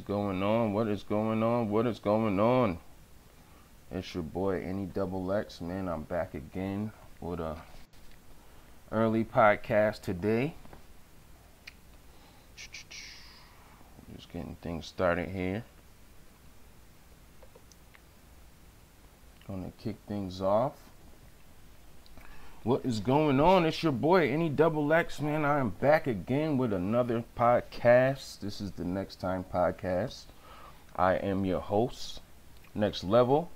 going on? What is going on? What is going on? It's your boy NEXX, man. I'm back again with a early podcast today. Just getting things started here. Gonna kick things off. What is going on? It's your boy NEXX, man. I am back again with another podcast. This is the NEXXTIME podcast. I am your host, Next Level.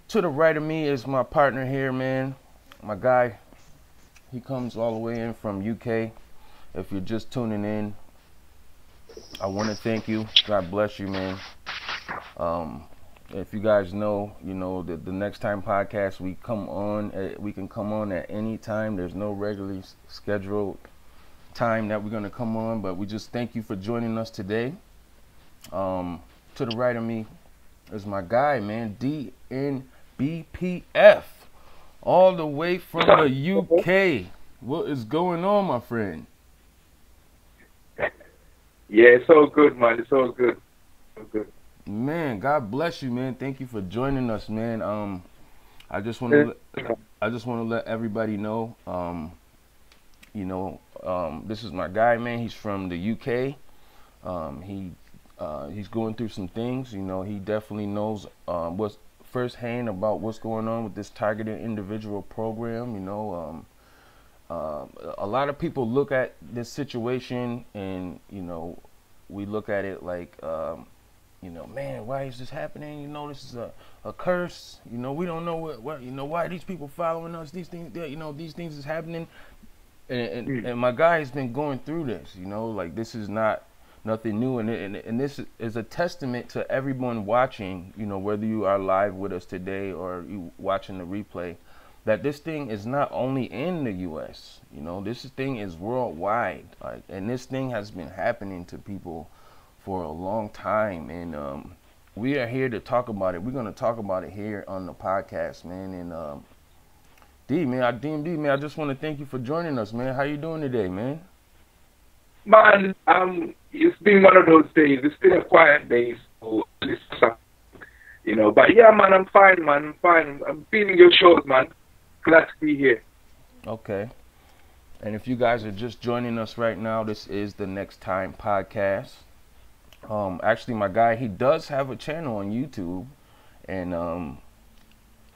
To the right of me is my partner here, man. My guy. He comes all the way in from UK. If you're just tuning in, I want to thank you. God bless you, man. If you guys know, the NEXXTIME podcast, we can come on at any time. There's no regularly scheduled time that we're going to come on, but we just thank you for joining us today. To the right of me is my guy, man, DNBPF, all the way from the UK. What is going on, my friend? Yeah, it's all good, man. It's all good. All good. Man, God bless you, man. Thank you for joining us, man. I just want to let everybody know, this is my guy, man. He's from the UK. He's going through some things. He definitely knows what's firsthand about what's going on with this targeted individual program. A lot of people look at this situation and we look at it like man, why is this happening? This is a curse. We don't know what why are these people following us? These things, these things is happening. And my guy has been going through this, like this is nothing new. And this is a testament to everyone watching, whether you are live with us today or you watching the replay, that this thing is not only in the U.S., this thing is worldwide. And this thing has been happening to people for a long time, and we are here to talk about it. We're going to talk about it here on the podcast, man. And DMD, man, I just want to thank you for joining us, man. How you doing today, man? Man, it's been one of those days. It's been a quiet day, so but yeah, man, I'm fine, man. I'm fine. I'm feeling your shows, man. Glad to be here. Okay. And if you guys are just joining us right now, this is the NEXXTIME podcast. Actually, my guy, he does have a channel on YouTube, and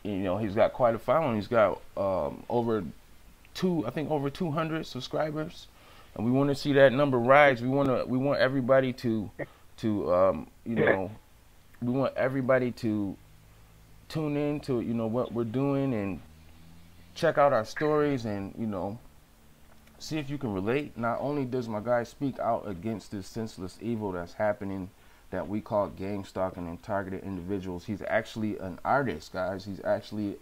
he's got quite a following. He's got over 200 subscribers, and we want to see that number rise. We want everybody to we want everybody to tune in to what we're doing and check out our stories and see if you can relate. Not only does my guy speak out against this senseless evil that's happening that we call gang stalking and targeted individuals, he's actually an artist, guys. He's actually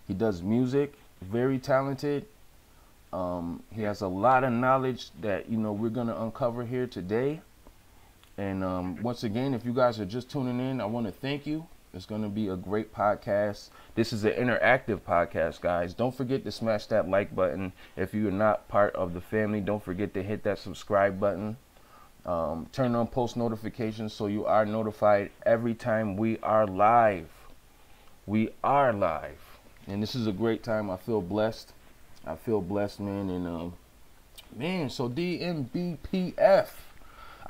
he does music, very talented. He has a lot of knowledge that we're gonna uncover here today. And once again, if you guys are just tuning in, I want to thank you. It's going to be a great podcast. This is an interactive podcast, guys. Don't forget to smash that like button. If you're not part of the family, don't forget to hit that subscribe button. Turn on post notifications so you are notified every time we are live. We are live. And this is a great time. I feel blessed. Man. And so DNBPF.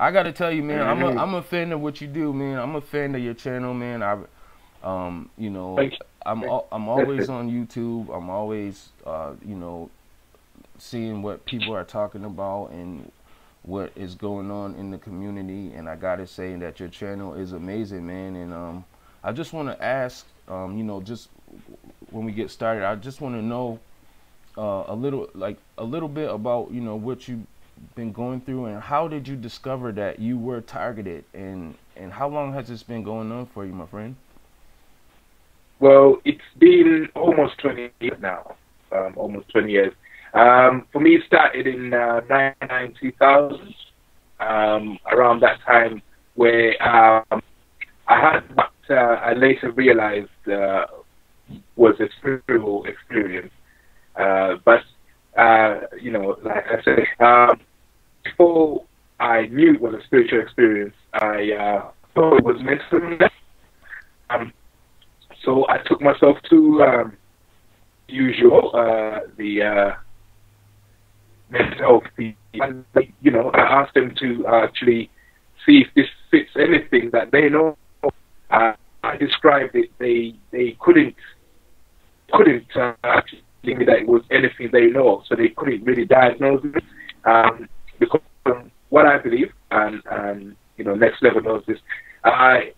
I gotta tell you, man, I'm a fan of what you do, man. I'm a fan of your channel, man. I'm always on YouTube. I'm always, seeing what people are talking about and what is going on in the community. And I gotta say that your channel is amazing, man. And I just want to ask, just when we get started, I just want to know a little bit about what you been going through, and how did you discover that you were targeted, and how long has this been going on for you, my friend? Well, it's been almost 20 years now. Almost 20 years. For me, it started in 2000, around that time, where I had what I later realized was a spiritual experience. But like I said, before I knew it was a spiritual experience. I thought it was mental. So I took myself to usual the mental health people, and you know, I asked them to actually see if this fits anything that they know. I described it. They couldn't actually tell me that it was anything they know, so they couldn't really diagnose it. Because what I believe, and you know, Next Level knows this, I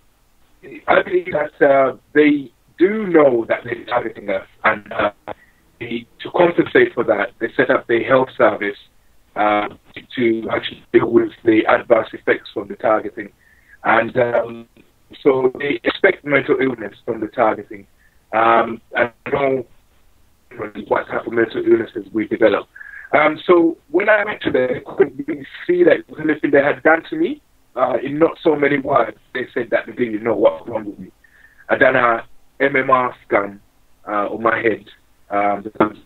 believe that they do know that they're targeting us, and to compensate for that, they set up the health service to actually deal with the adverse effects from the targeting. And so they expect mental illness from the targeting. I know what type of mental illnesses we develop. So when I went to them, I couldn't really see that it was anything they had done to me. In not so many words, they said that they didn't know what was wrong with me. I done a MMR scan on my head. Because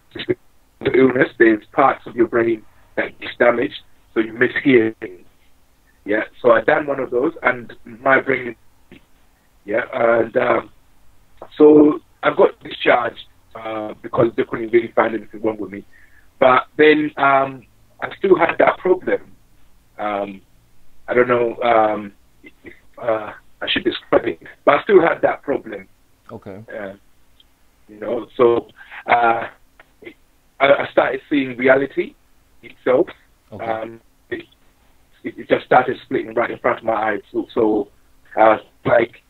the illness, there's parts of your brain that gets damaged, so you miss hearing. Yeah, so I done one of those, and my brain, yeah, and so I got discharged because they couldn't really find anything wrong with me. But then I still had that problem. I don't know if I should describe it, but I still had that problem. Okay. You know, so I started seeing reality itself. Okay. It just started splitting right in front of my eyes. So like,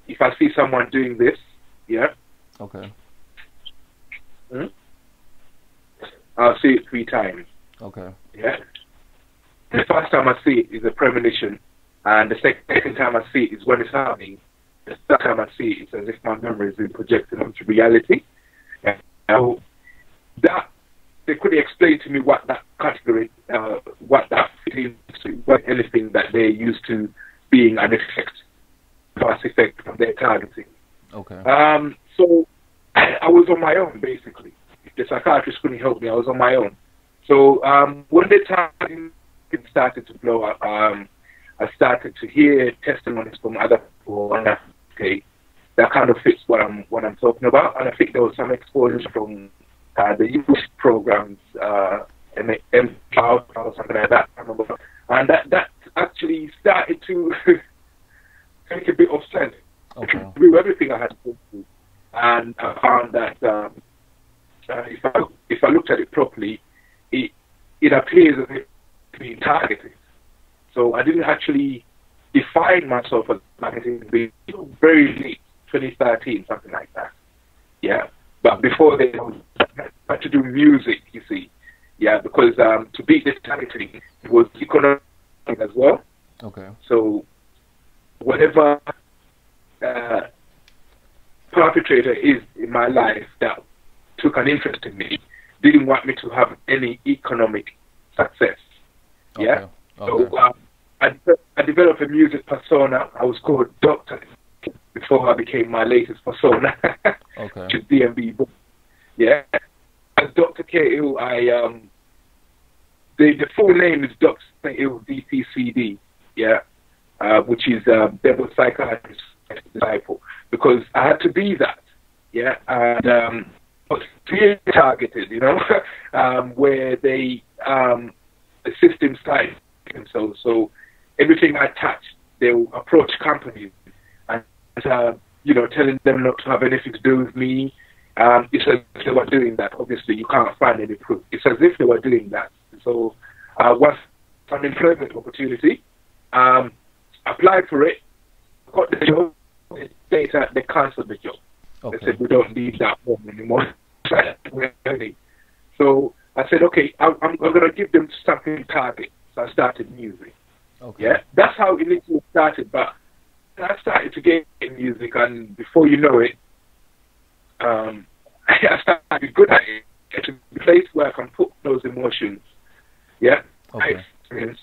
if I see someone doing this, yeah. Okay. I'll see it 3 times. Okay. Yeah. The first time I see it is a premonition, and the second time I see it is when it's happening. The third time I see it, it's as if my memory has been projected onto reality. Now, that they couldn't explain to me what that category, what that fit into, what anything that they're used to being an effect, past effect from their targeting. Okay. So I was on my own, basically. The psychiatrist couldn't help me. I was on my own. So when the targeting started to blow up, I started to hear testimonies from other people, and okay, that kind of fits what I'm talking about. And I think there was some exposure from the youth programs, M-Cloud or something like that. I remember. And that actually started to make a bit of sense. Okay. Through everything I had to go through. And I found that if I looked at it properly, it appears as if it's being targeted. So I didn't actually define myself as targeting until very late, 2013, something like that. Yeah. But before then, I had to do music, you see. Yeah, because to beat this targeting, it was economic as well. Okay. So whatever perpetrator is in my life that took an interest in me didn't want me to have any economic success. Okay. Yeah. Okay. So I developed a music persona. I was called Dr. before I became my latest persona. Okay. Which is DNB. Yeah. As Dr. K.U., the full name is Dr. K.U. DPCD. Yeah. Which is Devil Psychiatrist Disciple. Because I had to be that. Yeah. And was clearly targeted, you know, where the system started themselves. So everything I touched, they'll approach companies and you know, telling them not to have anything to do with me. It's as if they were doing that. Obviously, you can't find any proof. It's as if they were doing that. So once an employment opportunity, applied for it, got the job, they cancelled the job. Okay. They said, we don't need that form anymore. So I said, okay, I'm going to give them something to target. So I started music. Okay. Yeah, that's how it initially started. But I started to get in music, and before you know it, I started to be good at it. It's a place where I can put those emotions, yeah, Okay. I experience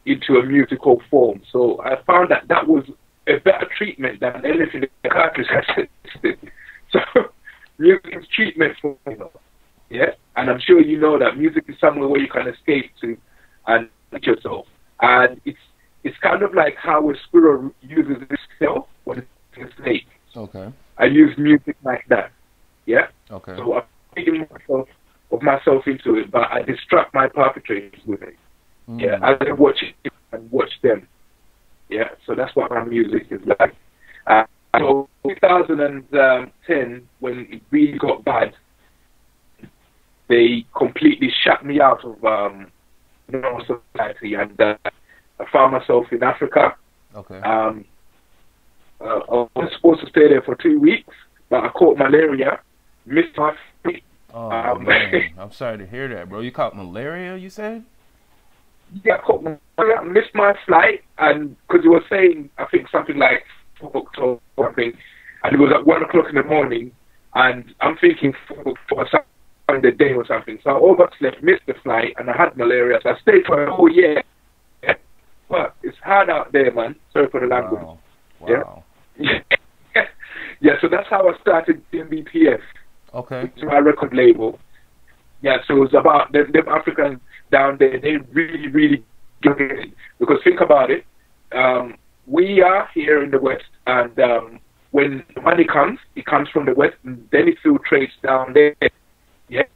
into a musical form. So I found that that was a better treatment than anything the psychiatrist had suggested. So music is treatment for me, yeah, and I'm sure you know that music is somewhere where you can escape to and yourself. And it kind of like how a squirrel uses its tail when it's a snake. Okay. I use music like that. Yeah. Okay. So I'm thinking myself into it, but I distract my perpetrators with it. Yeah. I watch it and watch them. Yeah. So that's what my music is like. So 2010, when it really got bad, they completely shut me out of normal society, and I found myself in Africa. Okay. I was supposed to stay there for 2 weeks, but I caught malaria, missed my flight. Oh, man. I'm sorry to hear that, bro. You caught malaria, you said? Yeah, I caught malaria, missed my flight, and because you were saying, I think something like 4 o'clock or something, and it was at 1 o'clock in the morning, and I'm thinking for the day or something. So I overslept, missed the flight, and I had malaria. So I stayed for a whole year. Yeah. But it's hard out there, man. Sorry for the language. Wow. Yeah. Yeah. So that's how I started DNBPF. Okay. To my record label. Yeah. So it was about them Africans down there. They really, really get it, because think about it. We are here in the West, and when the money comes, it comes from the West, and then it filtrates down there. Yeah.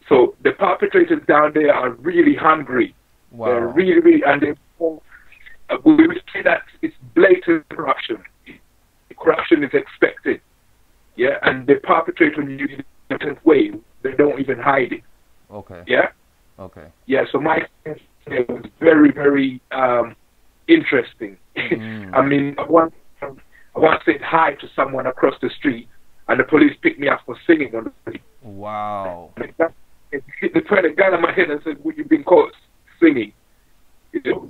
So the perpetrators down there are really hungry. Wow. They're really, really, and we would say that it's blatant corruption. Corruption is expected. Yeah, and the perpetrator uses a different way. They don't even hide it. Okay. Yeah. Okay. Yeah. So my experience was very, very interesting. I mean, I once said hi to someone across the street, and the police picked me up for singing on the street. Wow. They put a gun on my head and said, "Would you been caught singing?" You know,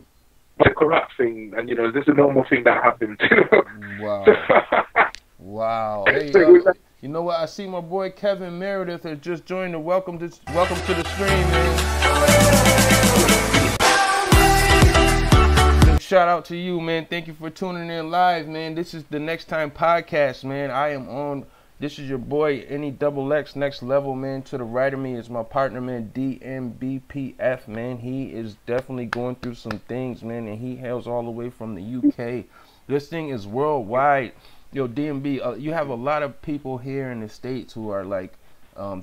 the corrupt thing, and this is a normal thing that happens. Wow. Wow. Hey, you know what? I see my boy Kevin Meredith has just joined the welcome to the stream, man. Big shout out to you, man. Thank you for tuning in live, man. This is the NEXXTIME podcast, man. I am on. This is your boy, NEXX, Next Level, man. To the right of me is my partner, man, DNBPF, man. He is definitely going through some things, man, and he hails all the way from the UK. This thing is worldwide. Yo, DNB, you have a lot of people here in the States who are, like,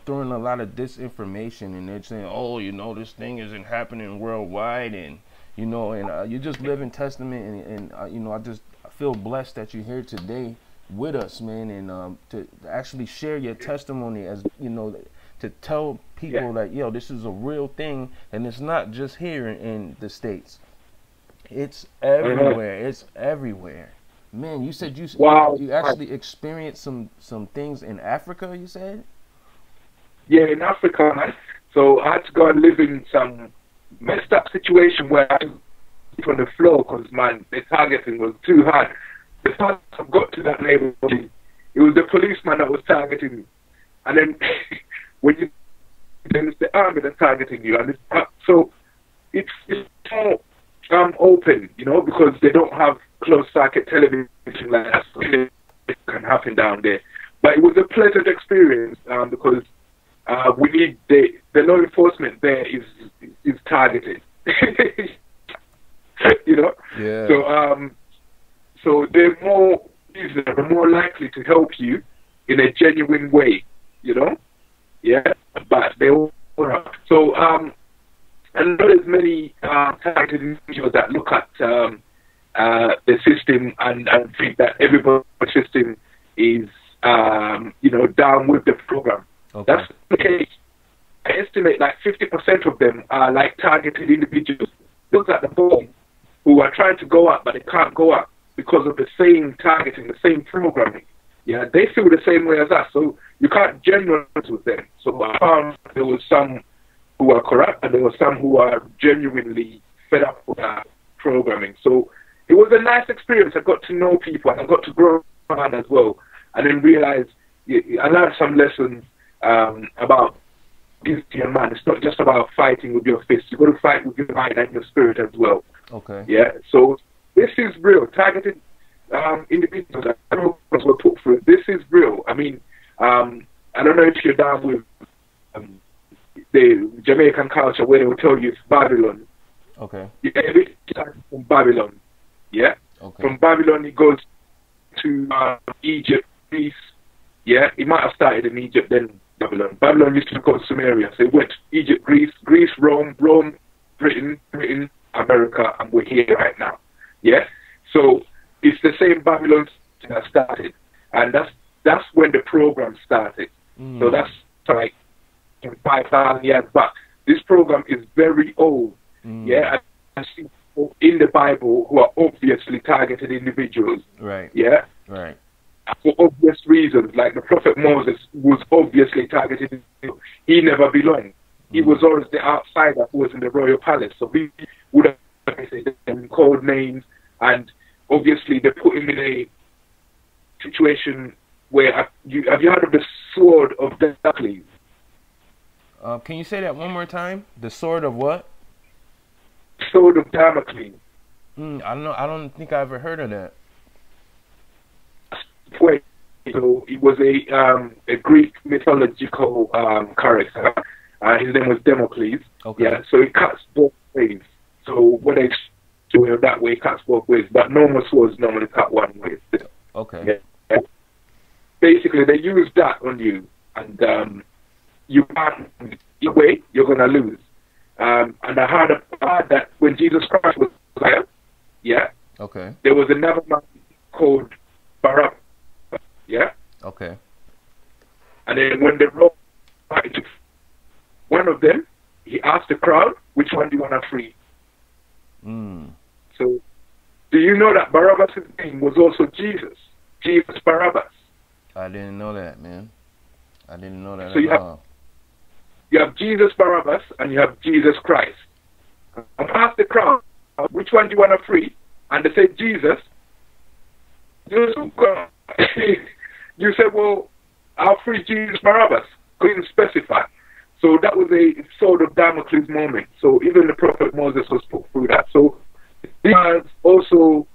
throwing a lot of disinformation, and they're saying, oh, this thing isn't happening worldwide, and, and you just live in testament, and I feel blessed that you're here today with us, man, and to actually share your testimony, as to tell people that this is a real thing, and it's not just here in the States, it's everywhere. It's everywhere, man. You said you actually experienced some things in Africa, you said? Yeah, in Africa, man. So I had to go and live in some messed up situation where I was on the floor because, man, the targeting was too hard. The time I got to that neighborhood, it was the policeman that was targeting me. And then when then it's the army that's targeting you. And so it's more open, because they don't have closed circuit television like that. So it can happen down there. But it was a pleasant experience because we need the law enforcement there is targeted. Yeah. So they're more likely to help you in a genuine way, Yeah, but they all are. So I know there's many targeted individuals that look at the system and think that everybody's system is down with the program. Okay. That's the case. I estimate like 50% of them are like targeted individuals. Those at the bottom who are trying to go up, but they can't go up because of the same targeting, the same programming. Yeah, they feel the same way as us, so you can't generalize with them. So I found there was some who are corrupt, and there were some who are genuinely fed up with that programming. So it was a nice experience. I got to know people, and I got to grow around as well, and then realize I learned some lessons about being a man. It's not just about fighting with your fists. You've got to fight with your mind and your spirit as well. Okay. Yeah, so this is real. Targeted individuals that were put through. This is real. I mean, I don't know if you're down with the Jamaican culture where they will tell you it's Babylon. Okay. Yeah, everything starts from Babylon. Yeah. Okay. From Babylon, it goes to Egypt, Greece. Yeah. It might have started in Egypt, then Babylon. Babylon used to be called Sumeria. So it went to Egypt, Greece, Rome, Britain, America, and we're here right now. Yeah. So it's the same Babylon that started, and that's when the program started. So that's like 5,000 years back. This program is very old. Yeah. I see people in the Bible who are obviously targeted individuals. Right. Yeah. Right. For obvious reasons, like the Prophet Moses was obviously targeted. He never belonged. He was always the outsider who was in the royal palace. So he would have called names, and obviously they put him in a situation where have you heard of the sword of Damocles? Can you say that one more time? The sword of what? Sword of Damocles. I don't know. I don't think I ever heard of that. So it was a Greek mythological character. His name was Damocles. Okay. Yeah. So it cuts both ways. So when they do it that way, it cuts both ways. But normal swords normally cut one way. Okay. Yeah. Basically, they use that on you, and you can't. Either way, you're gonna lose. And I heard that when Jesus Christ was alive, yeah. Okay. There was another man called Barabbas. Yeah. Okay. And then when they wrote one of them, he asked the crowd, "Which one do you want to free?" So, do you know that Barabbas' name was also Jesus? Jesus Barabbas. I didn't know that, man. I didn't know that so at all. You have Jesus Barabbas and you have Jesus Christ. And ask the crowd, which one do you want to free? And they said, Jesus. You said, well, I'll free Jesus Barabbas. Couldn't specify. So that was a sword of Damocles moment. So even the prophet Moses was put through that. So these also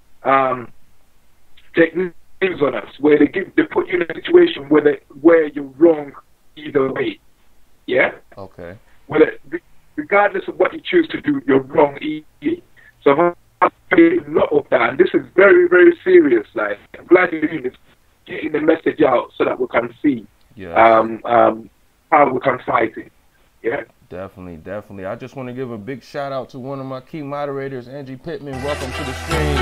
techniques on us where they put you in a situation where you're wrong either way. Yeah? Okay. Whether, regardless of what you choose to do, you're wrong either. So I've played a lot of that, and this is very, very serious. Like, I'm glad you're doing this, getting the message out so that we can see how we can fight it. Yeah? Definitely, definitely. I just want to give a big shout out to one of my key moderators, Angie Pittman. Welcome to the stream.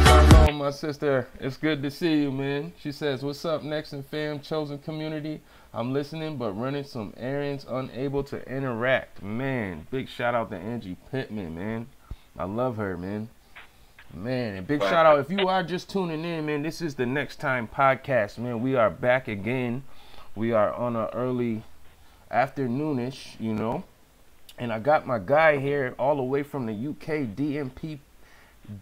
Shalom, my sister. It's good to see you, man. She says, what's up, Nexx and fam, chosen community? I'm listening, but running some errands, unable to interact. Man, big shout out to Angie Pittman, man. I love her, man. Man, and big shout out. If you are just tuning in, man, this is the NEXXTIME podcast, man. We are back again. We are on an early afternoonish, you know. And I got my guy here all the way from the UK,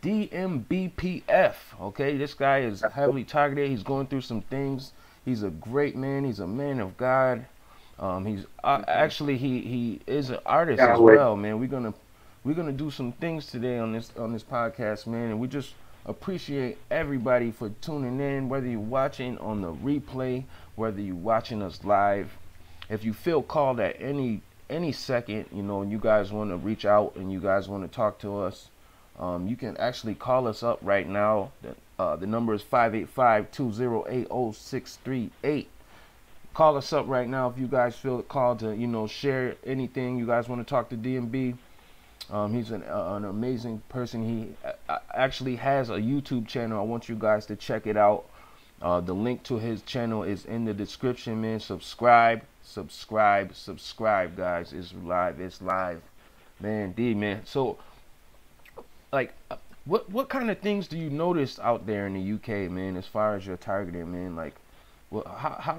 DNBPF. Okay, this guy is heavily targeted. He's going through some things. He's a great man. He's a man of God. He's actually he is an artist as well, man. We're gonna do some things today on this podcast, man, and we just appreciate everybody for tuning in, whether you're watching on the replay, whether you're watching us live. If you feel called at any second, you know, and you guys want to reach out and you guys want to talk to us, you can actually call us up right now. The number is 585-208-0638. Call us up right now if you guys feel called to, you know, share anything you guys want to talk to DNB. He's an amazing person. He actually has a YouTube channel. I want you guys to check it out. The link to his channel is in the description, man. Subscribe, guys. It's live, man. Man. So, like, what kind of things do you notice out there in the UK, man, as far as your targeting, man? Like,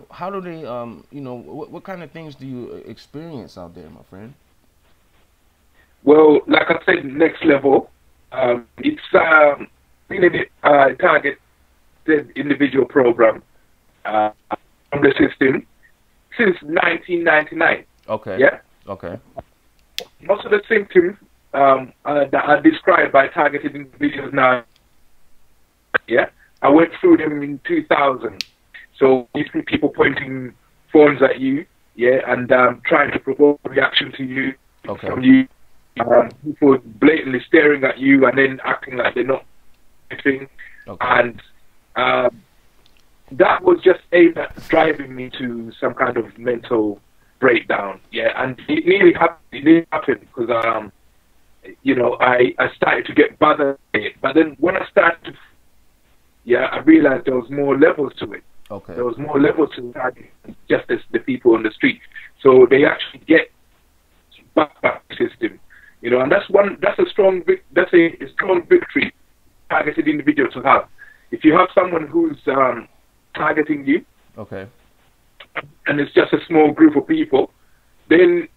how do they, you know, what kind of things do you experience out there, my friend? Well, like I said, next level, it's been a targeted individual program from the system since 1999. Okay. Yeah. Okay. Most of the symptoms that are described by targeted individuals now, yeah, I went through them in 2000. So you see people pointing phones at you, yeah, and trying to provoke a reaction to you from you. people blatantly staring at you and then acting like they're not anything. Okay. And that was just aimed at driving me to some kind of mental breakdown. Yeah, and it nearly happened. It nearly happened because you know, I started to get bothered by it. But then when I started to, I realized there was more levels to it. Okay. There was more levels to that than just as the people on the street. So they actually get back system, you know, and that's a strong victory targeted individual to have. If you have someone who's targeting you, okay, and it's just a small group of people, then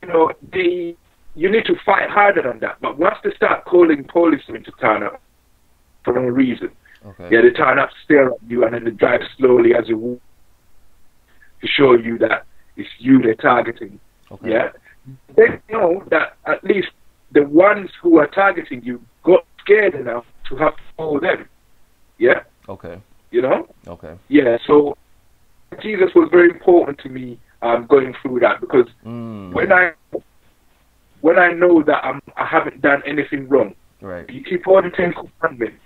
you know you need to fight harder than that. But once they start calling policemen to turn up for no reason, okay, they turn up, stare at you, and then they drive slowly as you walk to show you that it's you they're targeting. okay, yeah. They know that at least the ones who are targeting you got scared enough to have to call them. Yeah? okay, You know? okay, Yeah, so Jesus was very important to me going through that because when I know that I haven't done anything wrong, right, you keep all the 10 commandments,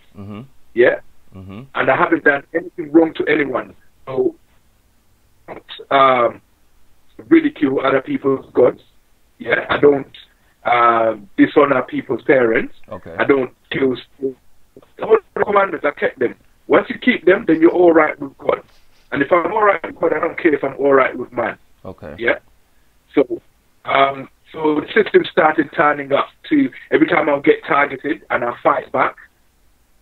yeah? And I haven't done anything wrong to anyone. So ridicule other people's gods. Yeah, I don't dishonor people's parents. okay, I don't kill. All the commandments, I kept them. Once you keep them, then you're all right with God. And if I'm all right with God, I don't care if I'm all right with man. okay, Yeah. So, so the system started turning up to every time I'll get targeted and I fight back,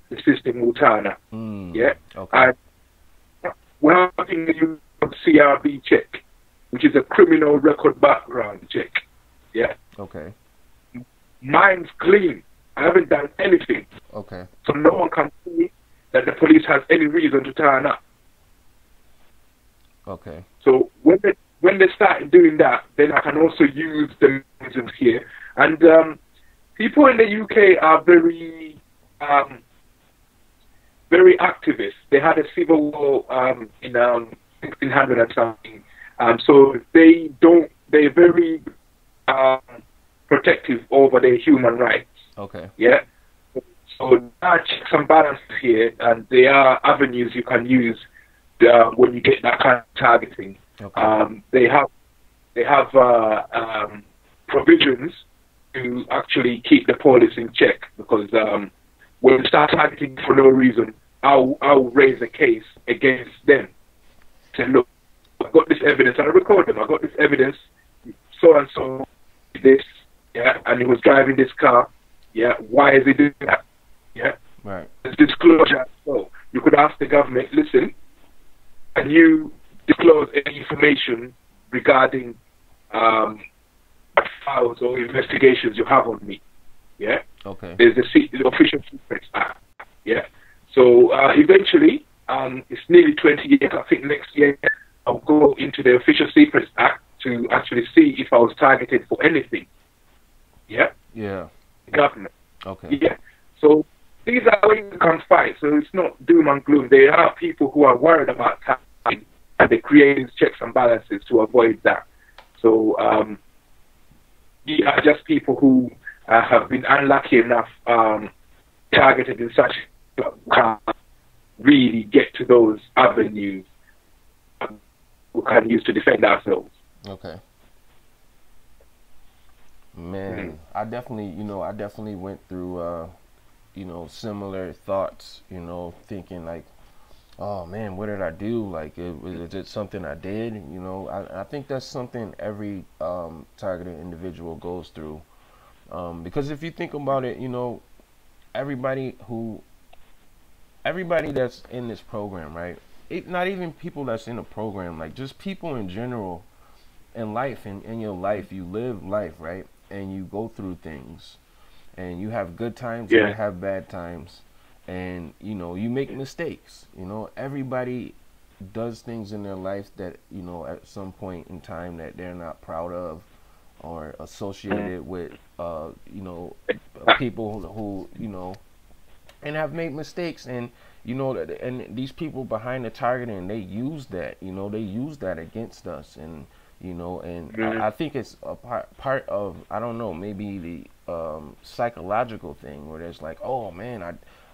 the system will turn up. Yeah. okay, We're having a CRB check, which is a criminal record background check. Yeah. okay, Mine's clean. I haven't done anything. okay, So no one can see that the police has any reason to turn up. okay, So when they started doing that, then I can also use the mechanisms here. And people in the UK are very activist. They had a civil war in 1600 and something. So they're very protective over their human rights. okay, Yeah. So there are checks and balances here, and there are avenues you can use when you get that kind of targeting. okay, They have provisions to actually keep the police in check because when you start targeting for no reason, I'll raise a case against them. Say, look, I've got this evidence, and I record them. I've got this evidence, so and so, this, yeah, and he was driving this car, yeah. Why is he doing that? Yeah, right, there's disclosure. So you could ask the government, listen, can you disclose any information regarding files or investigations you have on me? Yeah. okay, There's the Official Secrets Act. Yeah. So eventually, it's nearly 20 years. I think next year I'll go into the Official Secrets Act to actually see if I was targeted for anything. Yeah. yeah, The government. okay, Yeah. So these are ways you can fight. So it's not doom and gloom. There are people who are worried about targeting, and they create these checks and balances to avoid that. So we are just people who have been unlucky enough targeted in such can't really get to those avenues we can use to defend ourselves. okay. Man, I definitely went through similar thoughts, thinking like, oh man, what did I do? Like, is it something I did? I think that's something every targeted individual goes through. Because if you think about it, everybody that's in this program, right? Not even people that's in a program, like just people in general in life, in your life, you live life, right? And you go through things, and you have good times and you have bad times, and you make mistakes. Everybody does things in their life that at some point in time that they're not proud of, or associated with people who and have made mistakes, and and these people behind the targeting, they use that against us, and you know, and Mm. I think it's a part of, I don't know, maybe the psychological thing where there's like, oh man,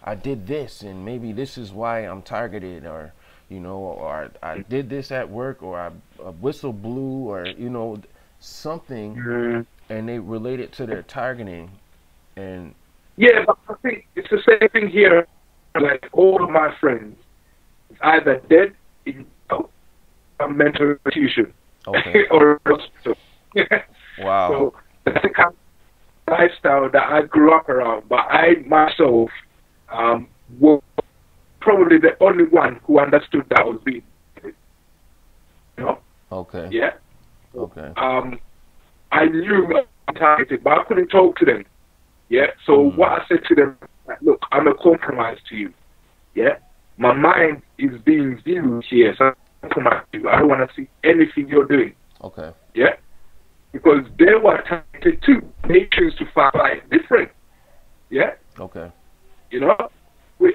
I did this and maybe this is why I'm targeted, or you know, or I did this at work, or I a whistle blew, or you know, something, Mm. and they relate it to their targeting. And Yeah, but I think it's the same thing here. Like all of my friends, it's either dead in a mental institution okay, or a hospital. wow, So that's the kind of lifestyle that I grew up around. But I myself was probably the only one who understood that was being, you know, okay, yeah. okay, I knew I was targeted, but I couldn't talk to them. Yeah. So what I said to them, like, look, I'm a compromise to you. Yeah. My mind is being viewed here, so I'm compromised to you. I don't want to see anything you're doing. okay, Yeah. Because they were targeted too. They choose to fight different. Yeah. okay, You know.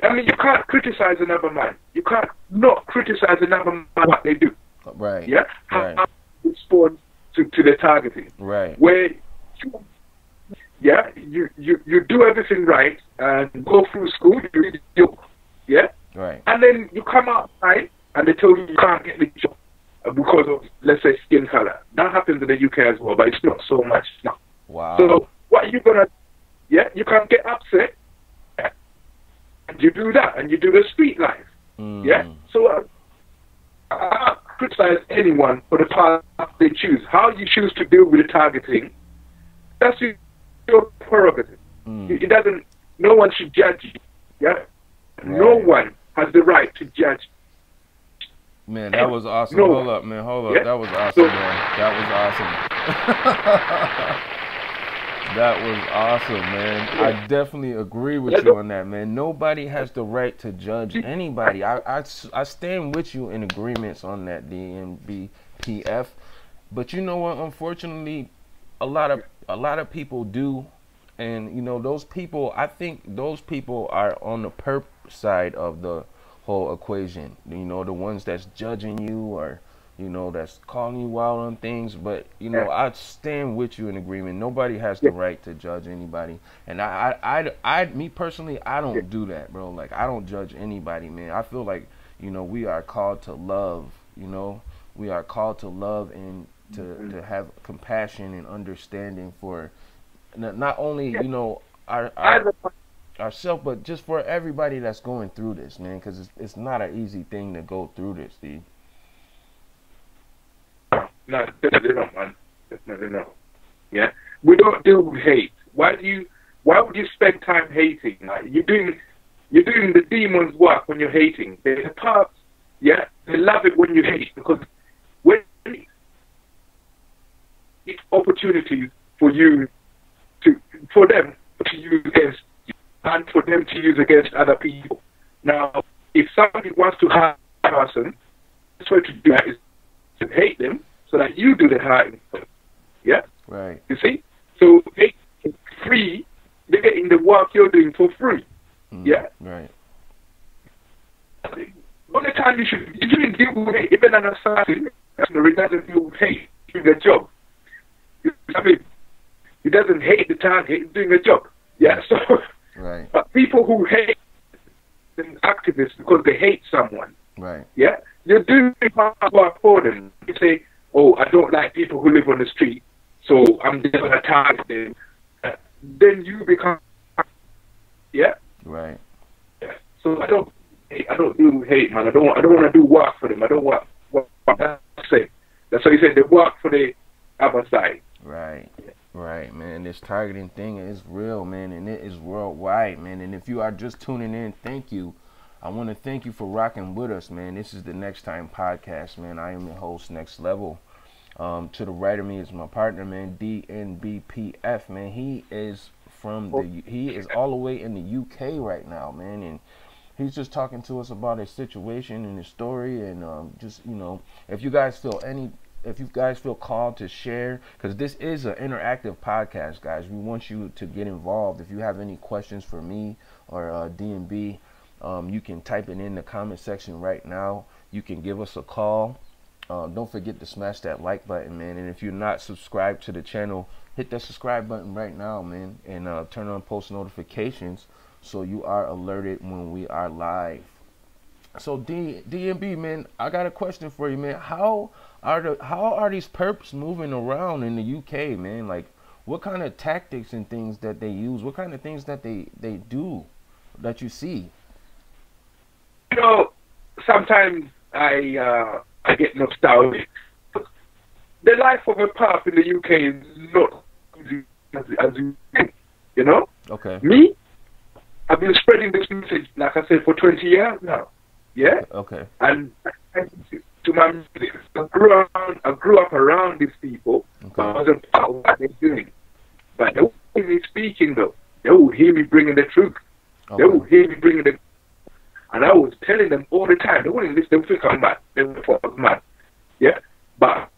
I mean, you can't criticize another man. You can't not criticize another man what they do. right, Yeah. right, How they respond to the targeting. right, Where yeah, you do everything right and go through school, you read the book, yeah, right, and then you come outside and they tell you can't get the job because of, let's say, skin color. That happens in the UK as well, but it's not so much now. wow, So what are you gonna? Yeah, you can't get upset, yeah, and you do that, and you do the street life, yeah. So I don't criticize anyone for the path they choose. How you choose to deal with the targeting, that's your prerogative. It doesn't. No one should judge you. Yeah, right. No one has the right to judge. Man, that was awesome. No. Hold up, man. Hold up. Yeah. That was awesome, man. That was awesome. That was awesome, man. Yeah. I definitely agree with you on that, man. Nobody has the right to judge anybody. I stand with you in agreements on that, DNBPF. But you know what? Unfortunately, a lot of people do, and you know, those people, I think those people are on the perp side of the whole equation. You know, the ones that's judging you, or you know, that's calling you out on things. But you know, I stand with you in agreement. Nobody has the right to judge anybody, and me personally, I don't do that, bro. Like, I don't judge anybody, man. I feel like, you know, we are called to love. You know, we are called to love and to have compassion and understanding for not only, you know, ourselves, but just for everybody that's going through this, man, because it's not an easy thing to go through this, dude. No, definitely not, man. Definitely not. Yeah, we don't deal with hate. Why would you spend time hating? Like, you're doing the demon's work when you're hating. They're parts, yeah, they love it when you hate, because when it's opportunities for them to use against you and for them to use against other people. Now, if somebody wants to hurt a person, the best way to do that is to hate them so that you do the hurting. Yeah? Right. You see? So hate is free. They're getting the work you're doing for free. Yeah? Right. The only time you shouldn't deal with hate, even an assassin, doesn't deal with hate, doing a job. I mean, he doesn't hate the target, he's doing a job. Yeah, so right. But people who hate activists because they hate someone, right? Yeah, you're doing hard work for them. You say, "Oh, I don't like people who live on the street, so I'm just gonna target them." Then you become, yeah, right. Yeah. So I don't do hate, man. I don't want to do work for them. I don't want. That's it. That's why you say they work for the other side. Right. Right, man. This targeting thing is real, man, and it is worldwide, man. And if you are just tuning in, thank you. I want to thank you for rocking with us, man. This is the NEXXTIME podcast, man. I am your host, Next Level. To the right of me is my partner, man, DNBPF, man. He is he is all the way in the UK right now, man, and he's just talking to us about his situation and his story, and just, you know, if you guys feel called to share, because this is an interactive podcast, guys. We want you to get involved. If you have any questions for me or DNB, you can type it in the comment section right now. You can give us a call Don't forget to smash that like button, man. And if you're not subscribed to the channel, hit that subscribe button right now, man. And turn on post notifications so you are alerted when we are live. So DNB, man, I got a question for you, man. How are these perps moving around in the UK, man? Like, what kind of tactics and things that they use? What kind of things that they do that you see? You know, sometimes I get nostalgic. The life of a perp in the UK is not as you think, you know? Okay. Me, I've been spreading this message, like I said, for 20 years now. Yeah? Okay. And to my music, I grew up around these people, Okay. but I wasn't part of what they're doing. But they would hear me speaking, though. They would hear me bringing the truth. Okay. They would hear me bringing the... And I was telling them all the time. They wouldn't listen. They would think I'm mad. They would think I'm mad. Yeah? But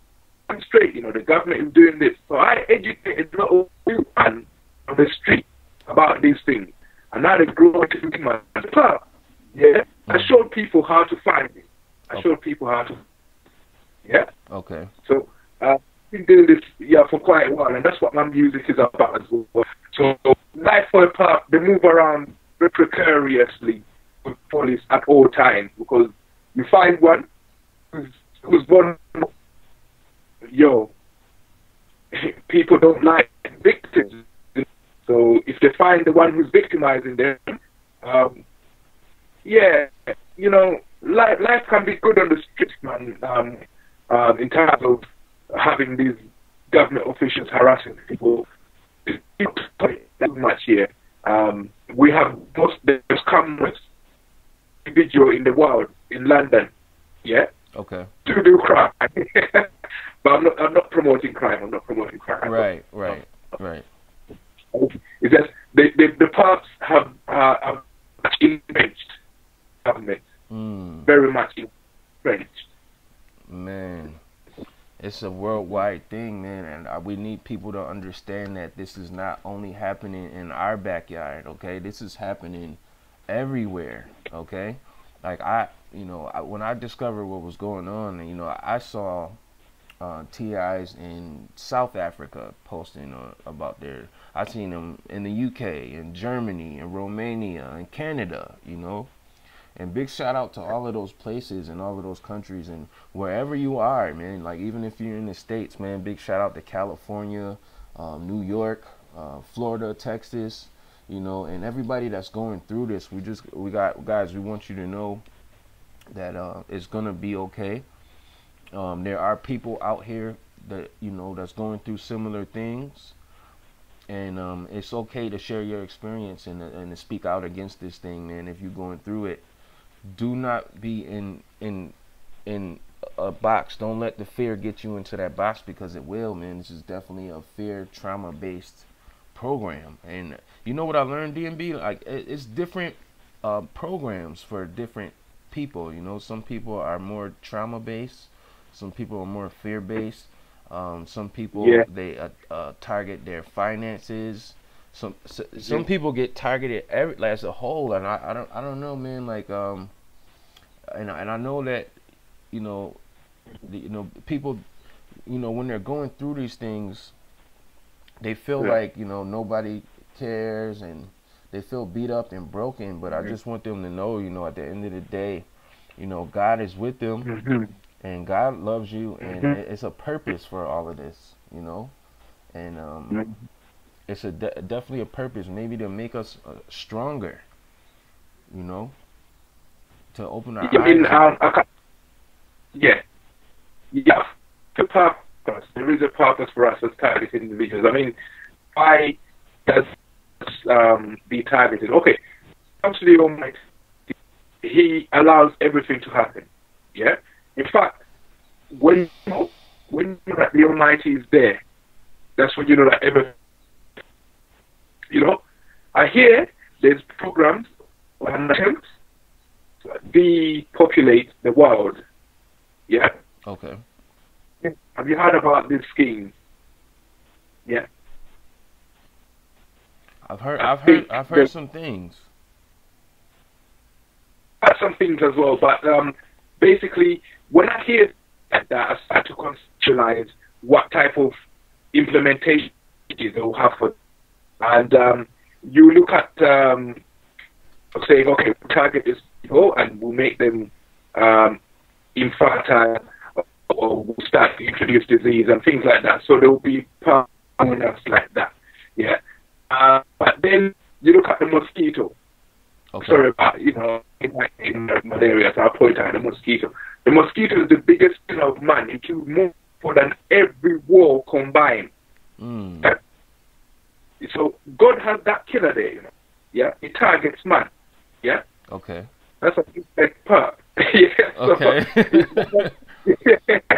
I'm straight, you know, the government is doing this. So I educated a lot of people on the street about these things. And now they grow up to be my club. Yeah? I showed people how to find it. I showed people how to... Yeah? Okay. So, I've been doing this for quite a while, and that's what my music is about as well. So, life for a perp, they move around very precariously with police at all times, because you find one who's vulnerable. Yo, people don't like victims. So, if they find the one who's victimizing them, yeah, you know, life can be good on the streets, man, in terms of having these government officials harassing people. That much here. We have the most commonest individual in the world, in London, yeah? Okay. To do crime. But I'm not promoting crime. Right. It's just the parts have much entrenched government. Very much entrenched. Man, it's a worldwide thing, man, and we need people to understand that this is not only happening in our backyard, okay? This is happening everywhere, okay? Like when I discovered what was going on, you know, I saw TIs in South Africa posting about I seen them in the UK, in Germany, in Romania, in Canada, you know. And big shout out to all of those places and all of those countries and wherever you are, man. Like, even if you're in the States, man, big shout out to California, New York, Florida, Texas, you know, and everybody that's going through this. Guys, we want you to know that it's gonna be okay. There are people out here that, you know, that's going through similar things, and it's okay to share your experience and to speak out against this thing, man. If you're going through it, do not be in a box. Don't let the fear get you into that box, because it will, man. This is definitely a fear trauma based program. And you know what I learned, DNB? Like, it's different programs for different people. You know, some people are more trauma based, some people are more fear based, some people they target their finances. Some people get targeted as a whole, and I don't know, man. Like and I know that, you know, people, you know, when they're going through these things, they feel like, you know, nobody cares, and they feel beat up and broken. But I just want them to know, you know, at the end of the day, you know, God is with them, and God loves you, and it's a purpose for all of this, you know, and it's definitely a purpose, maybe to make us stronger, you know, to open our eyes. Yeah. The purpose. There is a purpose for us as targeted individuals. I mean, why does be targeted? Okay, comes to the Almighty, He allows everything to happen. Yeah. In fact, when you know that the Almighty is there, that's when you know that everything. You know, I hear there's programs and attempts to depopulate the world. Yeah. Okay. Have you heard about this scheme? Yeah. I've heard some things. Some things as well, but basically, when I hear like that, I start to conceptualize what type of implementation they'll have for. And you look at saying, okay, we'll target this people and we'll make them infertile, or we'll start to introduce disease and things like that. So there will be partners like that. Yeah. But then you look at the mosquito. Okay. Sorry about, in malaria, so I'll point out the mosquito. The mosquito is the biggest killer of man. It kills more than every war combined. So God has that killer there, Yeah, it targets man. Yeah. Okay. That's a big part. Yeah. Okay. So,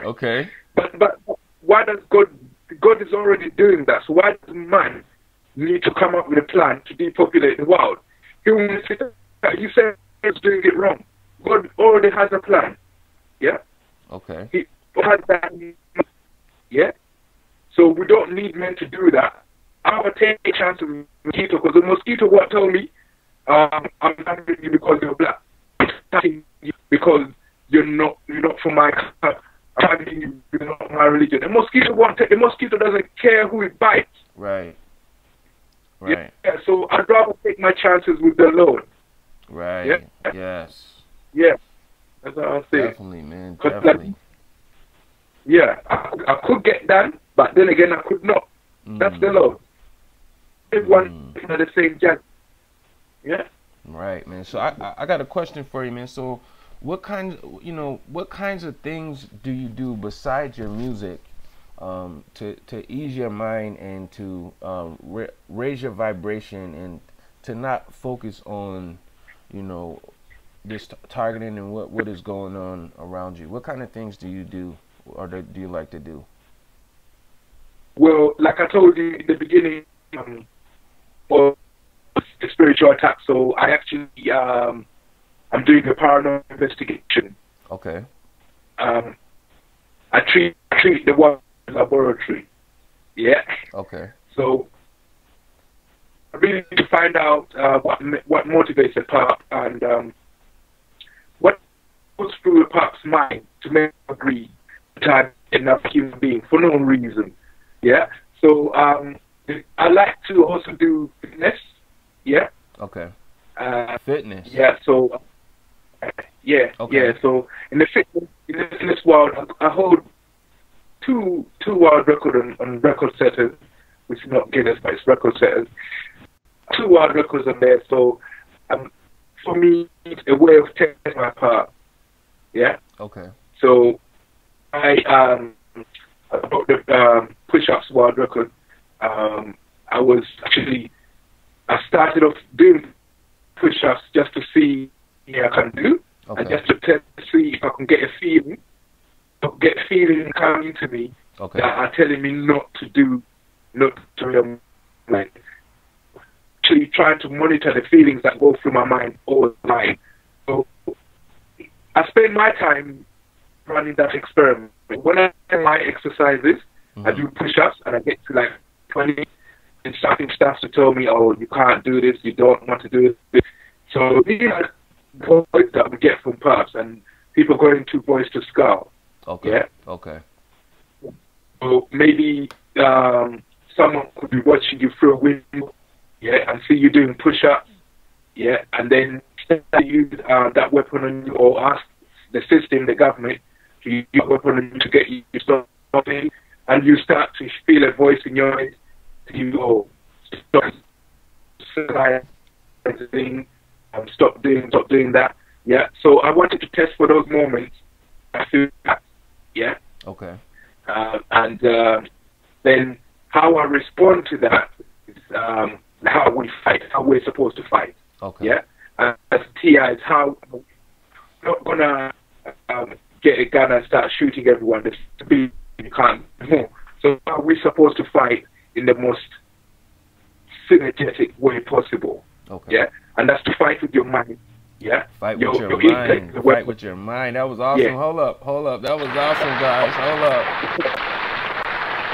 okay. But why does God is already doing that? So why does man need to come up with a plan to depopulate the world? You said he's doing it wrong. God already has a plan. Yeah. Okay. He has that. Yeah. So we don't need men to do that. I will take a chance with the mosquito, because the mosquito what told me, I'm targeting you because you're black. I'm targeting you because you're not from my color. I'm targeting you because you're not from my religion. The mosquito doesn't care who it bites. Right. Right. Yeah. So I'd rather take my chances with the Lord. Right. Yeah. Yes. Yeah. That's what I'm saying. Definitely, man. Definitely. Yeah. I could get done, but then again, I could not. That's the Lord. Everyone in the same judge. Yeah. Right, man. So I got a question for you, man. So what kinds of things do you do besides your music to ease your mind and to raise your vibration and to not focus on this targeting and what is going on around you? What kind of things do you do, or do you like to do? Well, like I told you in the beginning, for the spiritual attack, so I actually I'm doing a paranormal investigation. Okay. I treat the one laboratory. Yeah. Okay. So I really need to find out what motivates a pup and what goes through the pup's mind to make him agree to target another human being for no reason. Yeah. So I like to also do fitness. Yeah. Okay. Fitness. Yeah. So yeah. Okay. Yeah. So in the fitness world, I hold two world records on record setters, which is not Guinness, but it's record setters. 2 world records on there. So for me, it's a way of testing my part. Yeah. Okay. So I got the push-ups world record. I started off doing push-ups just to see what I can do, and just to test to see if I can get a feeling coming into me that are telling me not to like actually trying to monitor the feelings that go through my mind all the time. So I spend my time running that experiment. When I do my exercises, I do push-ups and I get to like 20, and something starts to tell me, oh, you can't do this, you don't want to do this. So these are voices that we get from pups, and people going to voice to skull. Okay. Yeah? Okay. So maybe someone could be watching you through a window, and see you doing push-ups, and then use that weapon on you, or ask the system, the government, to use that weapon on you to get you stopping, and you start to feel a voice in your head to you, stop doing that. Yeah. So I wanted to test for those moments. I feel that. Yeah. Okay. And then how I respond to that is how we fight, how we're supposed to fight. Okay. Yeah. As TIs, how I'm not gonna get a gun and start shooting everyone. You can't. So how are we supposed to fight in the most synergetic way possible? Okay. Yeah. And that's to fight with your mind. Yeah. Fight with your mind. Fight with your mind. That was awesome. Yeah. Hold up. That was awesome, guys. Hold up.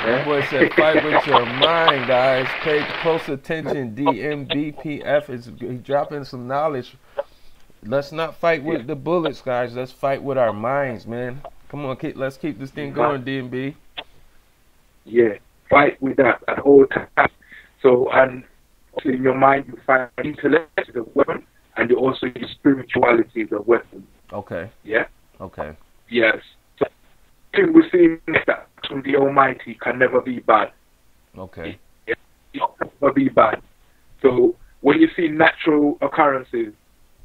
That boy said fight with your mind, guys. Pay close attention. DNBPF is dropping some knowledge. Let's not fight with the bullets, guys. Let's fight with our minds, man. Come on, let's keep this thing going, DNB. Yeah, fight with that at all times. So, and in your mind, you find intellect as a weapon, and you also use spirituality as a weapon. Okay. Yeah? Okay. Yes. So, we see that from the Almighty can never be bad. Okay. It can never be bad. So, when you see natural occurrences,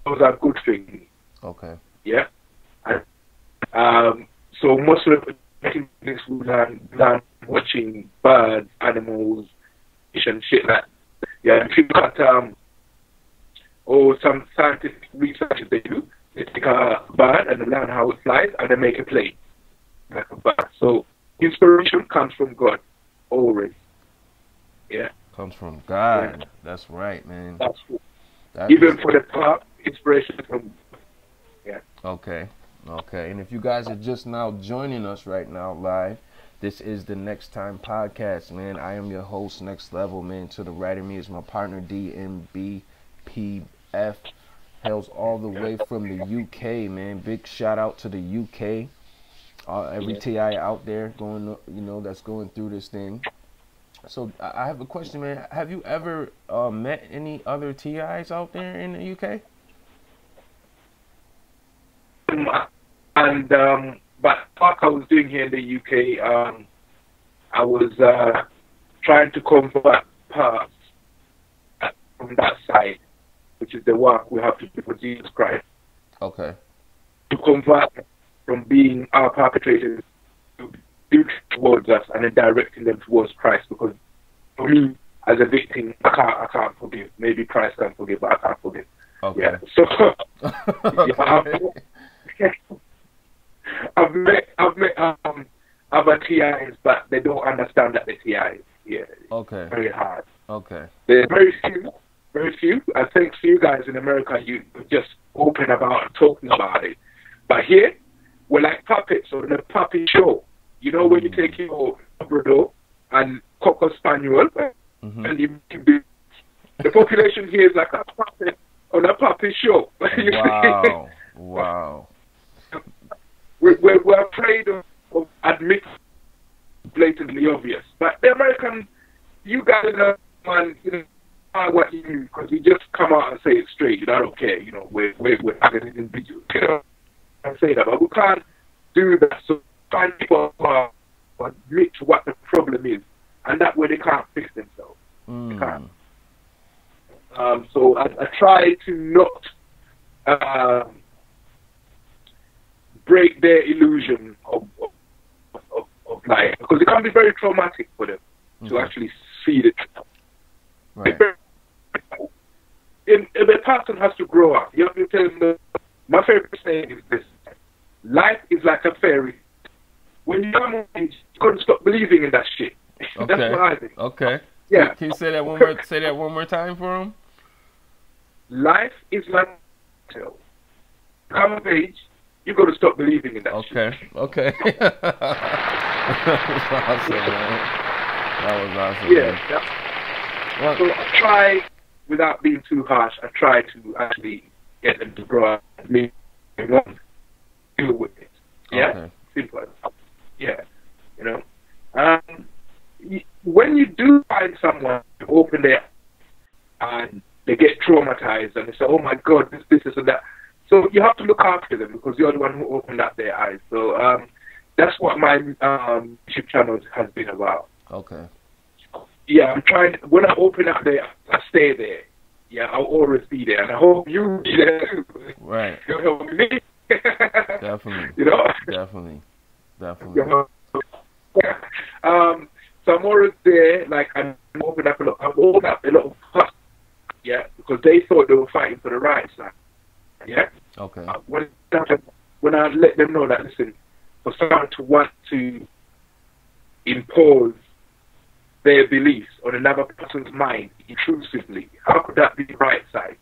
those are good things. Okay. Yeah? And, so, most of the things we learn watching birds, animals, fish and shit like that. Yeah, if you look at some scientific research they do, they take a bird and they learn how it flies and they make a plane like a bird. So inspiration comes from God, always. Yeah. Comes from God. Yeah. That's right, man. That's true. Even for the part, inspiration from. Yeah. Okay. Okay. And if you guys are just now joining us right now live, this is the NEXXTIME podcast, man. I am your host, Next Level, man. To the right of me is my partner, DNBPF. Hails all the way from the UK, man. Big shout out to the UK. Every TI out there going, that's going through this thing. So I have a question, man. Have you ever met any other TIs out there in the UK? And but what I was doing here in the UK, I was trying to convert parts from that side, which is the work we have to do for Jesus Christ. Okay. To convert from being our perpetrators to be towards us and then directing them towards Christ. Because for me, as a victim, I can't forgive. Maybe Christ can forgive, but I can't forgive. Okay. Yeah. So I've met other TIs, but they don't understand that they're TIs. Yeah. Okay. Very hard. Okay. There are very few. I think few guys in America, you just open about talking about it. But here, we're like puppets on a puppet show. You know, when you take your Labrador and Cocker Spaniel, and the population here is like a puppet on a puppet show. Wow. Wow. We're afraid of admitting blatantly obvious. But the American, you guys are, man, what you do, because you just come out and say it straight. I don't care. We're an individual. I say that, but we can't do that. So find people who admit to what the problem is, and that way they can't fix themselves. They can't. So I try to not break their illusion of life, because it can be very traumatic for them to actually see it. Right. The person has to grow up. You have to tell them. My favorite saying is this: life is like a fairy. When you're young, you couldn't stop believing in that shit. Okay. That's what I think. Okay. Yeah. Can you say that one more? Say that one more time for him. Life is like a tale. Come of age, you got to stop believing in that shit. Okay. That was awesome, man. That was awesome. Yeah. Well, so I try, without being too harsh, I try to actually get them to grow up and deal with it. Yeah? Okay. Simple. Yeah. When you do find someone to open their and they get traumatized and they say, oh my God, this and that. So you have to look after them because you're the one who opened up their eyes. So that's what my YouTube channel has been about. Okay. Yeah, I'm trying. When I open up there, I stay there. Yeah, I'll always be there, and I hope you'll be there too. Right. You'll help me. Definitely. Definitely. Yeah. So I'm always there. Like I'm opening up a lot. I'm opening up a lot of fuss. Yeah, because they thought they were fighting for the right side. Yeah. Okay. When I let them know that, listen, for someone to want to impose their beliefs on another person's mind intrusively, how could that be the right side?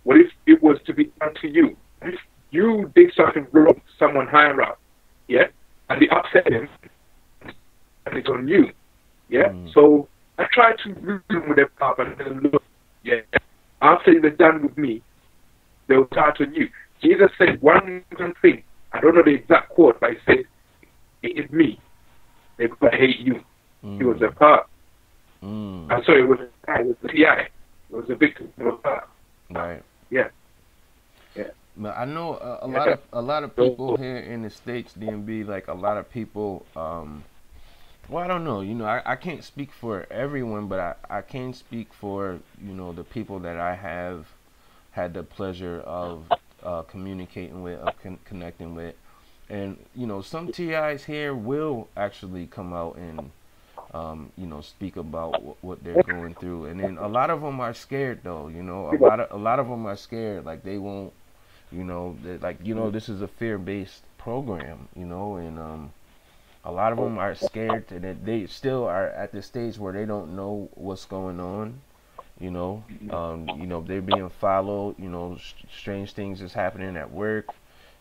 What if it was to be done to you? If you did something wrong to someone higher up, yeah, and they upset them, and it's on you, yeah? So I try to reason with them up and tell them, look, yeah, after they're done with me, they'll start on you. Jesus said one thing, I don't know the exact quote, but he said, hated me, they're going to hate you. He was Mm. a part. Mm. I'm sorry, it was the TI. It was a victim of a part. Right. Yeah. Yeah. But I know Yeah. a lot of people here in the States, DMB, like a lot of people. Well, I don't know. You know, I can't speak for everyone, but I can speak for, you know, the people that I have had the pleasure of communicating with, of connecting with, and you know, some TIs here will actually come out and you know, speak about what they're going through, and then a lot of them are scared though. You know, a lot of them are scared, like they won't. You know, like, you know, this is a fear-based program. You know, and a lot of them are scared that they still are at the stage where they don't know what's going on. You know, they're being followed. You know, strange things is happening at work.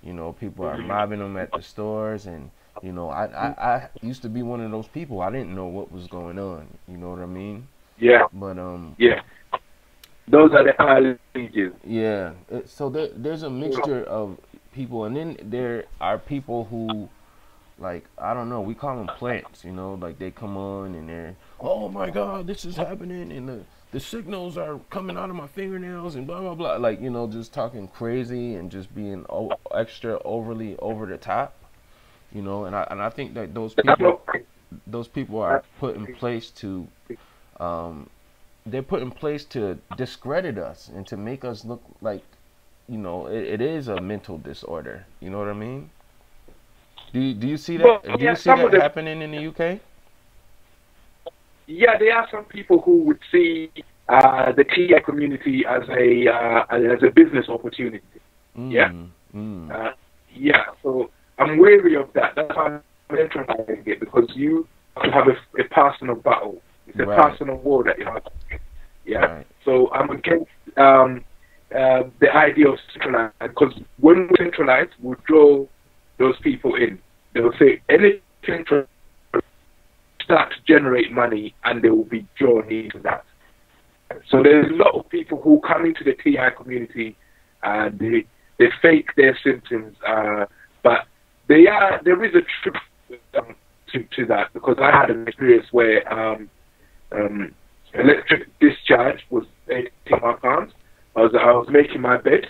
You know, people are mobbing them at the stores, and you know, I used to be one of those people. I didn't know what was going on. You know what I mean? Yeah. But Yeah. Those are the early stages. yeah. So there's a mixture of people, and then there are people who, like, I don't know, we call them plants, you know, like they come on and they're, oh my God, this is happening, and the signals are coming out of my fingernails and blah blah blah, like, you know, just talking crazy and just being extra overly over the top, you know, and I think that those people are put in place to they're put in place to discredit us and to make us look like, you know, it is a mental disorder, you know what I mean? Do you see that? Well, Do yeah, you see that happening in the UK? Yeah, there are some people who would see the TI community as a business opportunity. Yeah. Yeah. So I'm wary of that. That's why I'm entering it, because you have a personal battle. It's a personal war that you have. Yeah. Right. So I'm against the idea of centralized, because when we centralize, we'll draw those people in. They will say anything to start to generate money, and they will be drawn into that. So there's a lot of people who come into the TI community and they fake their symptoms, but there is a truth to that, because I had an experience where electric discharge was 18 pounds. I was making my bed.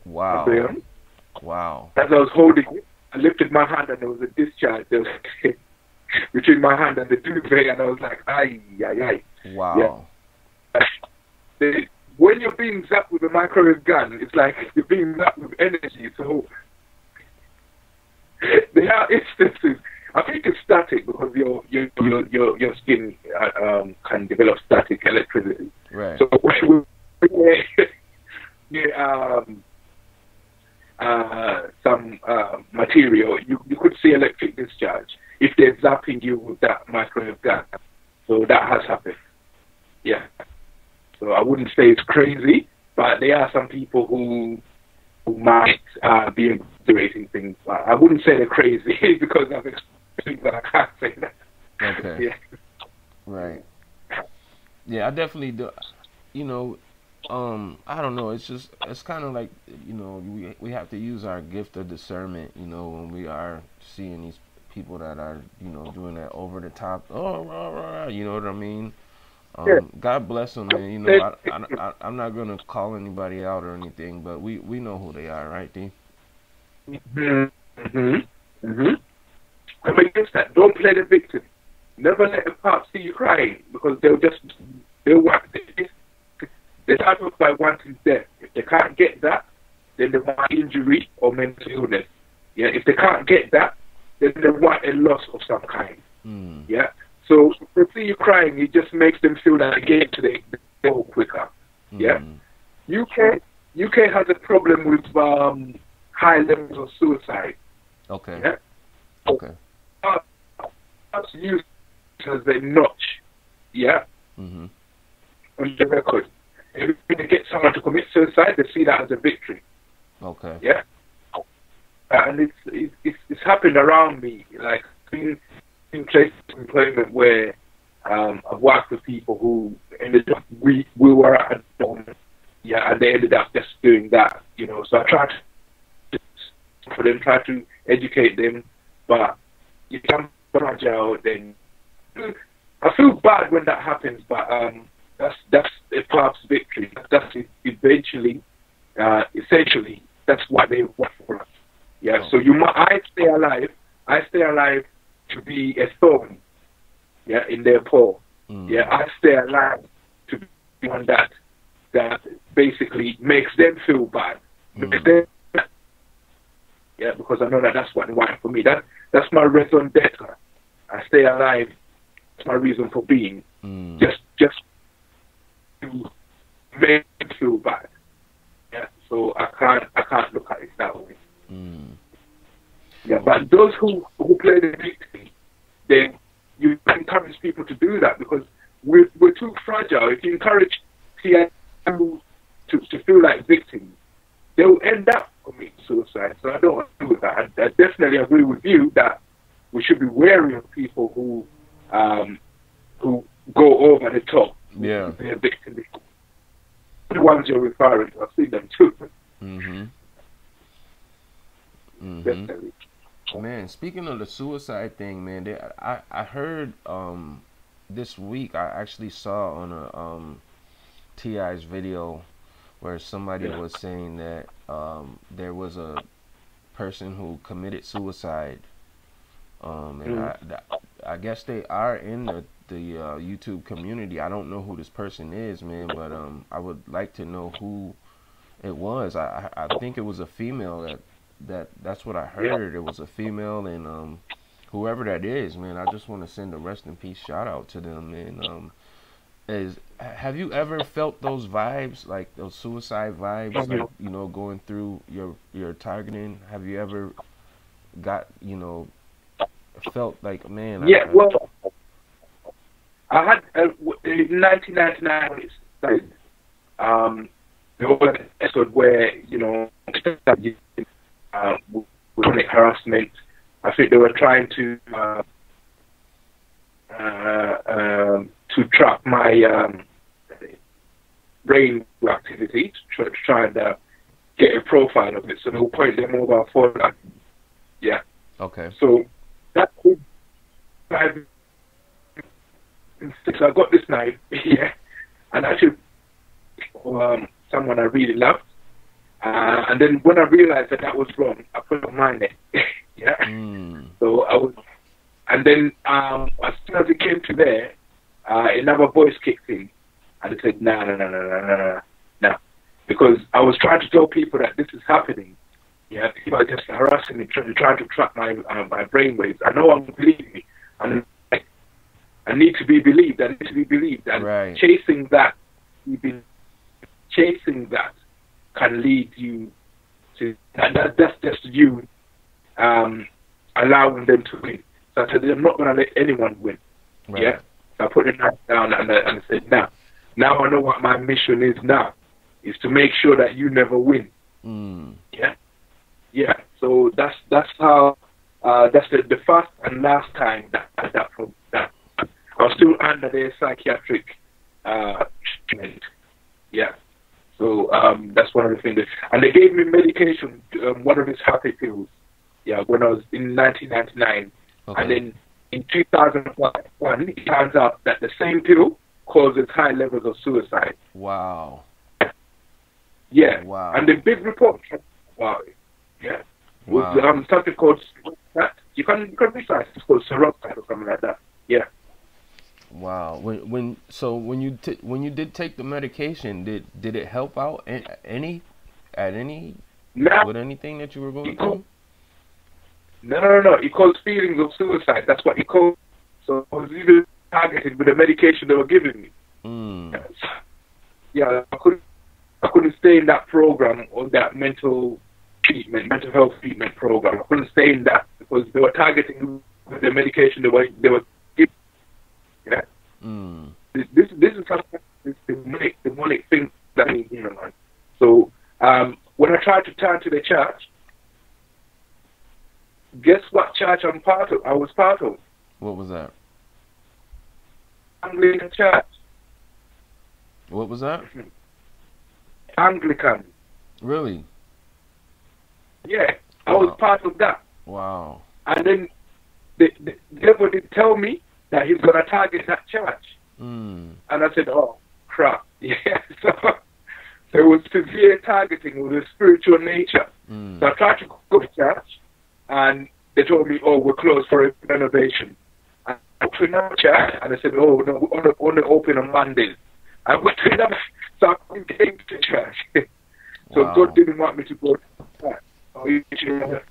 Wow. Wow. As I was holding it, I lifted my hand and there was a discharge between my hand and the duvet, and I was like, ay, ay, ay. Wow. Yeah. When you're being zapped with a microwave gun, it's like you're being zapped with energy. So there are instances. I think it's static, because your skin can develop static electricity. Right. So some material, you could see electric discharge if they're zapping you with that microwave gun. So that has happened. Yeah. So I wouldn't say it's crazy, but there are some people who might be exaggerating things. I wouldn't say they're crazy because I've experienced that. I can't say that. Okay. Yeah. Right. Yeah, I definitely do. You know, I don't know. It's kind of like, you know, we have to use our gift of discernment, you know, when we are seeing these people that are, you know, doing that over the top. Oh, rah, rah, you know what I mean? God bless them, and you know, I'm not gonna call anybody out or anything, but we know who they are, right, D? I'm against that. Don't play the victim. Never let the cops see you crying, because they'll want they start off by wanting death. If they can't get that, then they want injury or mental illness. Yeah. If they can't get that, then they want a loss of some kind. Yeah. So if they see you crying, it just makes them feel that they get to the goal quicker. Yeah. UK has a problem with high levels of suicide. Okay. Yeah. Okay. That's used as a notch. Yeah. On the record. If they get someone to commit suicide, they see that as a victory. Okay. Yeah. And it's happened around me. Like, in places of employment where I've worked with people who ended up, we were at a home, yeah, and they ended up just doing that, you know. So I try to educate them, but if I'm fragile, then I feel bad when that happens, but that's a path's victory. That's eventually, essentially, that's what they want for us. Yeah. Oh. So I stay alive. I stay alive to be a thorn. Yeah, in their paw. Yeah, I stay alive to be one that basically makes them feel bad. Makes them, yeah, because I know that that's what they want for me. That's my raison d'etre. I stay alive. That's my reason for being. Just to make them feel bad. Yeah. So I can't look at it that way. Yeah, but those who play the victim, then you encourage people to do that because we're too fragile. If you encourage TI to feel like victims, they'll end up committing suicide. So I don't agree with that. I definitely agree with you that we should be wary of people who go over the top. Yeah. They're victims. The ones you're referring to, I've seen them too. Definitely. Man, speaking of the suicide thing, man, I heard this week I actually saw on a TI's video where somebody was saying that there was a person who committed suicide, and I guess they are in the YouTube community. I don't know who this person is, man, but I would like to know who it was. I think it was a female that's what I heard. It was a female, and whoever that is, man, I just want to send a rest in peace shout out to them. And have you ever felt those vibes, like those suicide vibes, like, you know, going through your targeting? Have you ever got, you know, felt like, man? Well, I had in 1999 when it started. There was an episode where, you know, with harassment. I think they were trying to track my brain activity, to try and get a profile of it. So they'll point their mobile phone at me. Yeah. Okay. So that could so I got this knife, yeah, and actually someone I really loved. And then when I realized that was wrong, I put it on my neck. Yeah. So I was, and then as soon as it came to there, another voice kicked in, and it said, no, because I was trying to tell people that this is happening. Yeah, people are just harassing me, trying to track my brainwaves. I know I'm believing me, and I need to be believed. I need to be believed, and right. chasing that can lead you to that's just you allowing them to win. So I said, I'm not going to let anyone win. Right. Yeah. So I put the knife down and I said, now I know what my mission is now, is to make sure that you never win. Yeah. Yeah. So that's how that's the first and last time that I was still under their psychiatric treatment. Yeah. So that's one of the things. And they gave me medication, one of these happy pills, yeah, when I was in 1999. Okay. And then in 2001, it turns out that the same pill causes high levels of suicide. Wow. Yeah. Wow. And the big report about it, yeah, was something called that. You can research. It's called seroxide or something like that. Yeah. Wow. When you did take the medication, did it help out with anything that you were going through? No. It caused feelings of suicide. That's what it caused. So I was even targeted with the medication they were giving me. Yeah, I couldn't stay in that program or that mental health treatment program. I couldn't stay in that because they were targeting with the medication they were giving. Yeah. This is something, this demonic thing that I hear, man. So when I tried to turn to the church, guess what church I was part of? What was that? Anglican church. What was that? Anglican. Really? Yeah, I was part of that. Wow. And then the devil did tell me that he's gonna target that church. And I said, oh crap, yeah. So it was severe targeting with a spiritual nature. So I tried to go to church, and they told me, oh, we're closed for renovation. I went to another church, and I said, oh no, we're only open on Mondays. I went to another, so I came to church. So Wow. God didn't want me to go to church.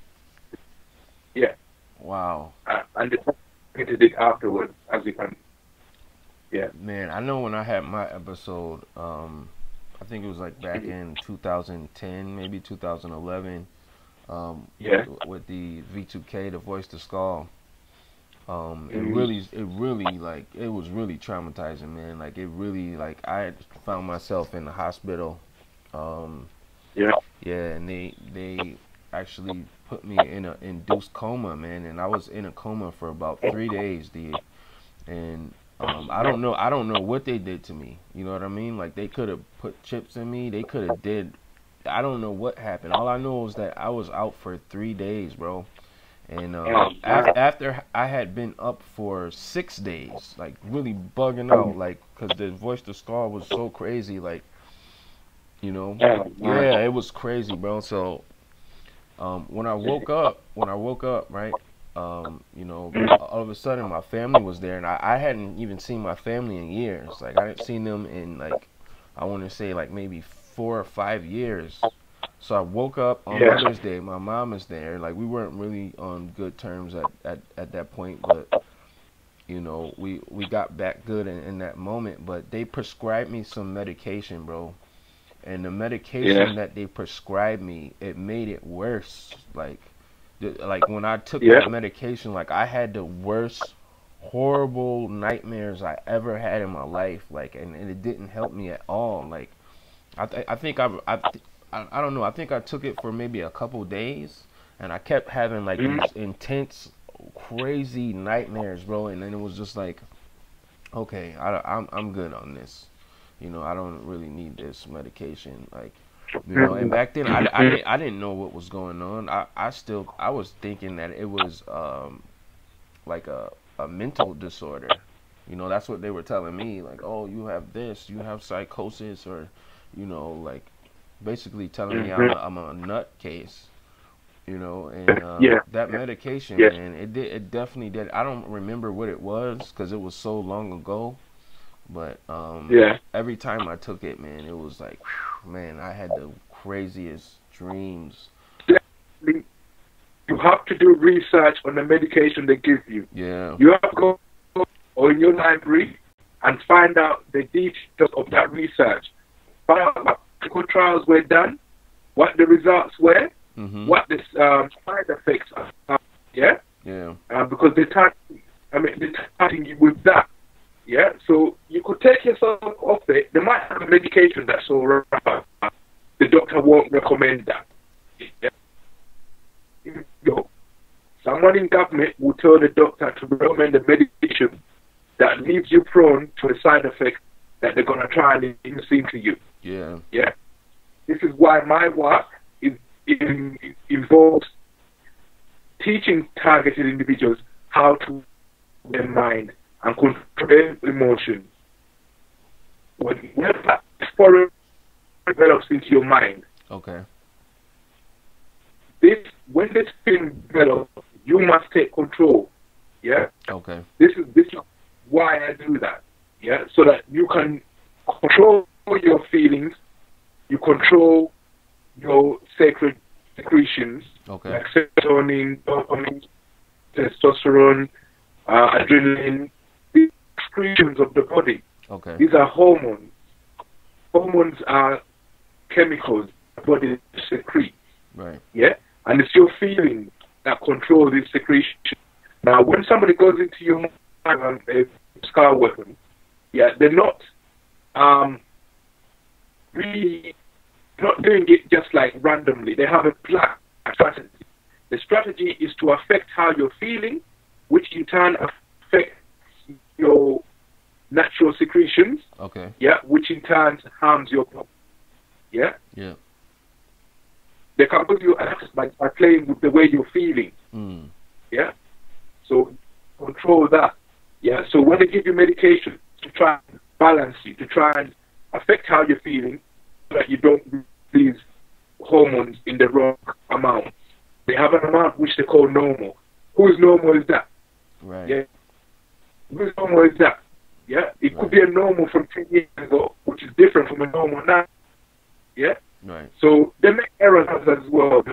Yeah. Wow. And they did it afterwards, as you can. Yeah. Man, I know when I had my episode, I think it was like back in 2010, maybe 2011, Yeah. with the V2K, the Voice to Skull. It really, like, it was really traumatizing, man. Like, it really, like, I found myself in the hospital. Yeah. Yeah, and they actually put me in a induced coma, man, and I was in a coma for about 3 days, dude. And I don't know what they did to me. You know what I mean? Like, they could have put chips in me. They could have did. I don't know what happened. All I know is that I was out for 3 days, bro. And after I had been up for 6 days, like really bugging out, like, because the Voice to Skull was so crazy, like, you know, yeah, it was crazy, bro. So when I woke up, right, you know, all of a sudden my family was there, and I hadn't even seen my family in years. Like, I hadn't seen them in, like, I want to say like maybe 4 or 5 years. So I woke up on Mother's Day. My mom is there. Like, we weren't really on good terms at that point, but you know, we got back good in that moment. But they prescribed me some medication, bro. And the medication that they prescribed me, it made it worse. Like when I took that medication, like, I had the worst, horrible nightmares I ever had in my life. Like, and it didn't help me at all. Like, I think I don't know. I think I took it for maybe a couple days, and I kept having like these intense, crazy nightmares, bro. And then it was just like, okay, I'm good on this. You know, I don't really need this medication. Like, you know. And back then, I didn't know what was going on. I was thinking that it was like a mental disorder. You know, that's what they were telling me. Like, oh, you have this, you have psychosis, or, you know, like, basically telling me I'm a nutcase, you know. And that medication, man, it definitely did. I don't remember what it was because it was so long ago, but every time I took it, man, it was like, whew, man, I had the craziest dreams. You have to do research on the medication they give you. Yeah. You have to go on your library and find out the details of that research. Find out what clinical trials were done, what the results were, what the side effects are. Yeah. Because they're targeting you with that. Yeah. So you could take yourself off it. They might have a medication that's all right. The doctor won't recommend that. Yeah. Someone in government will tell the doctor to recommend a medication that leaves you prone to a side effect that they're going to try and induce into you. Yeah. Yeah. This is why my work involves teaching targeted individuals how to their mind and control their emotions. When that foreign develops into your mind, okay, when this thing develops, you must take control. Yeah. Okay. This is why I do that. Yeah. So that you can control your feelings, you control your sacred secretions, like serotonin, dopamine, testosterone, adrenaline, these secretions of the body. Okay. These are hormones. Hormones are chemicals the body secretes. Right. Yeah. And it's your feelings that control these secretions. Now, when somebody goes into your mind a scar weapon, they're not really not doing it just like randomly. They have a plan, a strategy. The strategy is to affect how you're feeling, which in turn affects your natural secretions. Okay. Yeah, which in turn harms your body. Yeah. Yeah. They can give you access by playing with the way you're feeling. Yeah. So control that. Yeah. So when they give you medication to try and balance you, to try and affect how you're feeling, so that you don't release hormones in the wrong amount. They have an amount which they call normal. Whose normal is that? Right. Yeah. Whose normal is that? Yeah. It could be a normal from 10 years ago, which is different from a normal now. Yeah. Right. So they make errors as well.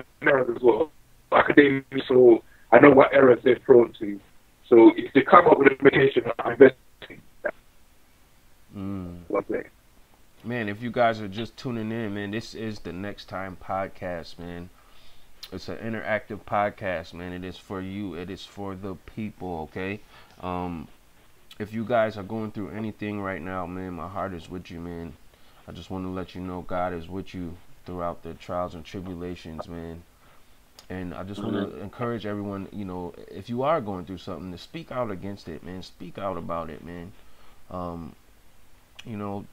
Academics, so I know what errors they're prone to. So if they come up with a medication, I'm investing that. Man, if you guys are just tuning in, man, this is the NEXXTIME podcast, man. It's an interactive podcast, man. It is for you. It is for the people, okay? If you guys are going through anything right now, man, my heart is with you, man. I just want to let you know God is with you throughout the trials and tribulations, man. And I just want to encourage everyone, you know, if you are going through something, to speak out against it, man. Speak out about it, man. You know,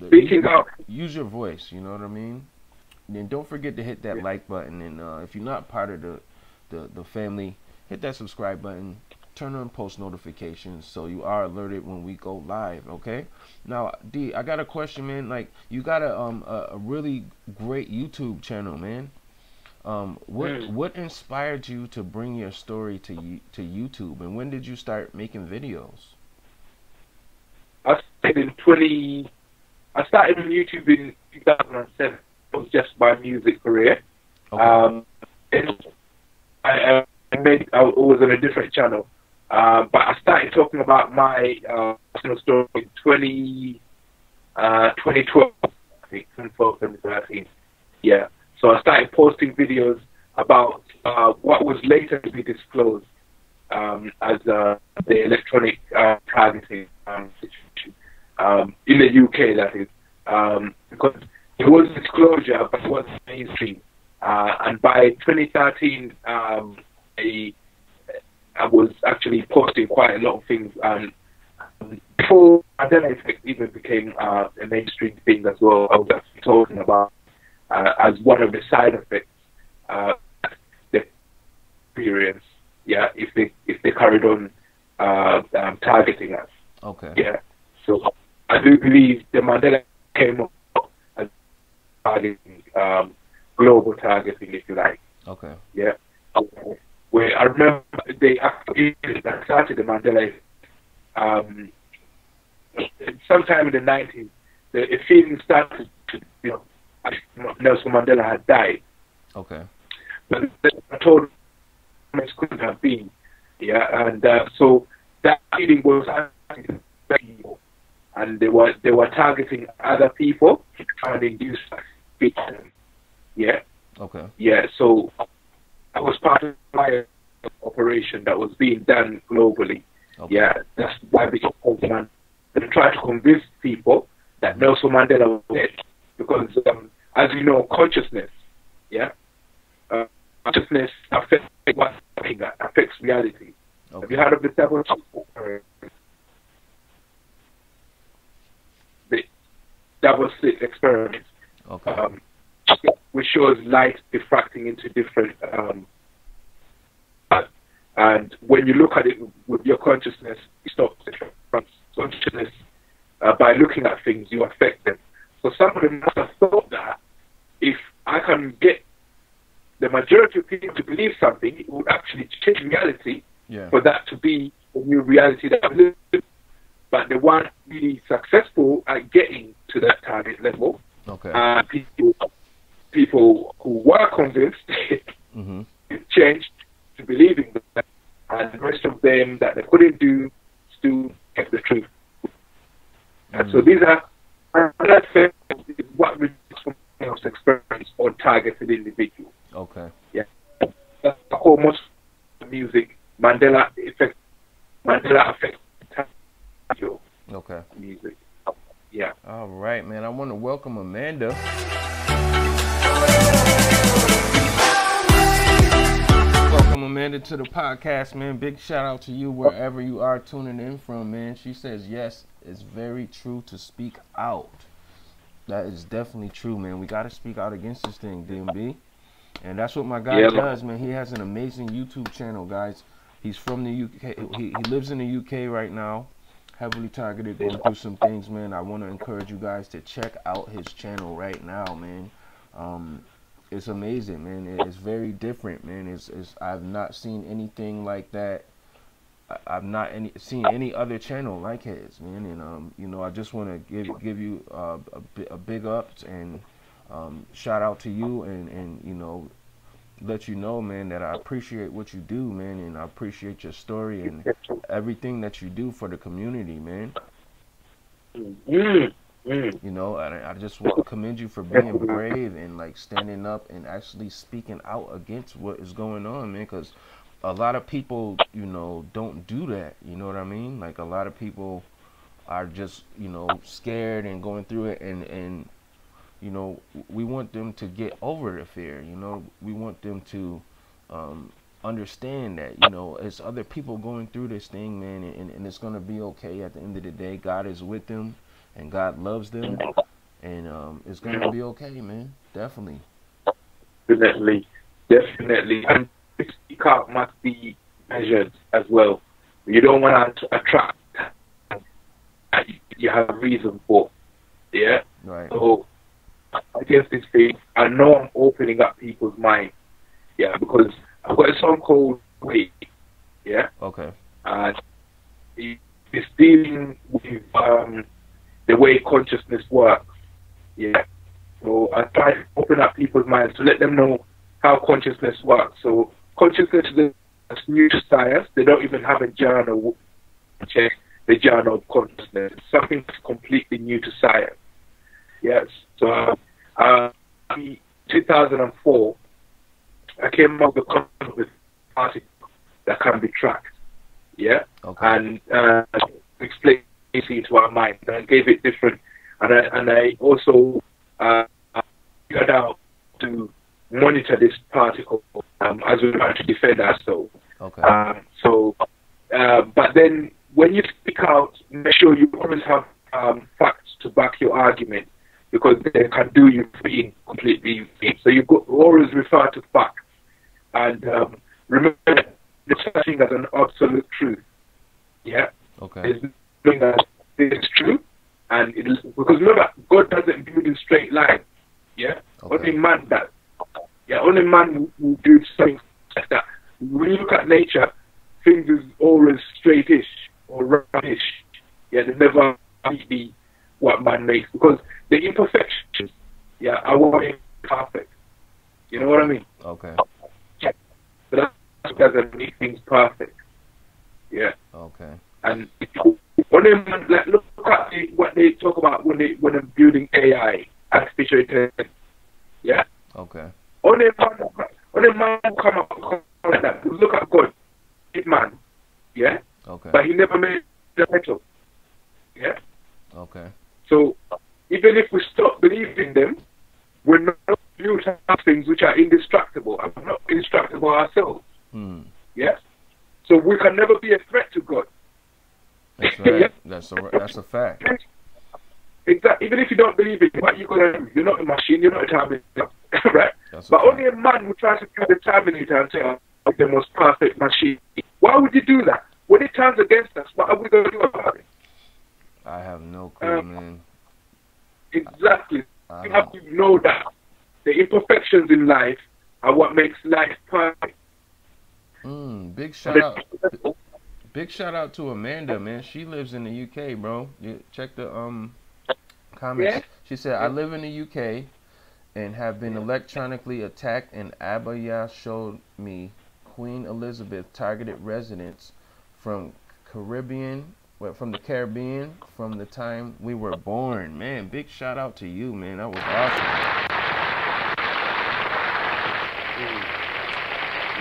use your voice, you know what I mean? And then don't forget to hit that like button. And if you're not part of the family, hit that subscribe button. Turn on post notifications so you are alerted when we go live, okay? Now, D, I got a question, man. Like, you got a really great YouTube channel, man. What inspired you to bring your story to YouTube, and when did you start making videos? I started on YouTube in 2007. It was just my music career. Okay. I was on a different channel. But I started talking about my personal story in 2012, I think, 2013. Yeah. So I started posting videos about what was later to be disclosed as the electronic targeting situation in the UK, that is, because it was disclosure, but it wasn't mainstream. And by 2013, I was actually posting quite a lot of things, and before Mandela effect even became a mainstream thing as well, I was actually talking about as one of the side effects, the experience, yeah, if they carried on targeting us. Okay. Yeah. So I do believe the Mandela came up as targeting, global targeting, if you like. Okay. Yeah. Where I remember they actually started the Mandela sometime in the 90s. The feeling started to, you know, Nelson Mandela had died. Okay. But I told him it couldn't have been. Yeah, and so that feeling was targeting people, and they were targeting other people to try and induce them. Yeah. Okay. Yeah. So I was part of my operation that was being done globally. Okay. Yeah, that's why I became president. And try to convince people that Nelson Mandela was dead, because as you know, consciousness, yeah, consciousness affects reality. Okay. Have you heard of the double slit experiment? Okay. Which shows light diffracting into different and when you look at it with your consciousness, you stop from consciousness. By looking at things, you affect them. So somebody must have thought that if I can get the majority of people to believe something, it would actually change reality, for that to be a new reality that I live in. But they weren't really successful at getting to that target level. Okay. People who were convinced changed to believing that, and the rest of them that they couldn't do still kept the truth. And so these are what results from experiments on targeted individuals. Okay. Yeah. That's almost music. Mandela effect. Mandela effect. Okay. Music. Yeah. All right, man. I want to welcome Amanda. Welcome Amanda to the podcast, man. Big shout out to you wherever you are tuning in from, man. She says, yes, it's very true to speak out. That is definitely true, man. We got to speak out against this thing, DNB. And that's what my guy does, man. He has an amazing YouTube channel, guys. He's from the UK. He lives in the UK right now, heavily targeted, going through some things, man. I want to encourage you guys to check out his channel right now, man. It's amazing, man. It's very different, man. I've not seen anything like that. I've not seen any other channel like his, man. And you know, I just want to give you a big ups and shout out to you, and you know, let you know, man, that I appreciate what you do, man, and I appreciate your story and everything that you do for the community, man. You know, I just want to commend you for being brave and like standing up and actually speaking out against what is going on, man, because a lot of people, you know, don't do that. You know what I mean? Like a lot of people are just, you know, scared and going through it, and you know, we want them to get over the fear. You know, we want them to understand that, you know, it's other people going through this thing, man, and it's gonna be okay at the end of the day. God is with them, and God loves them, and it's gonna be okay, man. Definitely. Definitely. And speak out must be measured as well. You don't want to attract you have a reason for. Yeah. Right. So against this thing, I know I'm opening up people's minds. Yeah, because I've got a song called Wait. Yeah. Okay. And it's dealing with the way consciousness works. Yeah. So I try to open up people's minds to let them know how consciousness works. So consciousness is new to science. They don't even have a journal check the journal of consciousness. It's something that's completely new to science. Yes. So in 2004, I came up with a concept with particles that can be tracked. Yeah. Okay. And explain it to our mind. And I gave it different. And I also figured out to monitor this particle as we try to defend ourselves. Okay. But then when you speak out, make sure you always have facts to back your argument, because they can do you being completely vain. So you always refer to facts, and remember there's such thing as an absolute truth. Yeah. Okay. There's nothing that is true, and because remember, God doesn't build in straight lines. Yeah. Okay. Only man does. Yeah. Only man will do something like that. When you look at nature, things is always straightish or roundish. Yeah, they never be what man makes, because the imperfections, yeah, are what makes perfect. You know what I mean? Okay. Yeah. But that's what doesn't make things perfect. Yeah. Okay. And when they like, look at what they talk about when they're building AI, artificial intelligence. Yeah. Okay. Only man will come up like that. Look at God, big man. Yeah. Okay. But he never made the metal. Yeah. Okay. So even if we stop believing them, we're not built to have things which are indestructible. I'm not indestructible ourselves. Yes. So we can never be a threat to God. That's right. Yeah? That's a fact. Exactly. Even if you don't believe it, what you gonna do? You're not a machine. You're not a Terminator, right? But only a man who tries to kill the Terminator and say, "I'm the most perfect machine." Why would you do that? When it turns against us, what are we gonna do about it? I have no clue, man. Exactly. You have to know that the imperfections in life are what makes life perfect. Big shout out. Big shout out to Amanda, man. She lives in the UK, bro. You check the comments. Yeah. She said, "I live in the UK and have been electronically attacked, and Abaya showed me Queen Elizabeth targeted residents from from the Caribbean from the time we were born." Man, big shout out to you, man. That was awesome.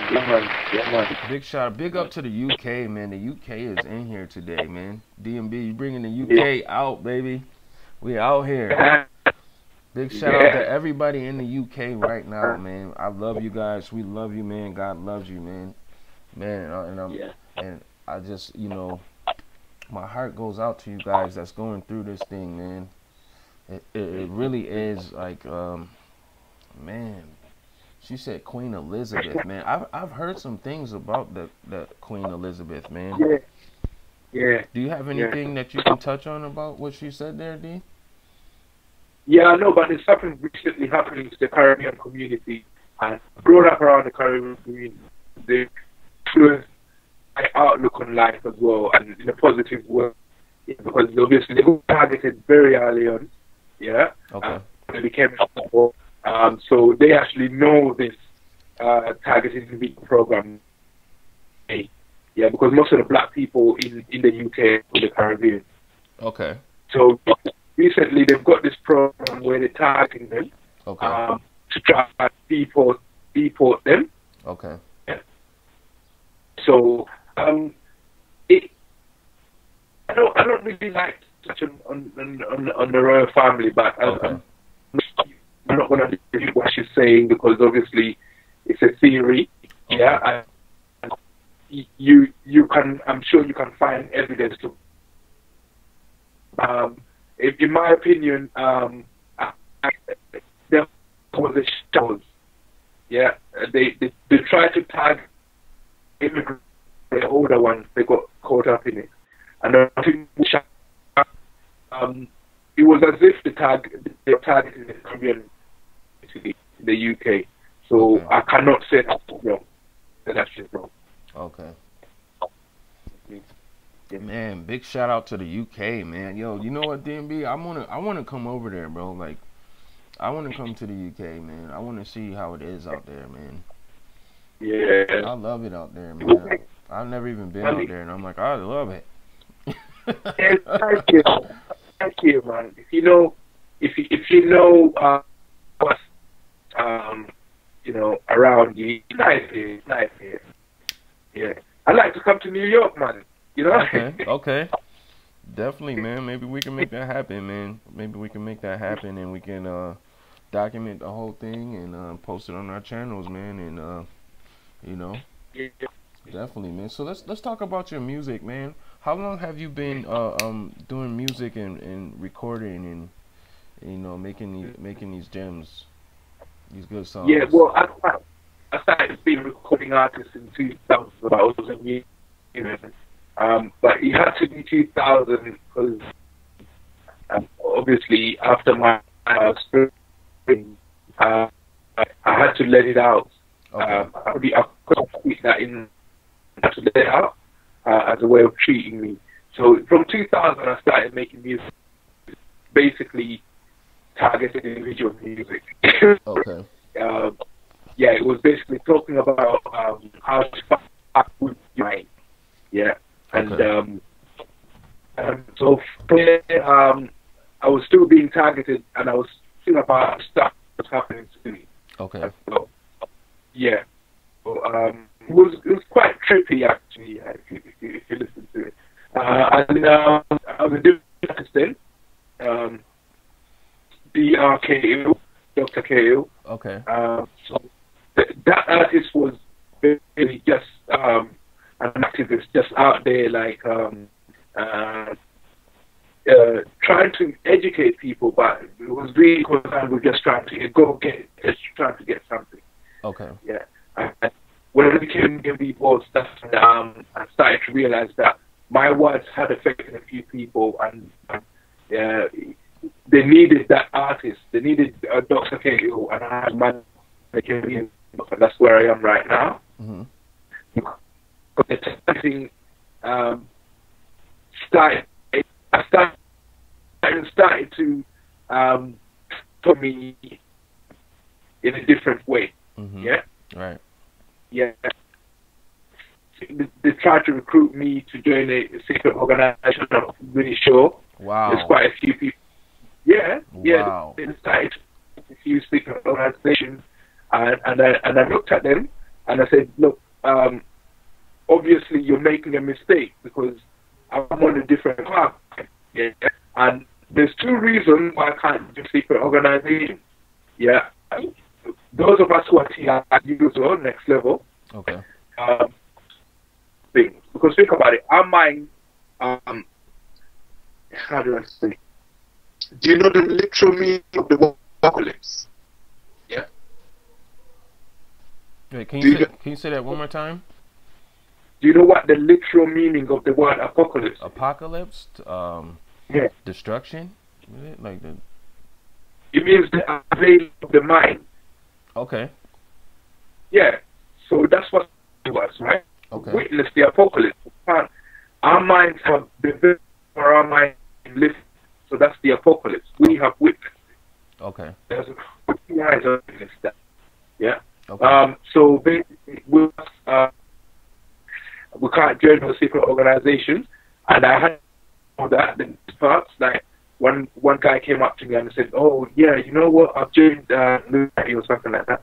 Yeah, man. Big up to the UK, man. The UK is in here today, man. DNB, you bringing the UK out, baby. We out here. Big shout out to everybody in the UK right now, man. I love you guys. We love you, man. God loves you, man. And I just, you know, my heart goes out to you guys that's going through this thing, man. It really is like, man, She said Queen Elizabeth, man. I've heard some things about the Queen Elizabeth, man. Yeah, yeah, Do you have yeah. anything that you can touch on about what she said there, D? Yeah, I know, but there's something recently happening to the Caribbean community, and growing up around the Caribbean community, they influenced my outlook on life as well, and in a positive way, because obviously they got targeted very early on, yeah. Okay. They became responsible. So they actually know this targeted individual program. Yeah, because most of the black people in the UK are the Caribbean. Okay. So recently they've got this program where they're targeting them to try and deport them. Okay. Yeah. So I don't really like to touch on the royal family, but I'm not going to do what she's saying because obviously it's a theory. Okay. Yeah. And you can, I'm sure you can find evidence to. In my opinion, there was a shows. Yeah, they tried to tag immigrants, the older ones. They got caught up in it, and I think it was as if they were targeting the Caribbean, the UK. So I cannot say that's wrong. That's just wrong. Okay. Yeah. Man, big shout out to the UK, man. Yo, you know what, DNB? I wanna come over there, bro. Like, I wanna come to the UK, man. I wanna see how it is out there, man. Yeah. I love it out there, man. I've never even been out there, and I'm like, I love it. Yes, thank you, man. If you know what's around you, it's nice here. Yeah, I'd like to come to New York, man. You know? Okay. Definitely, man. Maybe we can make that happen, man. Maybe we can make that happen, and we can document the whole thing and post it on our channels, man. And Yeah. Definitely, man. So let's talk about your music, man. How long have you been doing music and recording and making these gems, these good songs? Yeah, well, I started being a recording artist in 2000, about 2000 years. But it had to be 2000 because obviously after my spring, I had to let it out. Okay. I couldn't keep that in. I had to let it out as a way of treating me. So from 2000, I started making music, basically targeted individual music. Okay. Yeah, it was basically talking about how to fuck with your mind. Yeah. And so from there, I was still being targeted, and I was thinking about stuff that's happening to me. Okay. So, yeah. So, it was quite trippy actually, if you listen to it. And I was a different artist then. DRKU, Dr. KU. Okay. So that artist was really just an activist, just out there like trying to educate people, but it was really concerned with just trying to get something. Okay. Yeah. And when I became DNBPF stuff, I started to realize that my words had affected a few people, and they needed that artist. They needed Dr. KO, and I had my and that's where I am right now. Mm-hmm. But the testing started to put me in a different way. Mm-hmm. Yeah. Right. Yeah. They tried to recruit me to join a secret organization. I'm not really sure. Wow. There's quite a few people. Yeah. Wow. They started a few secret organizations, and I looked at them and I said, look, obviously you're making a mistake because I'm on a different path. Yeah. And there's two reasons why I can't do secret organizations. Yeah. Those of us who are here at usual next level. Okay. Things. Because think about it, our mind, how do I say? Do you know the literal meaning of the word apocalypse? Yeah. Wait, Do you, can you say that one more time? do you know what the literal meaning of the word apocalypse is? Apocalypse, Yeah. destruction, is it? Like the. It means the unveiling of the mind. Okay. Yeah. So that's what it was, right? Okay. Witness the apocalypse. Our minds have been for our minds live. So that's the apocalypse. We have witnessed it. Okay. There's minds have witnessed that. Yeah. Okay. So basically, we can't join those secret organizations, and I had that the parts like one guy came up to me and said, "Oh yeah, you know what? I've joined Lucy or something like that."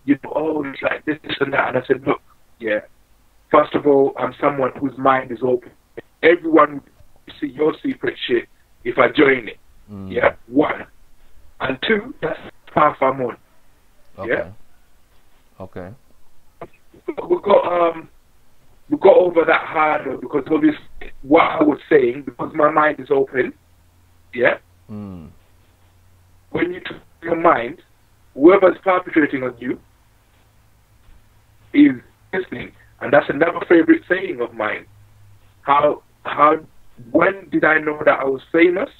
You know, oh, it's like this and that. And I said, look, yeah. First of all, I'm someone whose mind is open. Everyone will see your secret shit if I join it. Yeah. One. And two, that's the path I'm on. Okay. Yeah. Okay. We got over that hurdle because obviously what I was saying, because my mind is open, yeah. When you talk your mind, whoever's perpetrating on you is listening, and that's another favorite saying of mine. When did I know that I was famous?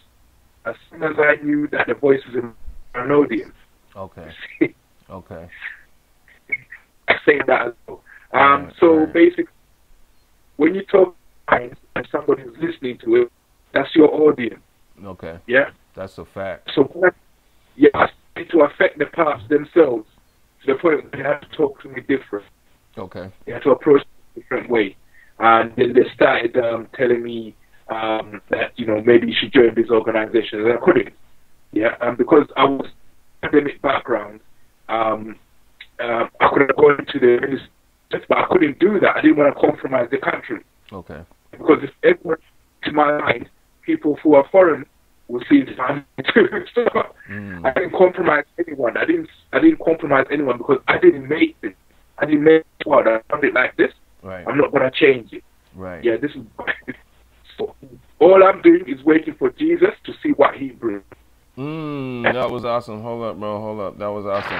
As soon as I knew that the voice was in an audience. Okay. Okay. I say that as well. Basically, when you talk mind and somebody is listening to it, that's your audience. Okay. Yeah. That's a fact. So yeah, to affect the parts themselves to the point where they have to talk to me different. Okay. They have to approach me a different way. And then they started telling me that, you know, maybe you should join this organization. And I couldn't. Yeah. And because I was academic background, I could have gone into the ministry, but I couldn't do that. I didn't want to compromise the country. Okay. Because if everyone, to my mind, people who are foreign will see it too. So I didn't compromise anyone. I didn't compromise anyone because I didn't make this. I didn't make it. I found it like this. Right. I'm not gonna change it. Right. Yeah, this is so all I'm doing is waiting for Jesus to see what he brings. That was awesome. Hold up, bro. Hold up. That was awesome.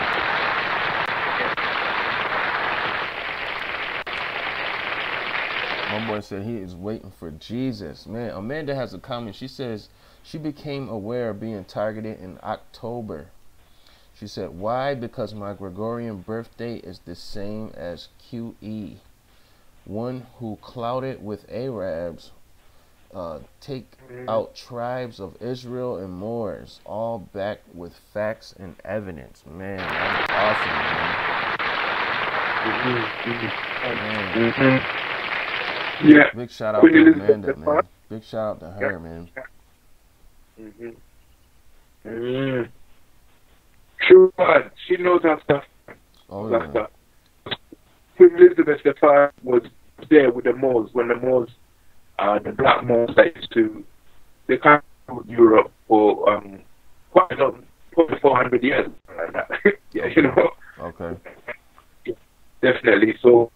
My boy said he is waiting for Jesus. Man, Amanda has a comment. She says she became aware of being targeted in October. She said, why? Because my Gregorian birthday is the same as QE. One who clouded with Arabs, take out tribes of Israel and Moors, all backed with facts and evidence. Man, that's awesome, man. Yeah. Big shout out to Amanda, man. Big shout out to her, man. Sure, she knows her stuff. Oh, yeah. Queen Elizabeth I was there with the Moors when the Moors, the black Moors that used to, they came to Europe for quite a long, probably 400 years, like that. Yeah, you know. Okay. Yeah, definitely. So,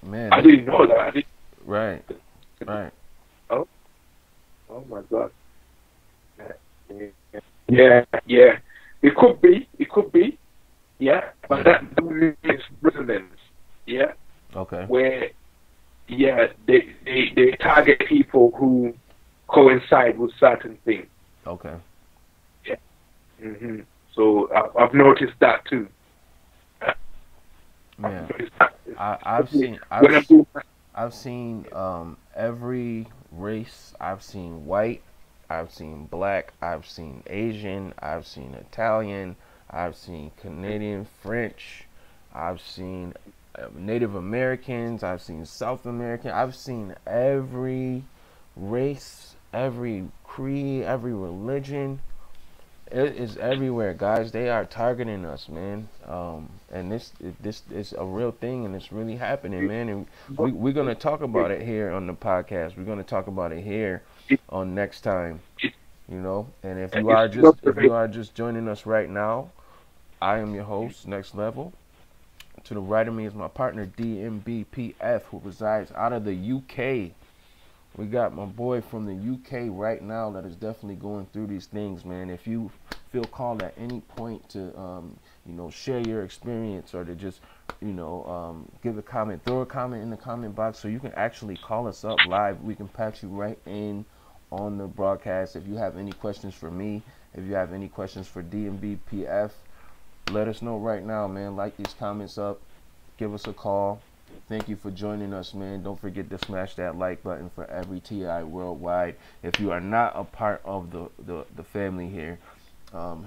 man, I didn't know that. Right. Right. Oh my God. Yeah. It could be. Yeah, but that is resonance. Yeah. Okay. Where, yeah, they target people who coincide with certain things. Okay. Yeah. So I've noticed that too. Man, I've seen every race. I've seen white, I've seen black, I've seen Asian, I've seen Italian, I've seen Canadian, French, I've seen Native Americans, I've seen South American, I've seen every race, every creed, every religion. It is everywhere, guys. They are targeting us, man. And this is a real thing, and it's really happening, man. And we're gonna talk about it here on the podcast. We're gonna talk about it here on NEXXTIME, you know. And if you are just joining us right now, I am your host, Next Level. To the right of me is my partner DNBPF, who resides out of the UK. We got my boy from the UK right now that is definitely going through these things, man. If you feel called at any point to, you know, share your experience or to just, you know, give a comment, throw a comment in the comment box so you can actually call us up live. We can patch you right in on the broadcast. If you have any questions for me, if you have any questions for DNBPF, let us know right now, man. Like these comments up, give us a call. Thank you for joining us, man. Don't forget to smash that like button for every TI worldwide. If you are not a part of the family here,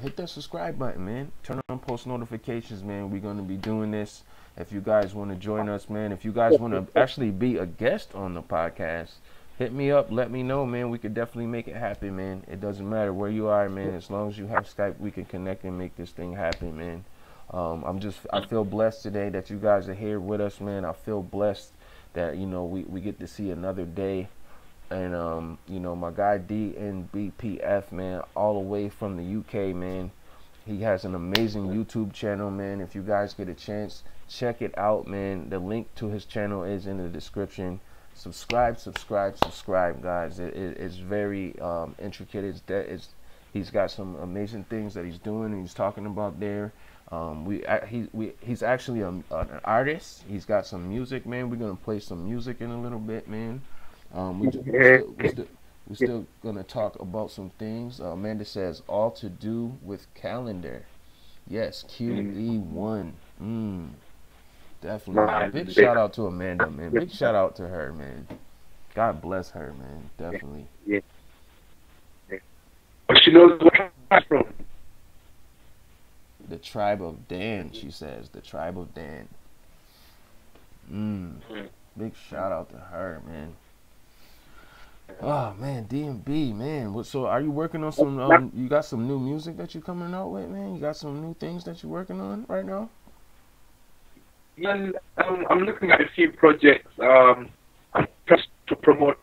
hit that subscribe button, man. Turn on post notifications, man. We're going to be doing this. If you guys want to join us, man, if you guys want to actually be a guest on the podcast, hit me up. Let me know, man. We could definitely make it happen, man. It doesn't matter where you are, man. As long as you have Skype, we can connect and make this thing happen, man. I feel blessed today that you guys are here with us, man. I feel blessed that, you know, we get to see another day. And, you know, my guy DNBPF, man, all the way from the UK, man. He has an amazing YouTube channel, man. If you guys get a chance, check it out, man. The link to his channel is in the description. Subscribe, guys. It's very intricate. He's got some amazing things that he's doing and he's talking about there. He's actually an artist. He's got some music, man. We're gonna play some music in a little bit, man. We're still gonna talk about some things. Amanda says all to do with calendar. Yes, QE1. Definitely. Big shout out to Amanda, man. Big shout out to her, man. God bless her, man. Definitely. Yeah. But she knows where I'm from. The tribe of Dan, she says. The tribe of Dan. Big shout out to her, man. Oh man, DNB, man. So are you working on some? You got some new music that you're coming out with, man? You got some new things that you're working on right now? Yeah, I'm looking at a few projects. I'm just to promote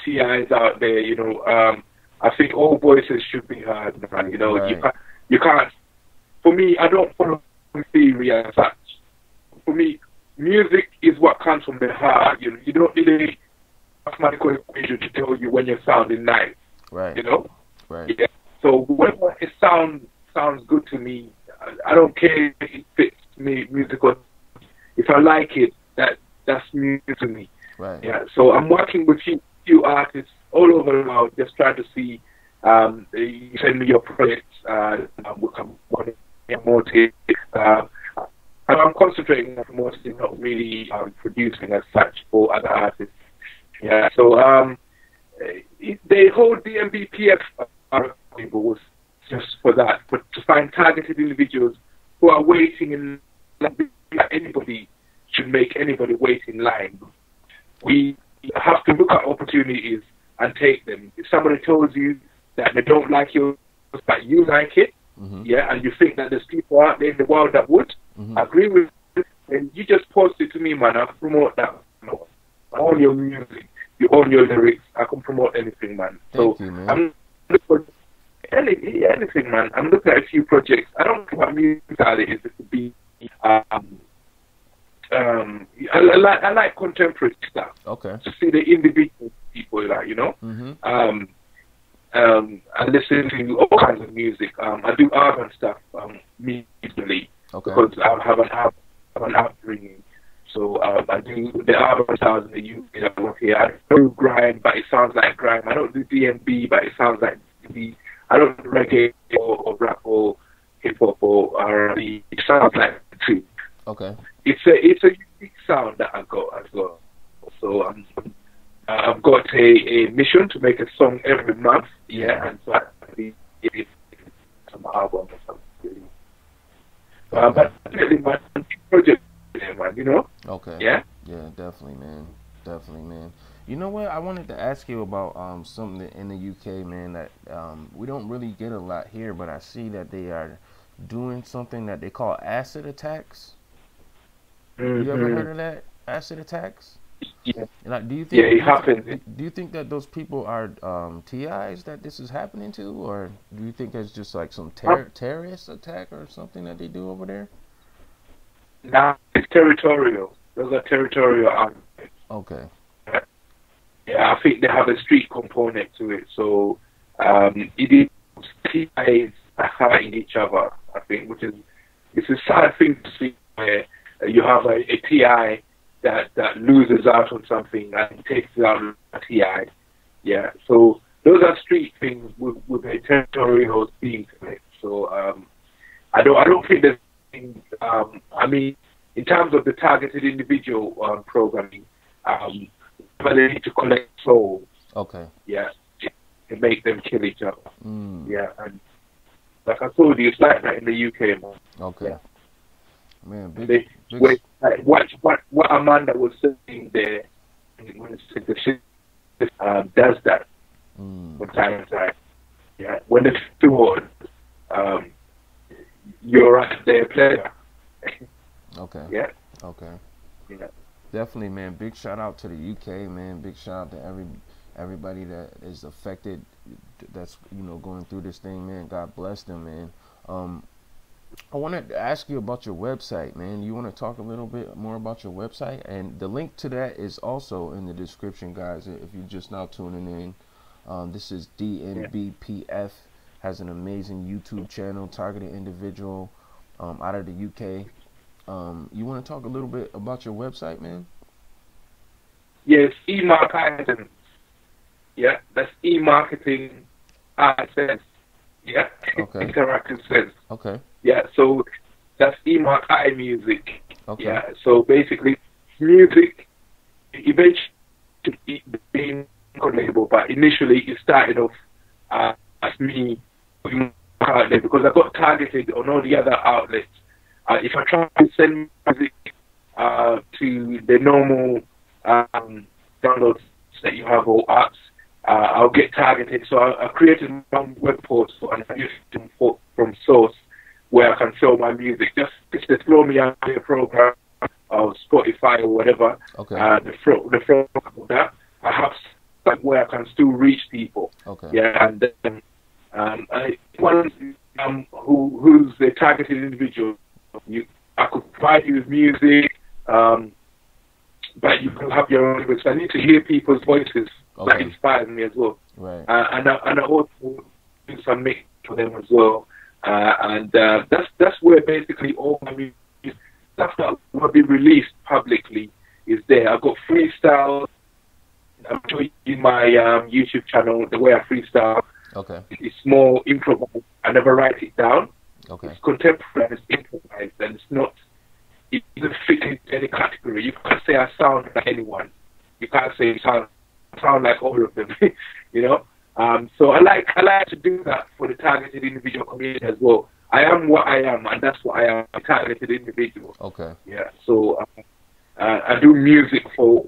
TIs out there. You know, I think all voices should be heard, man. You know, right. You can't. For me, I don't follow theory as such. For me, music is what comes from the heart. You don't need a mathematical equation to tell you when you're sounding nice. Right. You know. Right. Yeah. So whenever it sounds good to me, I don't care if it fits me musical. If I like it, that's music to me. Right. Yeah. So I'm working with few artists all over the world, just trying to see. You send me your projects. I'm concentrating on promoting, not really producing as such for other artists. Yeah. So the whole DNBPF was just for that, but to find targeted individuals who are waiting in line. Anybody should make anybody wait in line. We have to look at opportunities and take them. If somebody tells you that they don't like you, but you like it, yeah, and you think that there's people out there in the world that would agree with it, then you just post it to me, man. I'll promote that. I own your music, you own your lyrics. I can promote anything, man. Thank you, man. I'm looking for anything, man. I'm looking at a few projects. I don't care what music it is. It could be. I like contemporary stuff. Okay. To see the individual people, like, you know. I listen to all kinds of music. I do urban stuff musically because I have an upbringing. So I do the urban sounds in the UK. I do grime, but it sounds like grime. I don't do DNB, but it sounds like DNB. I don't do reggae or rap or hip hop or R&B. It sounds like the truth. Okay. It's a unique sound that I've got as well. So I've got a mission to make a song every month. Yeah, and so I it's some album or something. But definitely my project, man, you know. Okay. Yeah. Yeah, definitely, man. Definitely, man. You know what? I wanted to ask you about something in the UK, man, that we don't really get a lot here, but I see that they are doing something that they call acid attacks. You ever heard of that? Acid attacks? Yeah. Like, do you think? Yeah, it happens. Do you think that those people are TIs that this is happening to, or do you think it's just like some terrorist attack or something that they do over there? Nah, it's territorial. Those are territorial arms. Okay. Yeah, I think they have a street component to it. So it is TIs are hurting each other, I think, which is, it's a sad thing to see where you have a TI that loses out on something and takes out a TI. Yeah, so those are street things with a territorial theme to it. So I don't think there's I mean, in terms of the targeted individual programming, but they need to collect souls. Okay. Yeah, to make them kill each other. Yeah, and like I told you, it's like that in the UK, man. Okay. Yeah. Man, what Amanda was saying there when it's the shit does that from time to time. Yeah, when it's toward you're at their pleasure. Okay. Yeah. Okay. Yeah. Definitely, man. Big shout out to the UK, man. Big shout out to everybody that is affected, that's, you know, going through this thing, man. God bless them, man. I wanted to ask you about your website, man. You want to talk a little bit more about your website? And the link to that is also in the description, guys, if you're just now tuning in. This is DNBPF, has an amazing YouTube channel, targeted individual out of the UK. You want to talk a little bit about your website, man? Yes, e-marketing. Yeah, that's e-marketing sense. Yeah, okay. Interactive sense. Okay. Yeah, so that's e-marketing music. Okay. Yeah, so basically, music eventually being a label, but initially it started off as me because I got targeted on all the other outlets. If I try to send music to the normal downloads that you have or apps, I'll get targeted. So I created my own web portal and I used it from source where I can sell my music. Just to throw me out a program or Spotify or whatever. Okay. The front of that, I have something where I can still reach people. Okay. Yeah, and then one who's the targeted individual. I could provide you with music, but you can have your own lyrics. I need to hear people's voices. Okay. That inspires me as well. Right. And I also do some mix for them as well. And that's where basically all my music stuff that will be released publicly is there. I've got freestyle. I'm doing my YouTube channel the way I freestyle. Okay. It's more improvised. I never write it down. Okay. It's contemporary, it's improvised, and it doesn't fit into any category. You can't say I sound like anyone. You can't say I sound like all of them. You know. So I like to do that for the targeted individual community as well. I am what I am, and that's what I am, a targeted individual. Okay. Yeah. So I do music for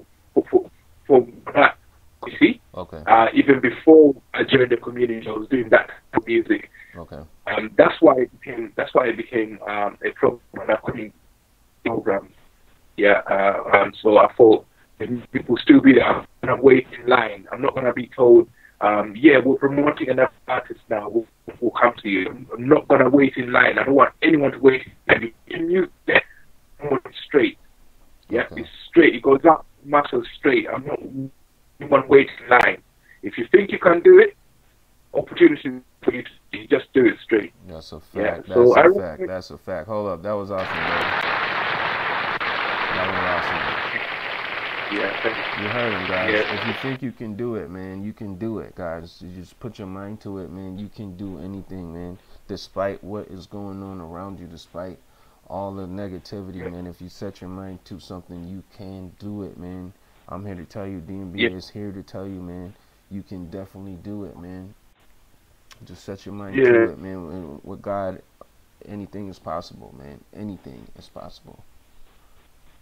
that. You see. Okay. Even before I joined the community, I was doing that kind of music. Okay. That's why it became a program. I couldn't program. Yeah. So I thought people still be there. I'm gonna wait in line. I'm not gonna be told, yeah, we're promoting another artist now. We'll come to you. I'm not gonna wait in line. I don't want anyone to wait. In music, it's straight. Yeah, okay. It's straight. It goes up, muscle straight. I'm not anyone waiting in line. If you think you can do it, opportunity for you to just do it straight. That's a fact. Yeah, that's so a fact. That's a fact. Hold up. That was awesome, man. That was awesome. Yeah, thank you. You heard him, guys. Yeah. If you think you can do it, man, you can do it, guys. You just put your mind to it, man. You can do anything, man. Despite what is going on around you, despite all the negativity, man. If you set your mind to something, you can do it, man. I'm here to tell you, DNB is here to tell you, man. You can definitely do it, man. Just set your mind to it, man. With God, anything is possible, man. Anything is possible.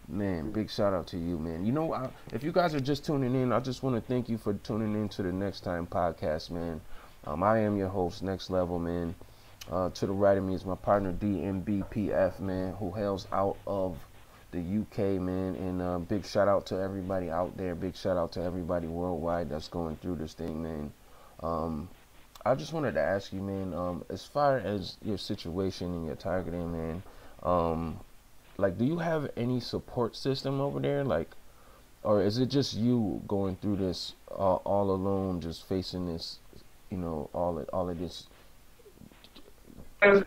Man, big shout out to you, man. You know, if you guys are just tuning in, I just want to thank you for tuning in to the NEXXTIME podcast, man. I am your host, Next Level, man. To the right of me is my partner, DNBPF, man, who hails out of the UK, man. And big shout out to everybody out there. Big shout out to everybody worldwide that's going through this thing, man. I just wanted to ask you, man, as far as your situation and your targeting, man, like, do you have any support system over there? Like, or is it just you going through this all alone, just facing this, you know, all of this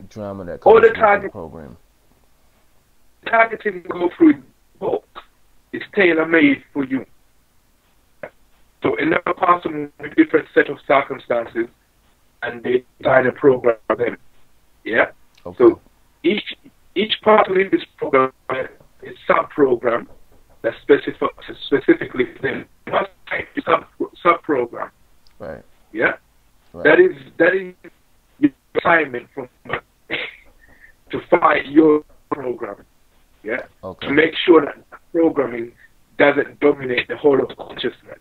drama that all comes the with the program. targeting go through book. It's tailor-made for you. So another person with a different set of circumstances, and they design a program for them. Yeah. Okay. So each person in this program is sub-program that's specifically for them. You must take the sub-program. Right. Yeah. Right. That is your assignment from to fight your program. Yeah. Okay. To make sure that programming doesn't dominate the whole of consciousness.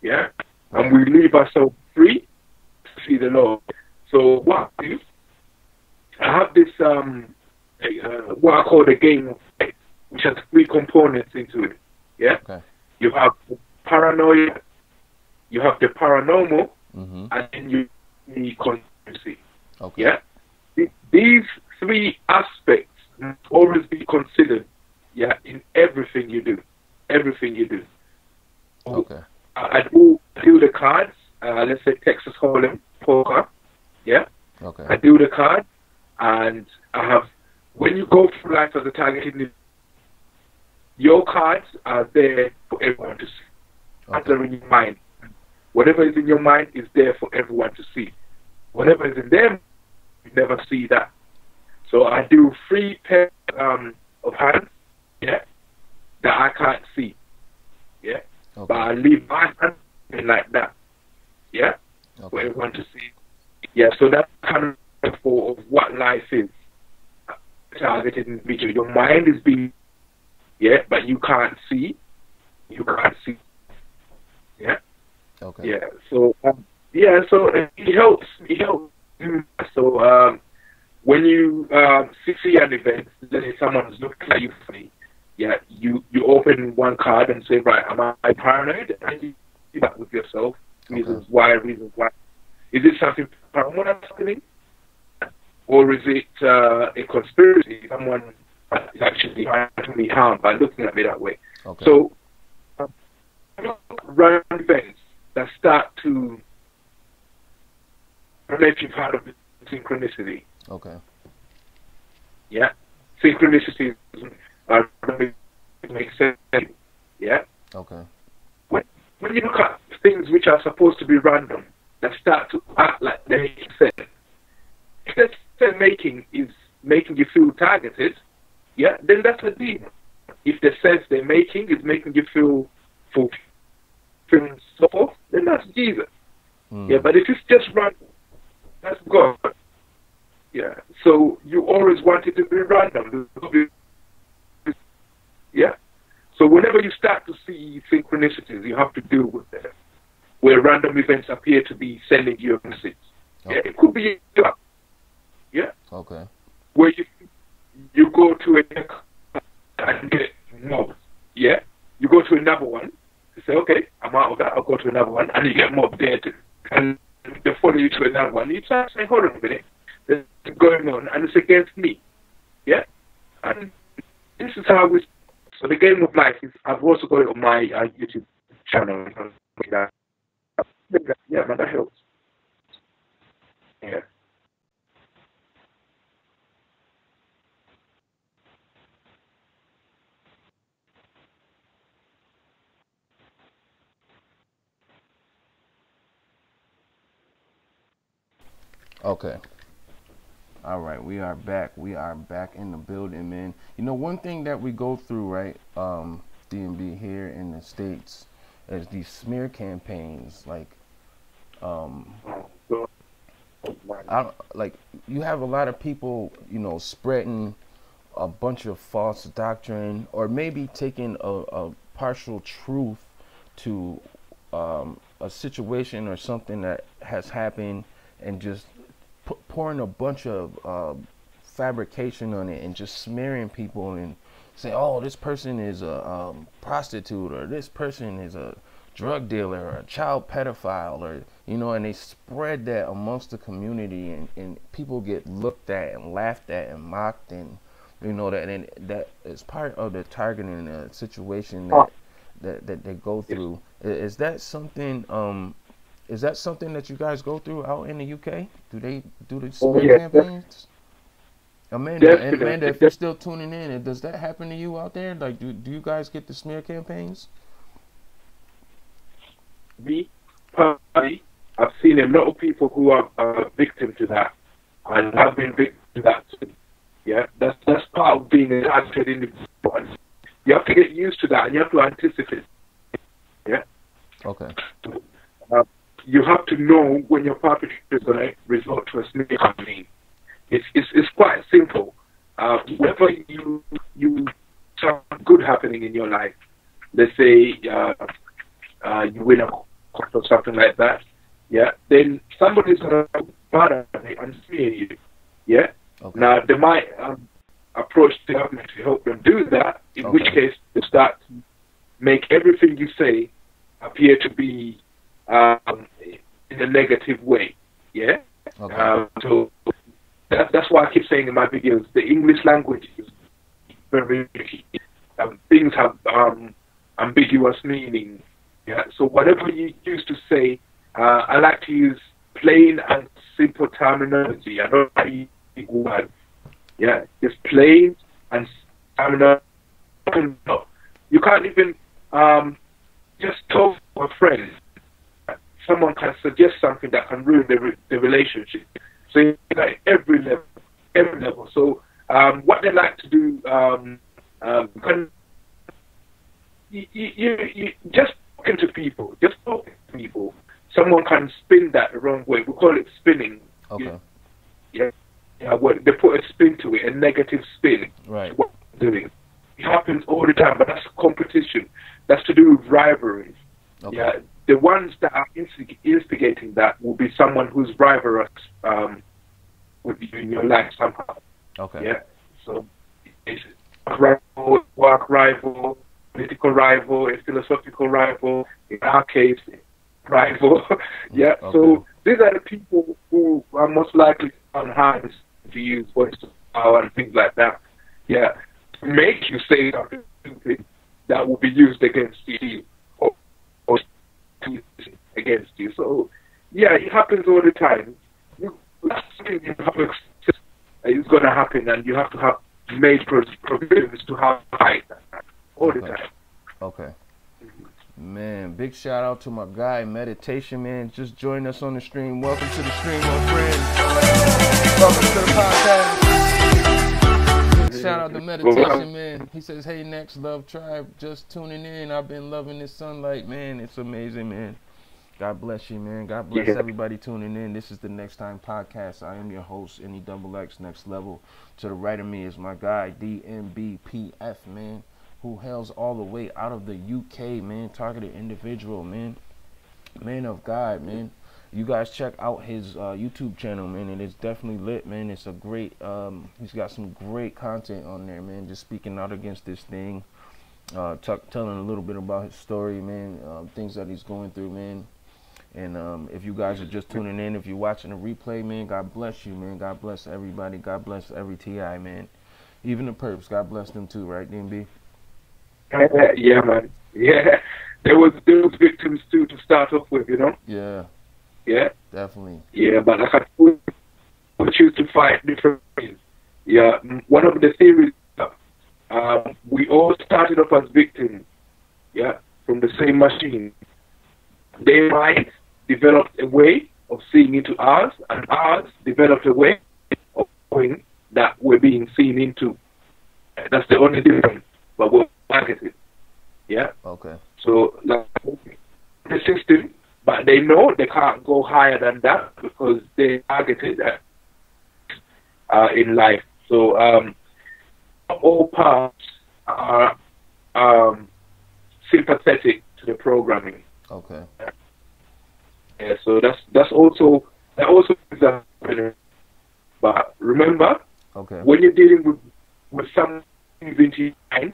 Yeah. Right. And we leave ourselves free to see the Lord. So what I do, I have this what I call the game of faith, which has 3 components into it. Yeah. Okay. You have the paranoia, you have the paranormal, Mm-hmm. and then you need conspiracy. Okay. Yeah. These 3 aspects must always be considered. Yeah, in everything you do. Everything you do. Okay. I do the cards. Let's say Texas Hold'em poker. Yeah. Okay. I do the cards, and I have. When you go through life as a target, your cards are there for everyone to see. Cards are in your mind. Whatever is in your mind is there for everyone to see. Whatever is in them, you never see that. So I do 3 pairs of hands, yeah, that I can't see, yeah. Okay. But I leave my hand like that, yeah, for everyone to see. Yeah, so that's kind of for what life is. Targeted individual. Your mind is being, yeah, but you can't see. You can't see. Yeah. Okay. Yeah. So so it helps. It helps. So when you see an event, let's say someone's looking at you funny, yeah, you open one card and say, right, am I paranoid? And you do that with yourself. Reasons why. Is it something paranormal that's happening? Or is it a conspiracy? Someone is actually trying to me harm by looking at me that way. Okay. So random events that start to, I don't know if you've heard of synchronicity. Okay. Yeah. Synchronicity makes sense. Yeah. Okay. When you look at things which are supposed to be random, that start to act like they make sense. If that sense making is making you feel targeted, yeah, then that's a demon. If the sense they're making is making you feel fulfilled and so forth, then that's Jesus. Yeah, but if it's just random, that's God. Yeah. So you always want it to be random. Yeah. So whenever you start to see synchronicities, you have to deal with them. Where random events appear to be sending you a message. Okay. Yeah, it could be a job. Yeah. Okay. Where you go to a and get mobbed. Yeah. You go to another one. You say, okay, I'm out of that. I'll go to another one, and you get mobbed there too. And they follow you to another one. You start saying, hold on a minute, there's going on, and it's against me. Yeah. And this is how we. So the game of life is. I've also got it on my YouTube channel. Yeah, man, that helps. Yeah. Okay. All right, we are back. We are back in the building, man. You know, one thing that we go through, right, DNB here in the States, is these smear campaigns. Like, like you have a lot of people, you know, spreading a bunch of false doctrine, or maybe taking a partial truth to a situation or something that has happened, and just pouring a bunch of fabrication on it and just smearing people and say, oh, this person is a prostitute, or this person is a drug dealer, or a child pedophile, or, you know, and they spread that amongst the community, and people get looked at and laughed at and mocked, and, you know, that is part of the targeting situation that they go through. Is that something that you guys go through out in the UK? Do they do the smear campaigns? Amanda, if you're still tuning in, does that happen to you out there? Like, do you guys get the smear campaigns? Me, personally, I've seen a lot of people who are victim to that, and have been victim to that too. Yeah, that's part of being a talented individual. You have to get used to that, and you have to anticipate. Yeah. Okay. You have to know when your perpetrator is going to resort to a smear campaign. It's quite simple. Whenever you something good happening in your life, let's say you win a court or something like that, yeah, then somebody's going to bother and smear you, yeah. Okay. Now they might approach the government to help them do that. In which case, they start to make everything you say appear to be in a negative way, yeah. Okay. So that's why I keep saying in my videos, the English language is very things have ambiguous meaning. Yeah. So whatever you used to say, I like to use plain and simple terminology. I don't like big words. Yeah, just plain and terminology. You can't even just talk to a friend. Someone can suggest something that can ruin the relationship. So you at every level. So what they like to do, you just talking to people, someone can spin that the wrong way. We call it spinning. Okay. Yeah. Well, they put a spin to it, a negative spin. Right. What they're doing. It happens all the time, but that's competition. That's to do with rivalries. Okay. Yeah. The ones that are instigating that will be someone who's rivalrous with you in your life somehow. Okay. Yeah. So it's a rival, work rival, political rival, a philosophical rival. In our case, rival. Yeah. Okay. So these are the people who are most likely on hands to use voice of power and things like that. Yeah. To make you say something stupid that will be used against you or against you. So yeah, it happens all the time. It's going to happen, and you have to have made provisions to have fight all the time. Okay. Man, big shout out to my guy, Meditation Man. Just joined us on the stream. Welcome to the stream, my friend. Welcome to the podcast. Big shout out to Meditation Man. He says, hey, Nexx, love tribe, just tuning in. I've been loving this sunlight, man. It's amazing, man. God bless you, man. God bless everybody tuning in. This is the NEXXTIME podcast. I am your host, NEXX, Next Level. To the right of me is my guy, DNBPF, man, who hails all the way out of the UK, man. Targeted individual, man. Man of God, man. You guys check out his YouTube channel, man. It is definitely lit, man. It's a great, he's got some great content on there, man. Just speaking out against this thing. Telling a little bit about his story, man. Things that he's going through, man. And if you guys are just tuning in, if you're watching a replay, man, God bless you, man. God bless everybody. God bless every TI, man. Even the perps, God bless them too, right, DNB? Yeah, man. Yeah. There was victims too to start off with, you know? Yeah. Yeah? Definitely. Yeah, but I had to choose to fight different ways. Yeah. One of the theories, we all started off as victims, yeah, from the same machine. They might develop a way of seeing into ours, and ours developed a way of knowing that we're being seen into. That's the only difference, but we're targeted. Yeah? Okay. So, like, the system, but they know they can't go higher than that because they're targeted in life. So, all parts are sympathetic to the programming. Okay. Yeah, so that also is a benefit. But remember, when you're dealing with something into your mind,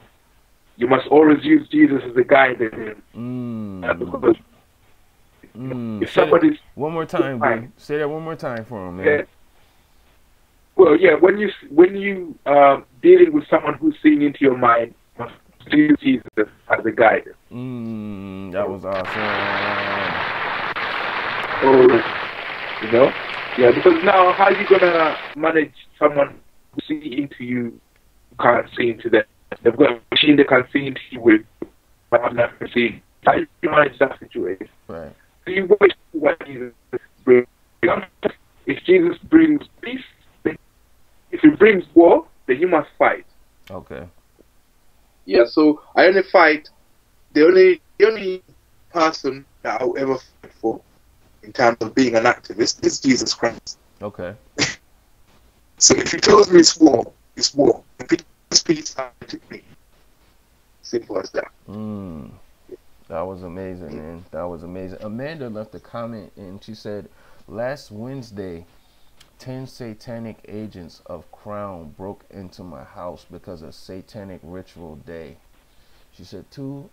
you must always use Jesus as a guide. Because if somebody's one more time, dude. Say that one more time for him, man. Yeah. Well, yeah, when you dealing with someone who's seeing into your mind, you must use Jesus as a guide. That was awesome. Oh, you know, yeah, because now how are you gonna manage someone see into you, you can't see into them. They've got a machine that can see into you with, but I'm not see. How do you manage that situation? Right. So you wait for what Jesus brings. If Jesus brings peace, then if he brings war, then you must fight. Okay. Yeah, so I only fight, the only person that I'll ever fight for in terms of being an activist is Jesus Christ. Okay. So if he tells me it's war, it's war. If he tells peace, I take me. Simple as that. That was amazing, man. That was amazing. Amanda left a comment and she said, last Wednesday, 10 satanic agents of Crown broke into my house because of satanic ritual day. She said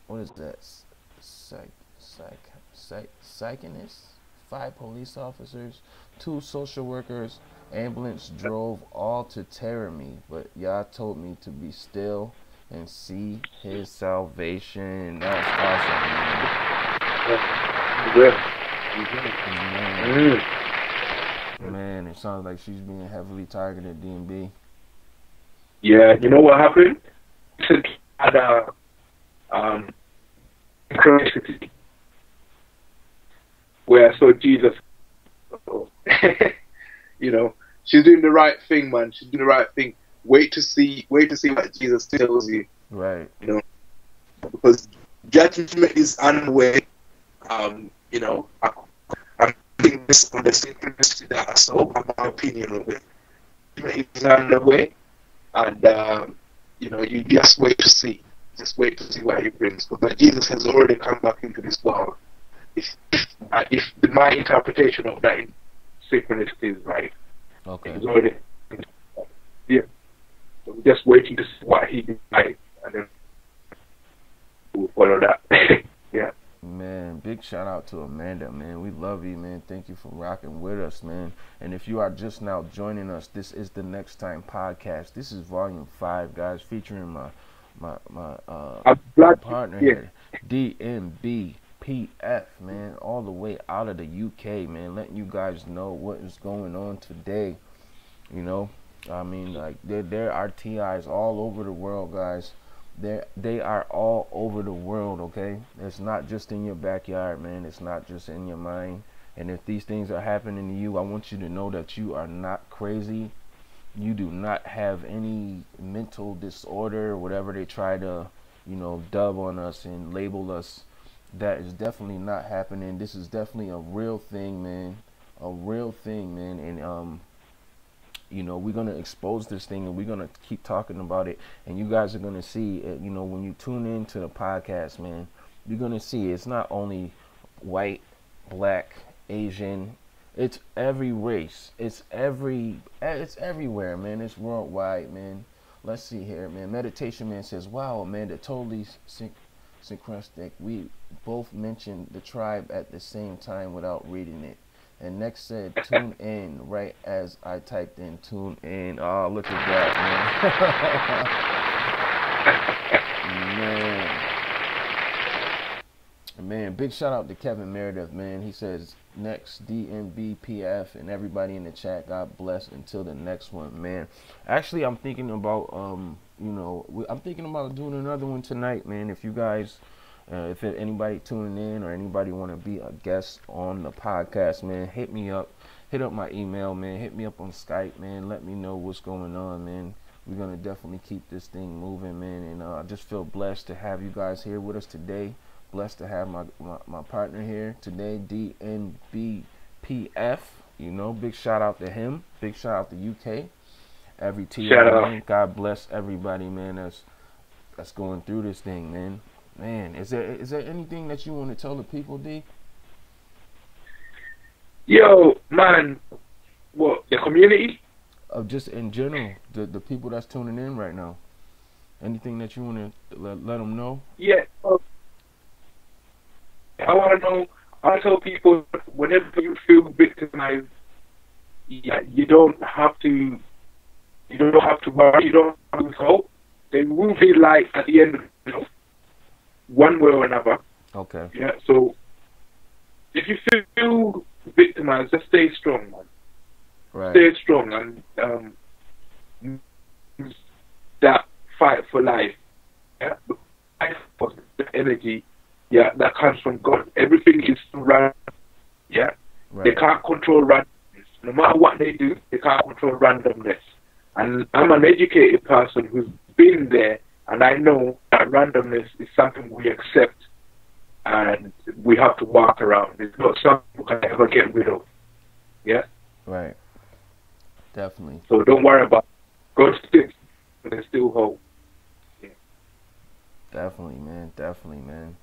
what is that? Psychonists, 5 police officers, 2 social workers, ambulance drove all to terror me, but Yah told me to be still and see his salvation. That's awesome, man. Man, it sounds like she's being heavily targeted, DNB. Yeah, you know what happened? She had a synchronicity where I saw Jesus. You know, she's doing the right thing, man. She's doing the right thing. Wait to see what Jesus tells you. Right. You know, because judgment is unaware. You know, I'm thinking this on the synchronicity that I saw. My opinion of it. Judgment is unaware, and you know, you just wait to see. Just wait to see what he brings. But Jesus has already come back into this world. If my interpretation of that synchronicity is right, okay. He's already, yeah. So we're just waiting to see what he decides, and then we'll follow that. Yeah. Man, big shout out to Amanda, man. We love you, man. Thank you for rocking with us, man. And if you are just now joining us, this is the NEXXTIME podcast. This is volume 5, guys, featuring my partner here, DNBPF, man, all the way out of the UK, man, letting you guys know what is going on today. You know, I mean, like, there are TIs all over the world, guys. They are all over the world, okay? It's not just in your backyard, man. It's not just in your mind. And if these things are happening to you, I want you to know that you are not crazy. You do not have any mental disorder or whatever they try to, you know, dub on us and label us. That is definitely not happening. This is definitely a real thing, man. A real thing, man. And you know, we're gonna expose this thing and we're gonna keep talking about it, and you guys are gonna see it. You know, when you tune into the podcast, man, you're gonna see it's not only white, black, Asian, it's every race, it's everywhere, man. It's worldwide, man. Let's see here, man. Meditation Man says, wow, Amanda, totally synchronistic. We both mentioned the tribe at the same time without reading it. And Nexx said, tune in, right as I typed in tune in. Oh, look at that, man. Man, big shout out to Kevin Meredith, man. He says, Nexx, DNBPF, and everybody in the chat, God bless until the next one, man. Actually, I'm thinking about, you know, I'm thinking about doing another one tonight, man. If you guys... if anybody tuning in or anybody want to be a guest on the podcast, man, hit me up. Hit up my email, man. Hit me up on Skype, man. Let me know what's going on, man. We're going to definitely keep this thing moving, man. And I just feel blessed to have you guys here with us today. Blessed to have my partner here today, DNBPF. You know, big shout out to him. Big shout out to UK. Every TI, man. God bless everybody, man, that's going through this thing, man. Man, is there anything that you want to tell the people, D? Yo, man, what, the community? Just in general, the people that's tuning in right now. Anything that you want to let them know? Yeah. I want to know, I tell people, whenever you feel victimized, yeah, you don't have to worry, you don't have to hope. There will be light at the end of the day, one way or another. Okay. Yeah, so if you feel victimized, just stay strong, man. Right. Stay strong, and that fight for life. Yeah, life for the energy. Yeah, that comes from God. Everything is random. Yeah, Right. they can't control randomness. No matter what they do, they can't control randomness. And I'm an educated person who's been there, and I know that randomness is something we accept and we have to walk around. It's not something we can ever get rid of. Yeah? Right. Definitely. So don't worry about it. God still, there's still hope. Yeah. Definitely, man. Definitely, man.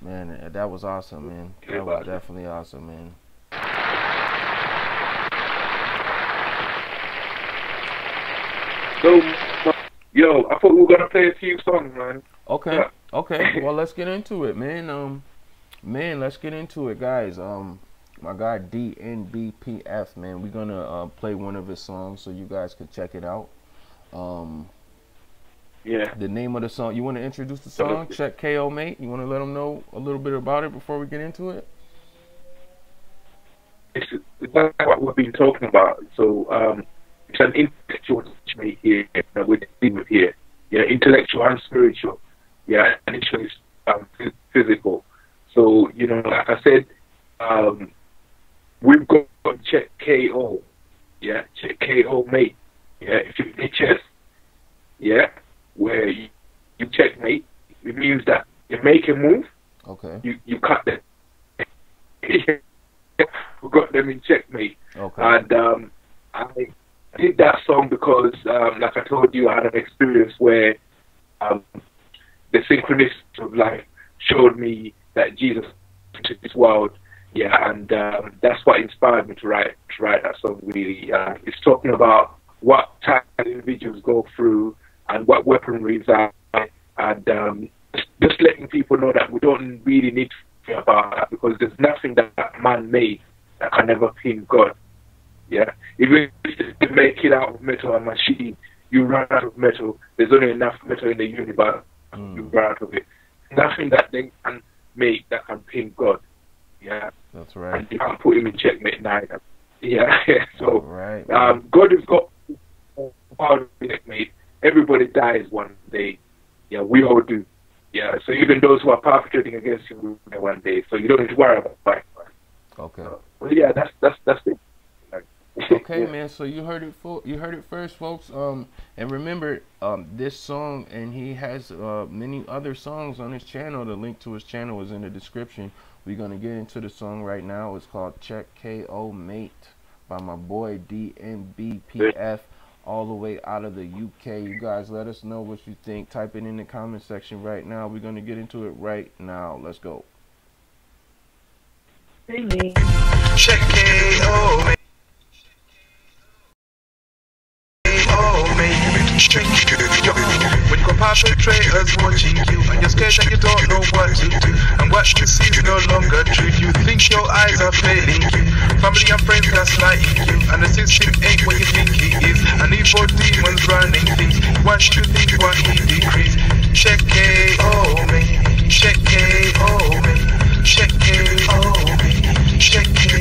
Man, that was awesome, man. That was definitely awesome, man. So, yo, I thought we were gonna play a few songs, man. Okay. Yeah. Okay. Well, let's get into it, man. Let's get into it, guys. My guy DNBPF, man. We're gonna play one of his songs so you guys can check it out. Yeah. The name of the song. You want to introduce the song? Check KO, mate. You want to let them know a little bit about it before we get into it? It's what we've been talking about. So, it's an intellectual teaching here that we're dealing with here. Yeah, intellectual and spiritual. Yeah, and it's physical. So, you know, like I said, we've got to check KO. Yeah, check KO, mate. Yeah, if you play chess, yeah, where you checkmate, it means that you make a move, Okay. you cut them. We got them in checkmate. Okay. And I did that song because, like I told you, I had an experience where the synchronicity of life showed me that Jesus to this world. Yeah, and that's what inspired me to write that song. Really, it's talking about what type of individuals go through and what weaponry is out, and just letting people know that we don't really need to fear about that, because there's nothing that man made that can never pin God. Yeah, even if you make it out of metal and machine, you run out of metal. There's only enough metal in the universe. You run out of it. Nothing that they can make that can pin God. Yeah, That's right. and you can't put him in checkmate neither. Yeah, so Right. God has got power to checkmate. Everybody dies one day. Yeah, we all do. Yeah, so even those who are perpetrating against you will die one day. So you don't need to worry about it. Okay. Well, yeah, that's it. Okay, Yeah. man. So you heard it. You heard it first, folks. And remember, this song, and he has many other songs on his channel. The link to his channel is in the description. We're gonna get into the song right now. It's called "Check KO Mate" by my boy DNBPF, all the way out of the UK. You guys, let us know what you think. Type it in the comment section right now. We're gonna get into it right now. Let's go. Check KO, mate. When you got perpetrators watching you, and you're scared and you don't know what to do, and what you see is no longer true, you think your eyes are failing you. Family and friends gaslighting you, and the system ain't what you think it is. And evil demons running things. What you think, what he decrees. Check KO, mate. Check KO, mate. Check KO, mate. Check KO.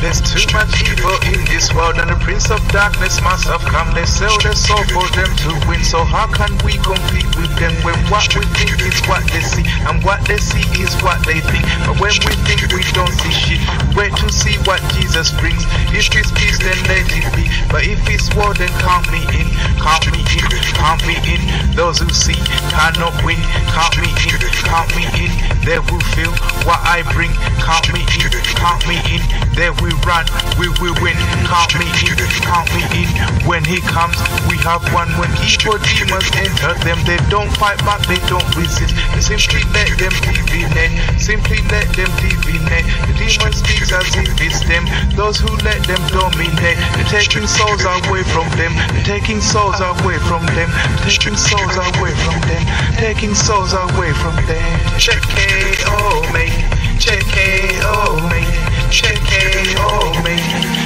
There's too much evil in this world, and the prince of darkness must have come. They sell their soul for them to win. So how can we compete with them when what we think is what they see, and what they see is what they think? But when we think we don't see shit, wait to see what Jesus brings. If it's peace, then let it be. But if it's war, then count me in. Count me in. Count me in. Those who see cannot win. Count me in. Count me in. They will feel what I bring. Count me in. Count me in. There we run, we will win. Count me in, count me in. When he comes, we have won. When evil demons enter them, they don't fight back, they don't resist. They simply let them divinate. Simply let them divinate. The demon speaks as if it's them. Those who let them dominate. They're taking souls away from them. They're taking souls away from them. Taking souls away from them. Taking souls away from them. Check KO, mate. Check KO, mate. Check KO, mate.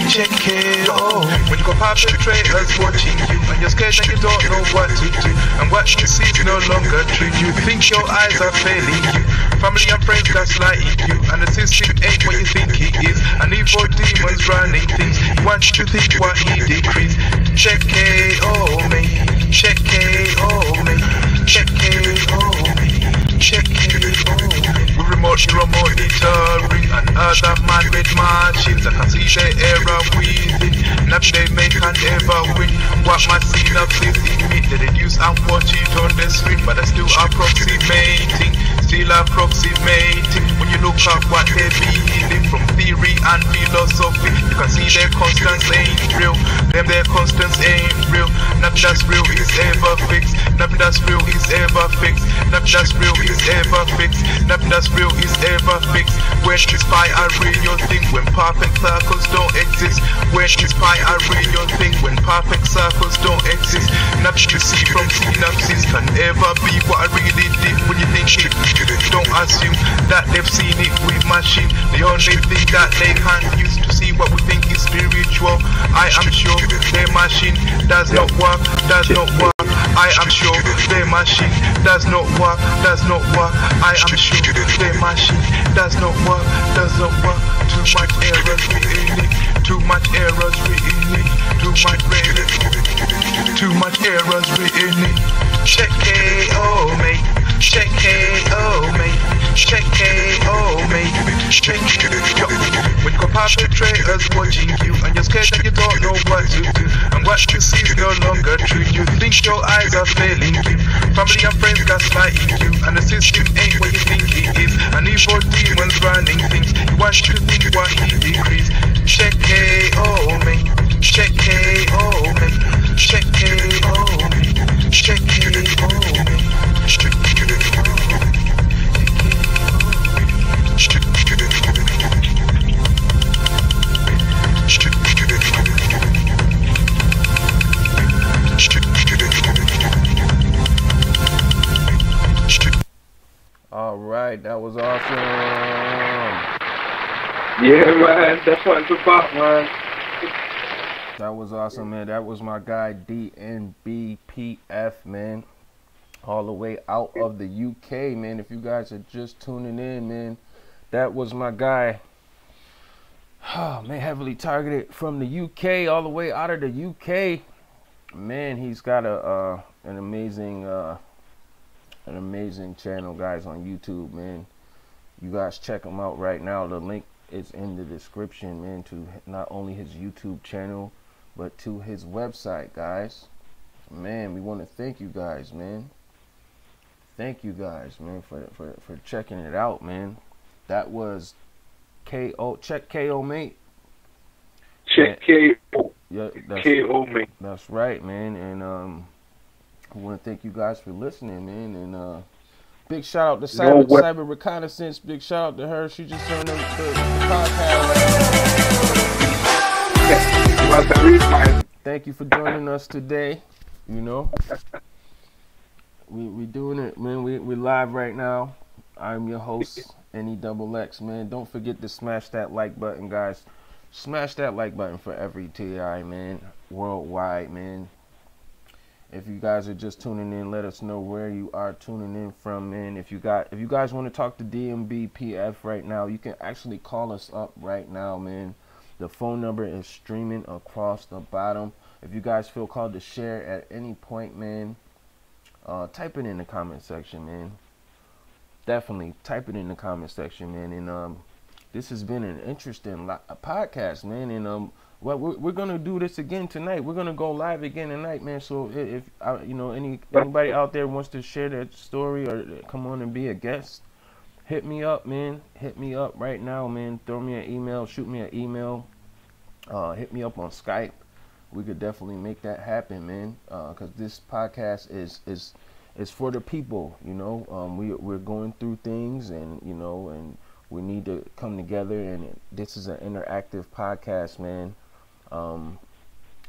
Check KO. When you got perpetrators watching you, and you're scared and you don't know what to do, and what you see is no longer true. You think your eyes are failing you, family and friends gaslighting you, and the system ain't what you think it is. And evil demons running things, you want you to think what he decrees. Check KO me, check KO me, check KO me, check KO me. We remote monitoring and other man-made machines. I can see the error within, nothing they make can ever win. What my synapses emit, they reduce and watch it on the screen, but I still approximating, still approximating. When you look at what they're building from theory and philosophy, you can see their constants ain't real. Their constants ain't real. Nothing that's real is ever fixed. Nothing that's real is ever fixed. Nothing that's real is ever fixed. Nothing that's real is ever fixed. When is pi a real thing? When perfect circles don't exist. When is pi a real thing? When perfect circles don't exist. Nothing you see from synapses can ever be what I really did when you think it. Don't assume that they've seen it with machine. The only thing that they can use to see what we think is spiritual. I am sure their machine does not work, does not work. I am sure their machine does not work, does not work. I am sure their machine does not work, does not work. Too much errors in it, too much errors in it, too much errors, too much errors in it. Check KO mate, check KO mate, check KO mate, check KO. When you got perpetrators watching you and you're scared that you don't know what to do, and what you see is no longer true, you think your eyes are failing you, family and friends gaslighting you, and the system ain't what you think it is, and evil demons running things, you want you to think what he decrees. Check KO mate, check KO mate, check KO mate, check KO mate, check KO mate. All right, that was awesome. Yeah, man, that's what it's about, man. That was awesome, man. That was my guy DNBPF, man. All the way out of the UK, man. If you guys are just tuning in, man, that was my guy. Oh, man, heavily targeted from the UK, all the way out of the UK. Man, he's got an amazing channel, guys, on YouTube, man. You guys check him out right now. The link is in the description, man, to not only his YouTube channel, but to his website, guys. Man, we want to thank you guys, man. Thank you guys, man, for checking it out, man. That was KO. Check KO, mate. Check KO. Yeah, KO, mate. That's right, man. And I want to thank you guys for listening, man. And big shout out to Cyber Reconnaissance. Big shout out to her. She just turned the podcast. Thank you for joining us today. You know, we doing it, man. We live right now. I'm your host, NEXX, man. Don't forget to smash that like button, guys. Smash that like button for every TI, man, worldwide, man. If you guys are just tuning in, let us know where you are tuning in from, man. If you guys want to talk to DNBPF right now, you can actually call us up right now, man. The phone number is streaming across the bottom. If you guys feel called to share at any point, man, type it in the comment section, man. Definitely type it in the comment section, man. And this has been an interesting podcast, man. And well, we're gonna do this again tonight. We're gonna go live again tonight, man. So if you know anybody out there wants to share their story or come on and be a guest, hit me up, man. Hit me up right now, man. Throw me an email, shoot me an email, hit me up on Skype. We could definitely make that happen, man. Because this podcast is for the people, you know. We're going through things, and you know, and we need to come together. And this is an interactive podcast, man.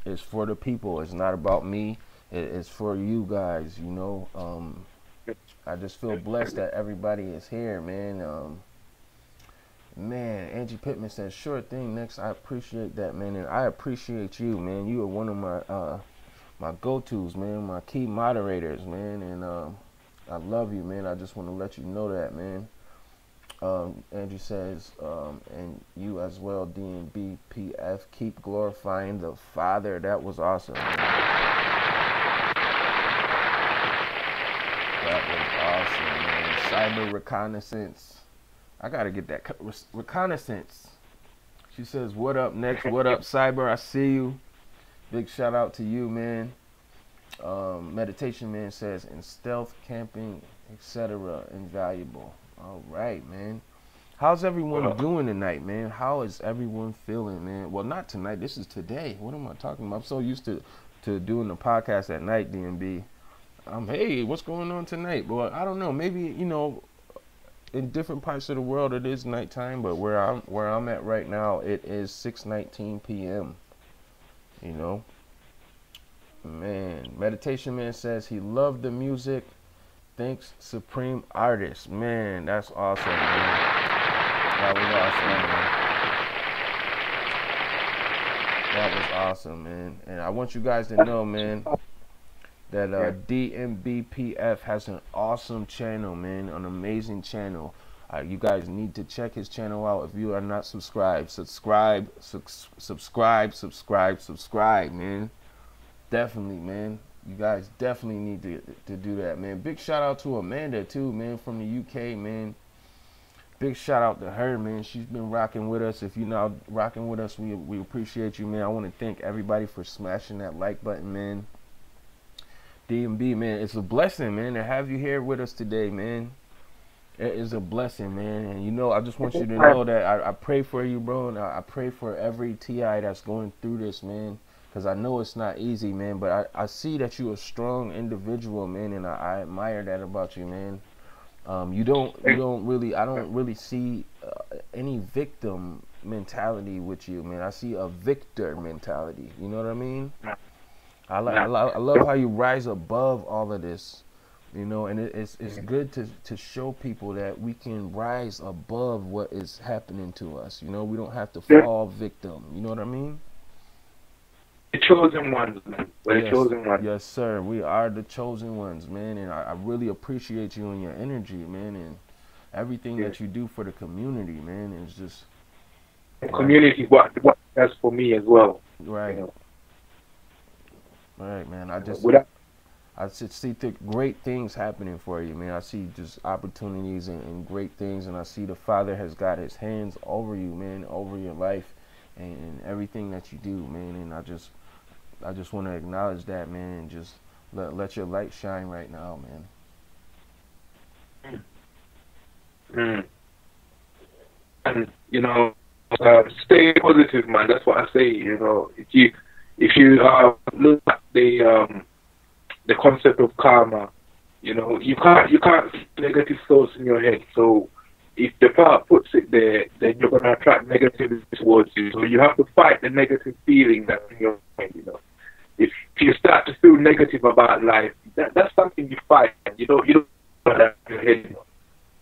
It's for the people. It's not about me. It's for you guys, you know. I just feel blessed that everybody is here, man. Man, Angie Pittman says, sure thing, Nexx. I appreciate that, man. And I appreciate you, man. You are one of my go-tos, man, my key moderators, man, and I love you, man. I just want to let you know that, man. Andrew says, and you as well, DNBPF, keep glorifying the Father. That was awesome, man. That was awesome, man. Cyber reconnaissance. I gotta get that reconnaissance. She says, what up, Nexx? What up, Cyber? I see you. Big shout out to you, man. Meditation Man says, in stealth, camping, etc., invaluable. All right, man. How's everyone doing tonight, man? How is everyone feeling, man? Well, not tonight. This is today. What am I talking about? I'm so used to doing the podcast at night, DNB. Hey, what's going on tonight? Well, I don't know. Maybe, you know, in different parts of the world it is nighttime, but where I'm at right now, it is 6:19 p.m. You know, man. Meditation Man says he loved the music. Thanks, Supreme Artist. Man, that's awesome, man. That was awesome, man. That was awesome, man. And I want you guys to know, man, that DNBPF has an awesome channel, man, an amazing channel. You guys need to check his channel out if you are not subscribed. Subscribe, man. Definitely, man. You guys definitely need to do that, man. Big shout out to Amanda too, man, from the UK, man. Big shout out to her, man. She's been rocking with us. If you're not rocking with us, we appreciate you, man. I want to thank everybody for smashing that like button, man. DNB, man, it's a blessing, man, to have you here with us today, man. It is a blessing, man. And you know, I just want you to know that I pray for you, bro, and I pray for every TI that's going through this, man. Because I know it's not easy, man, but I see that you're a strong individual, man, and I admire that about you, man. I don't really see any victim mentality with you, man. I see a victor mentality. You know what I mean? I love how you rise above all of this, you know, and it's good to show people that we can rise above what is happening to us. You know, we don't have to fall victim. You know what I mean? The chosen ones, man. We're the chosen ones. Yes, sir. We are the chosen ones, man. And I really appreciate you and your energy, man, and everything that you do for the community, man. It's just the community, what that's for me as well. Right. You know? Right, man. I just see great things happening for you, man. I see just opportunities and great things, and I see the Father has got his hands over you, man, over your life and everything that you do, man. And I just want to acknowledge that, man, and just let your light shine right now, man. And you know, stay positive, man. That's what I say. You know, if you look at the concept of karma, you know, you can't negative thoughts in your head. So if the part puts it there, then you're gonna attract negativity towards you. So you have to fight the negative feeling that's in your mind. You know, if you start to feel negative about life, that's something you fight. You don't put that in your head.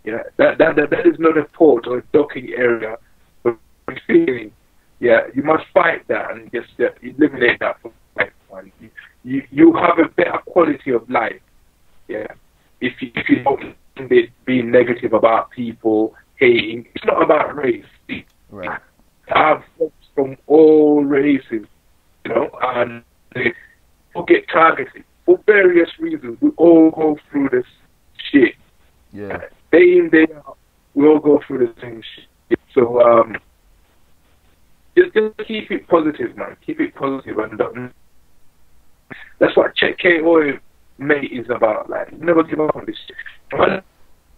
You know, that is not a port or a docking area for feeling. Yeah, you must fight that and just eliminate that from life. Man. You have a better quality of life. Yeah, if you don't being negative about people, hating. It's not about race. Right. I have folks from all races, you know, and they all get targeted for various reasons. We all go through this shit. Yeah. Day in, day out, we all go through the same shit. So, just keep it positive, man. Keep it positive, and that's what Check KO mate is about. Like, never give up on this shit. One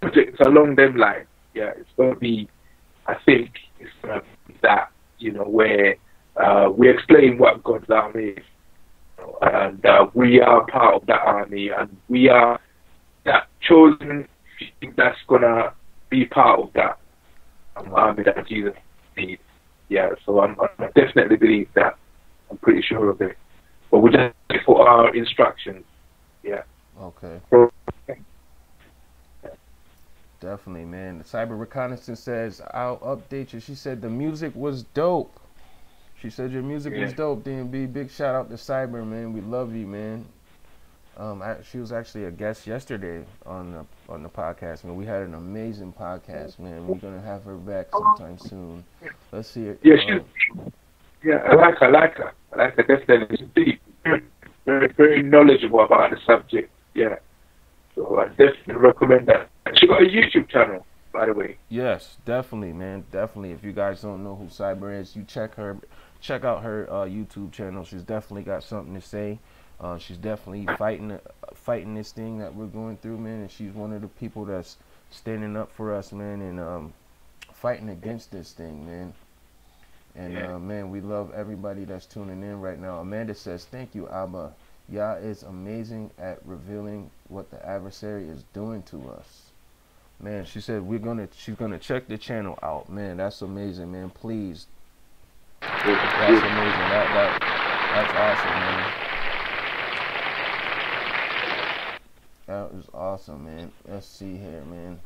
projects along them lines, yeah, it's gonna be. I think it's gonna be that, you know, where we explain what God's army is, you know, and we are part of that army, and we are that chosen. That's gonna be part of that army that Jesus needs. Yeah, so I definitely believe that. I'm pretty sure of it. But we just for our instructions. Yeah. Okay. Definitely, man. The Cyber Reconnaissance says, I'll update you. She said the music was dope. She said your music is dope, DNB. Big shout out to Cyber, man. We love you, man. She was actually a guest yesterday on the podcast, man. We had an amazing podcast, man. We're gonna have her back sometime soon. Let's see it. Yeah, I like her. Definitely. She's deep. Very, very knowledgeable about the subject. Yeah. So I definitely recommend that. She got a YouTube channel, by the way. Yes, definitely, man. Definitely. If you guys don't know who Cyber is, you check out her YouTube channel. She's definitely got something to say. She's definitely fighting this thing that we're going through, man. And she's one of the people that's standing up for us, man, and fighting against this thing, man. And man, we love everybody that's tuning in right now. Amanda says, "Thank you, Abba. Yah is amazing at revealing what the adversary is doing to us." Man, she said she's gonna check the channel out. Man, that's amazing, man. Please, that's amazing. That's awesome, man. That was awesome, man. Let's see here, man.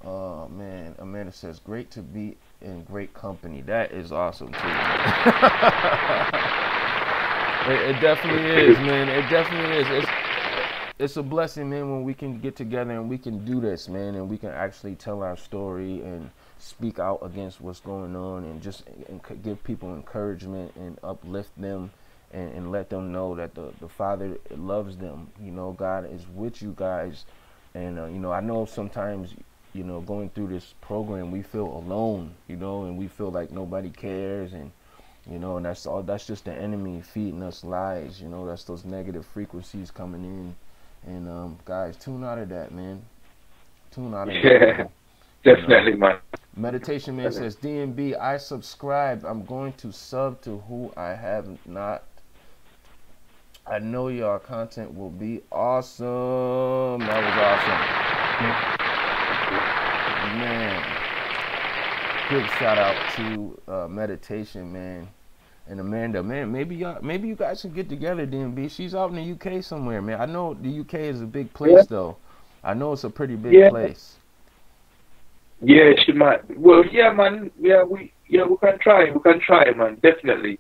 Oh man, Amanda says, "Great to be in great company." That is awesome too. It definitely is, man. It definitely is. It's a blessing, man, when we can get together and we can do this, man, and we can actually tell our story and speak out against what's going on and just give people encouragement and uplift them and let them know that the Father loves them. You know, God is with you guys. And, you know, I know sometimes, you know, going through this program, we feel alone, you know, and we feel like nobody cares. And, you know, and that's just the enemy feeding us lies. You know, that's those negative frequencies coming in. And guys, tune out of that, man. Tune out of that. Yeah, definitely, man. Meditation Man says, "DNB, I subscribed. I'm going to sub to who I have not. I know y'all content will be awesome." That was awesome, man. Big shout out to Meditation Man. And Amanda, man, maybe you guys can get together, DNB. She's out in the UK somewhere, man. I know the UK is a big place, though. I know it's a pretty big place. Yeah, she might. Well, yeah, man. Yeah, we can try. We can try, man. Definitely.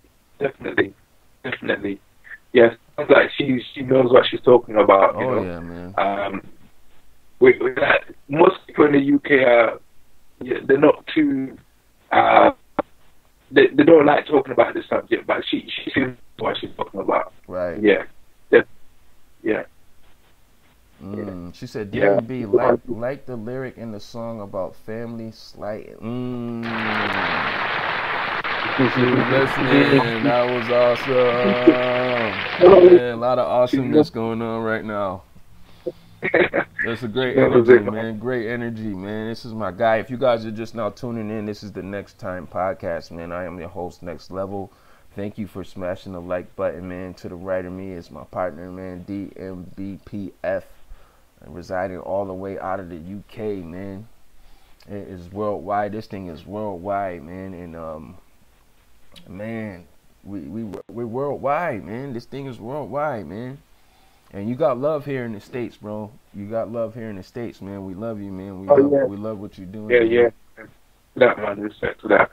Yes, sounds like she knows what she's talking about. You know? Yeah, man. Most people in the UK are, they're not too. They don't like talking about this subject, but she knows what she's talking about. Right. Yeah. Yeah. She said, DNB, like the lyric in the song about family slight. She was listening. That was awesome. Man, a lot of awesomeness going on right now. That's a great energy, man. Great energy, man. This is my guy. If you guys are just now tuning in, this is the NEXXTIME podcast, man. I am your host, Next Level. Thank you for smashing the like button, man. To the right of me is my partner, man, DNBPF, residing all the way out of the UK, man. It is worldwide. This thing is worldwide, man. And man, we're worldwide, man. This thing is worldwide, man. And you got love here in the States, bro. You got love here in the States, man. We love you, man. We love what you're doing. Yeah. That, man. Respect to that.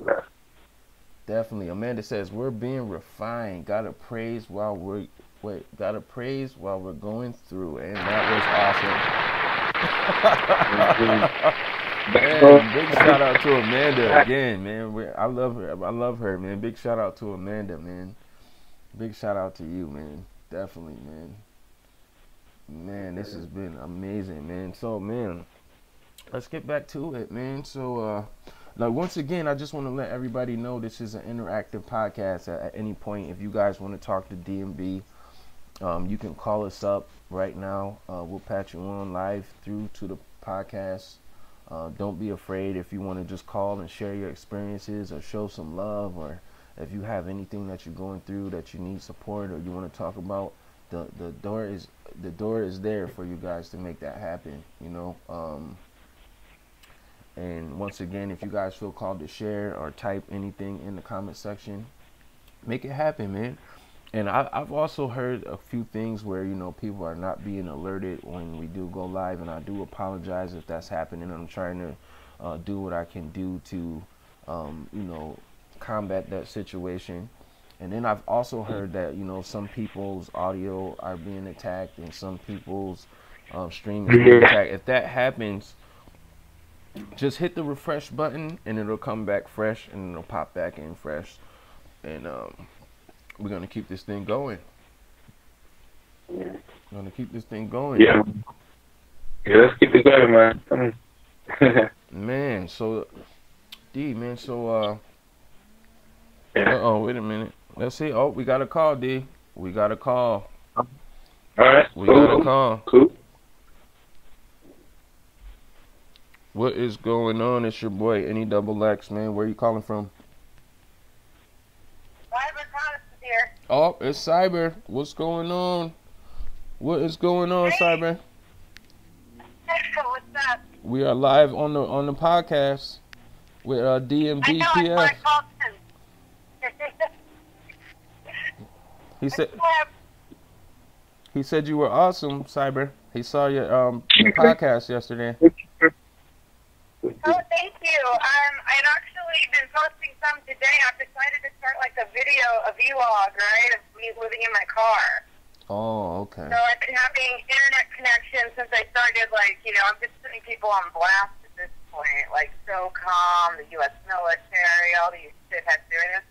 Yeah. Definitely. Amanda says, "We're being refined. Gotta praise while we're going through." And that was awesome. Man, big shout out to Amanda again, man. I love her, man. Big shout out to Amanda, man. Big shout out to you, man. Definitely, man. Man, this has been amazing, man. So, man, let's get back to it, man. So, like, once again, I just want to let everybody know this is an interactive podcast. At any point, if you guys want to talk to DNB, you can call us up right now. We'll patch you on live through to the podcast. Don't be afraid if you want to just call and share your experiences or show some love, or if you have anything that you're going through that you need support or you want to talk about, the door is there for you guys to make that happen, you know. And once again, if you guys feel called to share or type anything in the comment section, make it happen, man. And I've also heard a few things where, you know, people are not being alerted when we do go live, and I do apologize if that's happening. I'm trying to do what I can do to, you know, combat that situation. And then I've also heard that, you know, some people's audio are being attacked and some people's stream is being attacked. If that happens, just hit the refresh button and it'll come back fresh and it'll pop back in fresh. And we're going to keep this thing going. We're going to keep this thing going. Yeah. Yeah, let's keep it going, man. Man, so, D, man, so, Yeah. uh-oh, wait a minute. Let's see. Oh, we got a call, D. We got a call. All right. We cool. got a call. Cool. What is going on? It's your boy, NEXX, man. Where you calling from? Cyber Thomas is here. Oh, it's Cyber. What's going on? What is going on, Hey. Cyber? What's up? We are live on the podcast with I know, I DNBPF. called him. He said you were awesome, Cyber. He saw your podcast yesterday. Oh, thank you. I've actually been posting some today. I've decided to start like a vlog, right, of me living in my car. Oh, okay. So I've been having internet connection since I started, like, you know, I'm just putting people on blast at this point, like SOCOM, the U.S. military, all these shitheads doing this.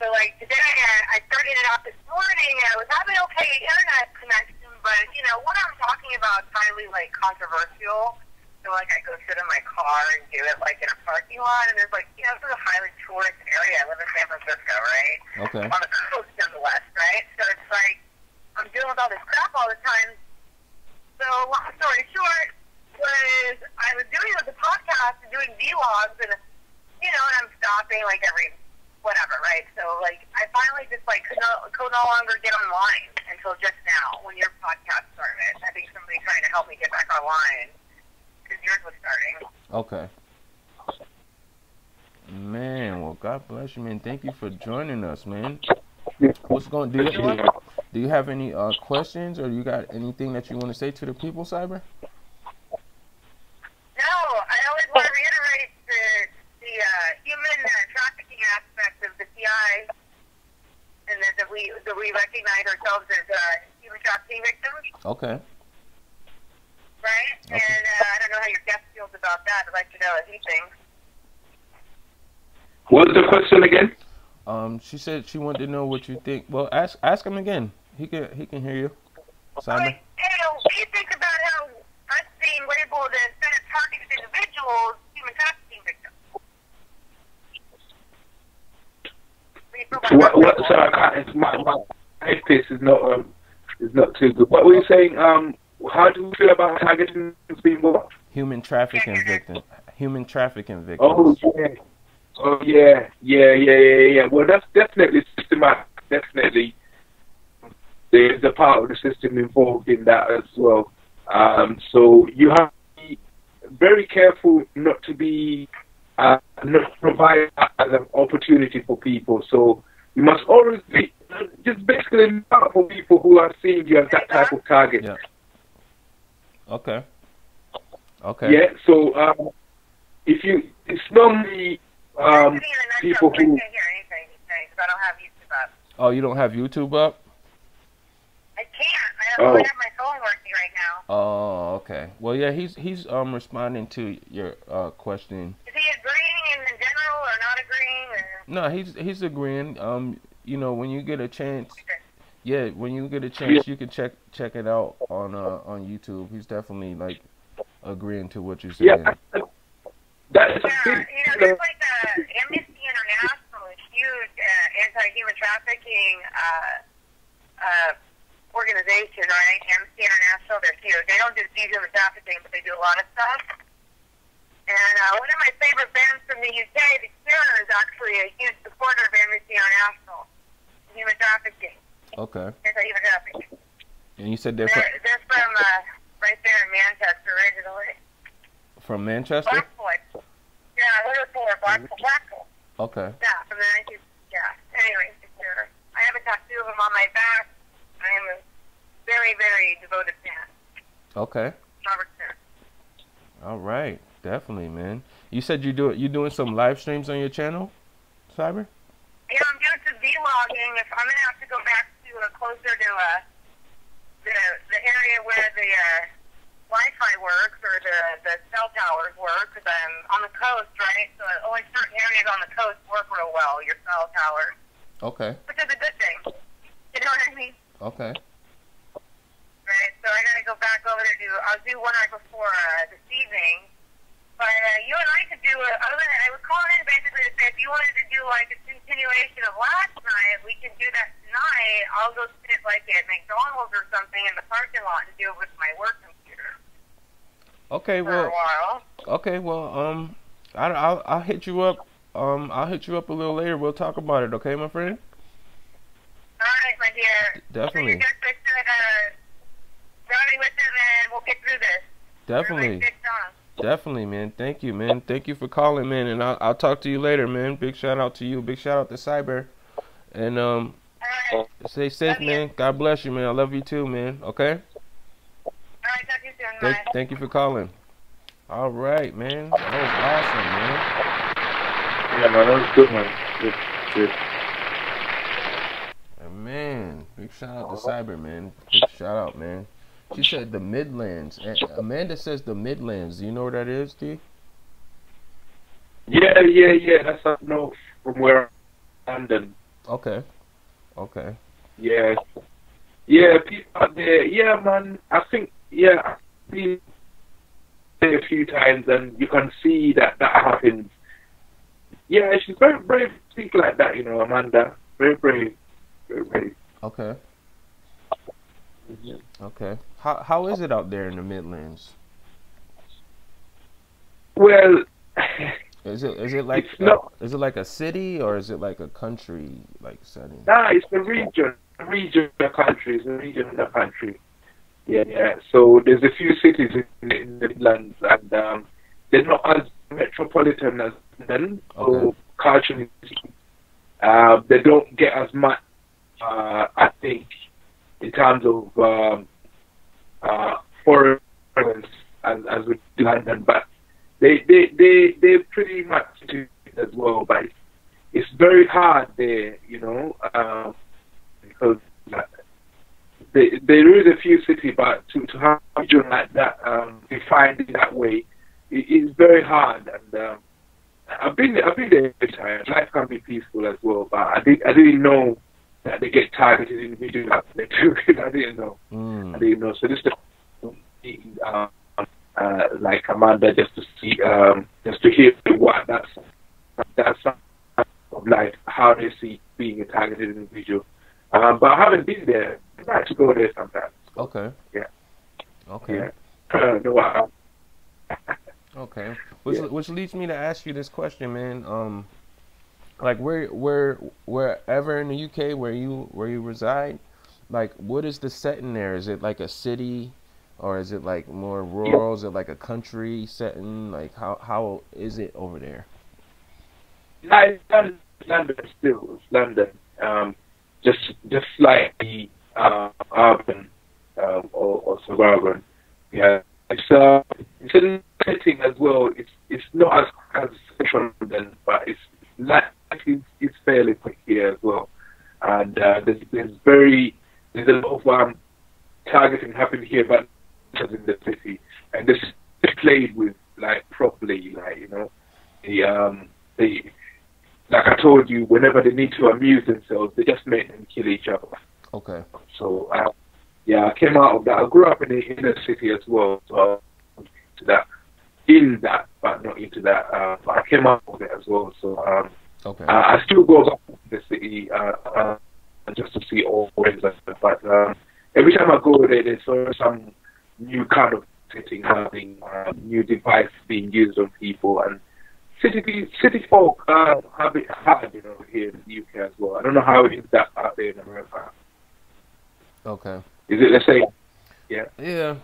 So, like, today I started it off this morning, and I was having okay internet connection, but, you know, what I'm talking about is highly, like, controversial. So, like, I go sit in my car and do it, like, in a parking lot, and there's, like, you know, it's a highly tourist area. I live in San Francisco, right? Okay. On the coast nonetheless, right? So it's like, I'm dealing with all this crap all the time. So, long story short, was I was doing the podcast and doing vlogs, and, you know, and I'm stopping, like, every whatever, right? So, like, I finally just, like, could no longer get online until just now when your podcast started. I think somebody trying to help me get back online because yours was starting. Okay. Man, well, God bless you, man. Thank you for joining us, man. What's going? Do you have any questions, or you got anything that you want to say to the people, Cyber? No, I always want to reiterate the human trafficking aspect of the CI, and that we recognize ourselves as human trafficking victims, Okay. right? Okay. And I don't know how your guest feels about that. I'd like to know if he thinks. What's the question again? She said she wanted to know what you think. Well, ask him again. He can hear you, Cyber. Like, what do you think about how us being labeled as instead of targeted individuals, human trafficking victims? What? So I can't. My headpiece is not too good. What were you saying? How do you feel about targeting being what? Human trafficking victim. Human trafficking victims. Oh yeah. Oh yeah. Well, that's definitely systematic. Definitely, there's a part of the system involved in that as well. So you have to be very careful not to be not provide that as an opportunity for people. So you must always be just basically look out for people who are seeing you as that type of target. Yeah. Okay. Okay. Yeah. So it's normally people who. I can't hear anything he's saying because I don't have YouTube up. Oh, you don't have YouTube up? I can't. I don't have my phone working right now. Oh, okay. Well, yeah, he's responding to your question. Is he agreeing in general or not agreeing? Or? No, he's agreeing. You know, when you get a chance, when you get a chance, you can check it out on YouTube. He's definitely like agreeing to what you're saying. Yeah, that's a big. You know, there's like Amnesty International, a huge anti-human trafficking organization, right? Amnesty International, they're huge. They don't just do human trafficking, but they do a lot of stuff. And one of my favorite bands from the UK, The Cure, is actually a huge supporter of Amnesty International, human trafficking. Okay. Anti-human trafficking. And you said they're They're from right there in Manchester originally. from Manchester? Blackpool. Yeah, Liverpool or Blackpool. Okay. Yeah, from the 90s. Yeah. Anyway, sure. I have a tattoo of him on my back. I am a very, very devoted fan. Okay. Robert Smith. All right. Definitely, man. You said you're doing some live streams on your channel, Cyber? logging. If I'm gonna have to go back to closer to the area where the Wi-Fi works or the cell towers work, because I'm on the coast, right? So only certain areas on the coast work real well. Your cell towers. Okay. Which is a good thing. You know what I mean? Okay. Right. So I gotta go back over there. I'll do one right before this evening. But you and I could do other than I was calling in basically to say if you wanted to do like a continuation of last night, we can do that tonight. I'll go sit like at McDonald's or something in the parking lot and do it with my work computer. Okay, For a while. Okay, well, I'll hit you up. I'll hit you up a little later. We'll talk about it. Okay, my friend. All right, my dear. Definitely. Rowdy with them, and we'll get through this. Definitely. Definitely, man. Thank you, man. Thank you for calling, man. And I'll talk to you later, man. Big shout out to you. Big shout out to Cyber. And right. stay safe, man. God bless you, man. I love you too, man. Okay. All right, talk to you soon. Bye. Thank you for calling. All right, man. That was awesome, man. Yeah, man, that was good, man. Good. And man, big shout out to Cyber, man. Big shout out, man. She said the Midlands. And Amanda says the Midlands. Do you know where that is, D? Yeah. That's up north from where I'm London. Okay. Yeah, people out there. Yeah, man. I think, I've been there a few times, and you can see that happens. Yeah, she's very brave to speak like that, you know, Amanda. Very brave. Okay. Okay. How is it out there in the Midlands? Well, is it like is it like a city or is it like a country like setting? Nah, it's the region of the country. Yeah. So there's a few cities in the Midlands, and they're not as metropolitan as London. So culturally, they don't get as much. I think in terms of foreigners as with London, but they pretty much do it as well. But it's very hard there, you know, because there is a few cities, but to have a region like that defined in that way, it is very hard. And I've been there every time. Life can be peaceful as well, but I didn't know that they get targeted individuals out there too. I didn't know. So this is like Amanda, just to see, just to hear what that's of life, how they see being a targeted individual. But I haven't been there. I'd like to go there sometimes. Okay. Yeah. Okay. Yeah. Okay. Which leads me to ask you this question, man. Like wherever in the UK where you reside, like what is the setting there? Is it like a city, or is it like more rural? Is it like a country setting? Like how is it over there? It's London still. It's London. Just like the urban or suburban. Yeah. It's a setting as well. It's not as central London, but it's fairly quick here as well, and there's a lot of targeting happening here, but just in the city, and this is played with like properly, like, you know, they like I told you, whenever they need to amuse themselves, they just make them kill each other. Okay. So I came out of that. I grew up in the inner city as well, so but not into that. But I came out of it as well, so I still go back to the city just to see all ways like that. But every time I go there, there's some new kind of setting happening, new device being used on people, and city folk have it hard, you know, here in the UK as well. I don't know how it is that out there in America. Okay. Is it the same? Yeah. Yeah.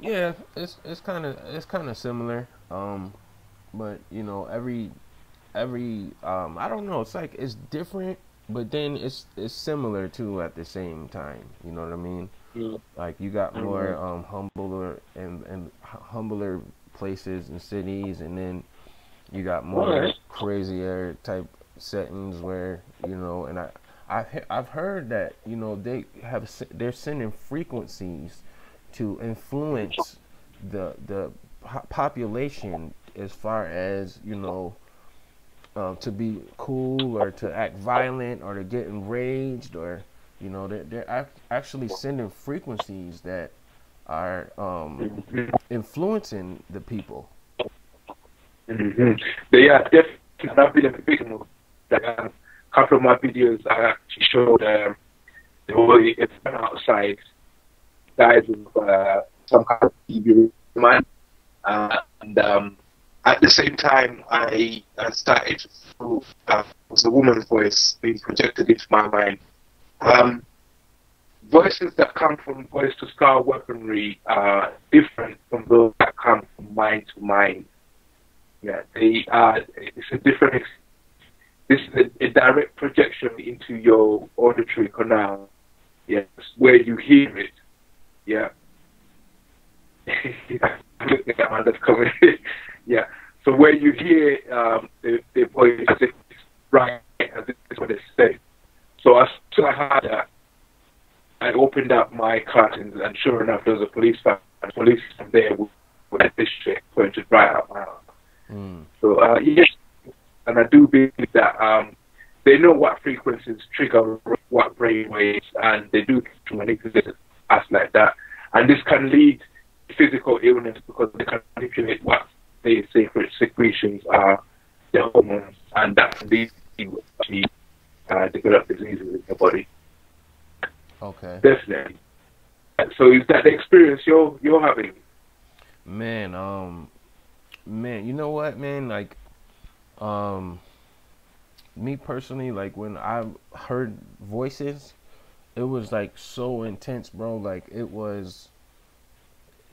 Yeah, it's kind of similar. But you know, every I don't know, it's like it's different, but then it's similar too at the same time. You know what I mean? Mm-hmm. Like you got more humbler and humbler places and cities, and then you got more crazier type settings where, you know, and I've heard that, you know, they're sending frequencies to influence the population as far as, you know, to be cool or to act violent or to get enraged, or, you know, they're actually sending frequencies that are influencing the people. They are definitely. I've been a victim of that. A couple of my videos I actually showed the way it's been outside guys with some kind of TV man, and at the same time I started to feel was a woman's voice being projected into my mind. Voices that come from voice to skull weaponry are different from those that come from mind to mind. Yeah, they are. It's a different. This is a direct projection into your auditory canal. Yes, where you hear it. Yeah. That man that's coming. Yeah. So where you hear the voice as if it's right, as if it's what it says. So as soon as I heard that, I opened up my curtains, and sure enough, there was a police van. Police from there with a district pointed right out my house. So yes, and I do believe that they know what frequencies trigger what brain waves, and they do manipulate us like that. And this can lead to physical illness because they can manipulate what they say for secretions are the hormones, and that can lead to develop diseases in your body. Okay. Definitely. So is that the experience you're having? Man, you know what, man? Like, me personally, like when I heard voices, it was like so intense, bro. Like it was,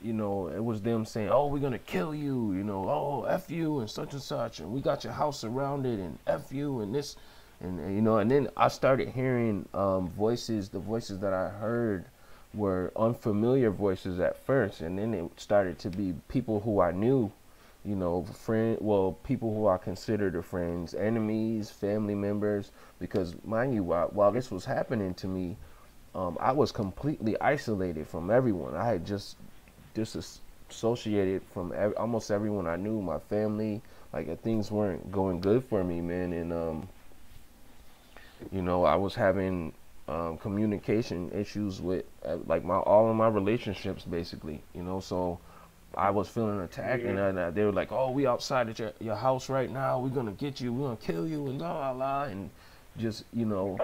you know, it was them saying, "Oh, we're gonna kill you," you know, "Oh, F you," and such, and we got your house surrounded, and F you, and this, and you know, and then I started hearing voices. The voices that I heard were unfamiliar voices at first, and then it started to be people who I knew. You know, people who I considered are friends, enemies, family members, because mind you, while this was happening to me, I was completely isolated from everyone. I had just disassociated from almost everyone I knew, my family. Like things weren't going good for me, man, and you know, I was having communication issues with like all of my relationships, basically. You know, so I was feeling attacked, and they were like, "Oh, we outside at your house right now. We're gonna get you. We're gonna kill you," and blah blah blah, and just, you know,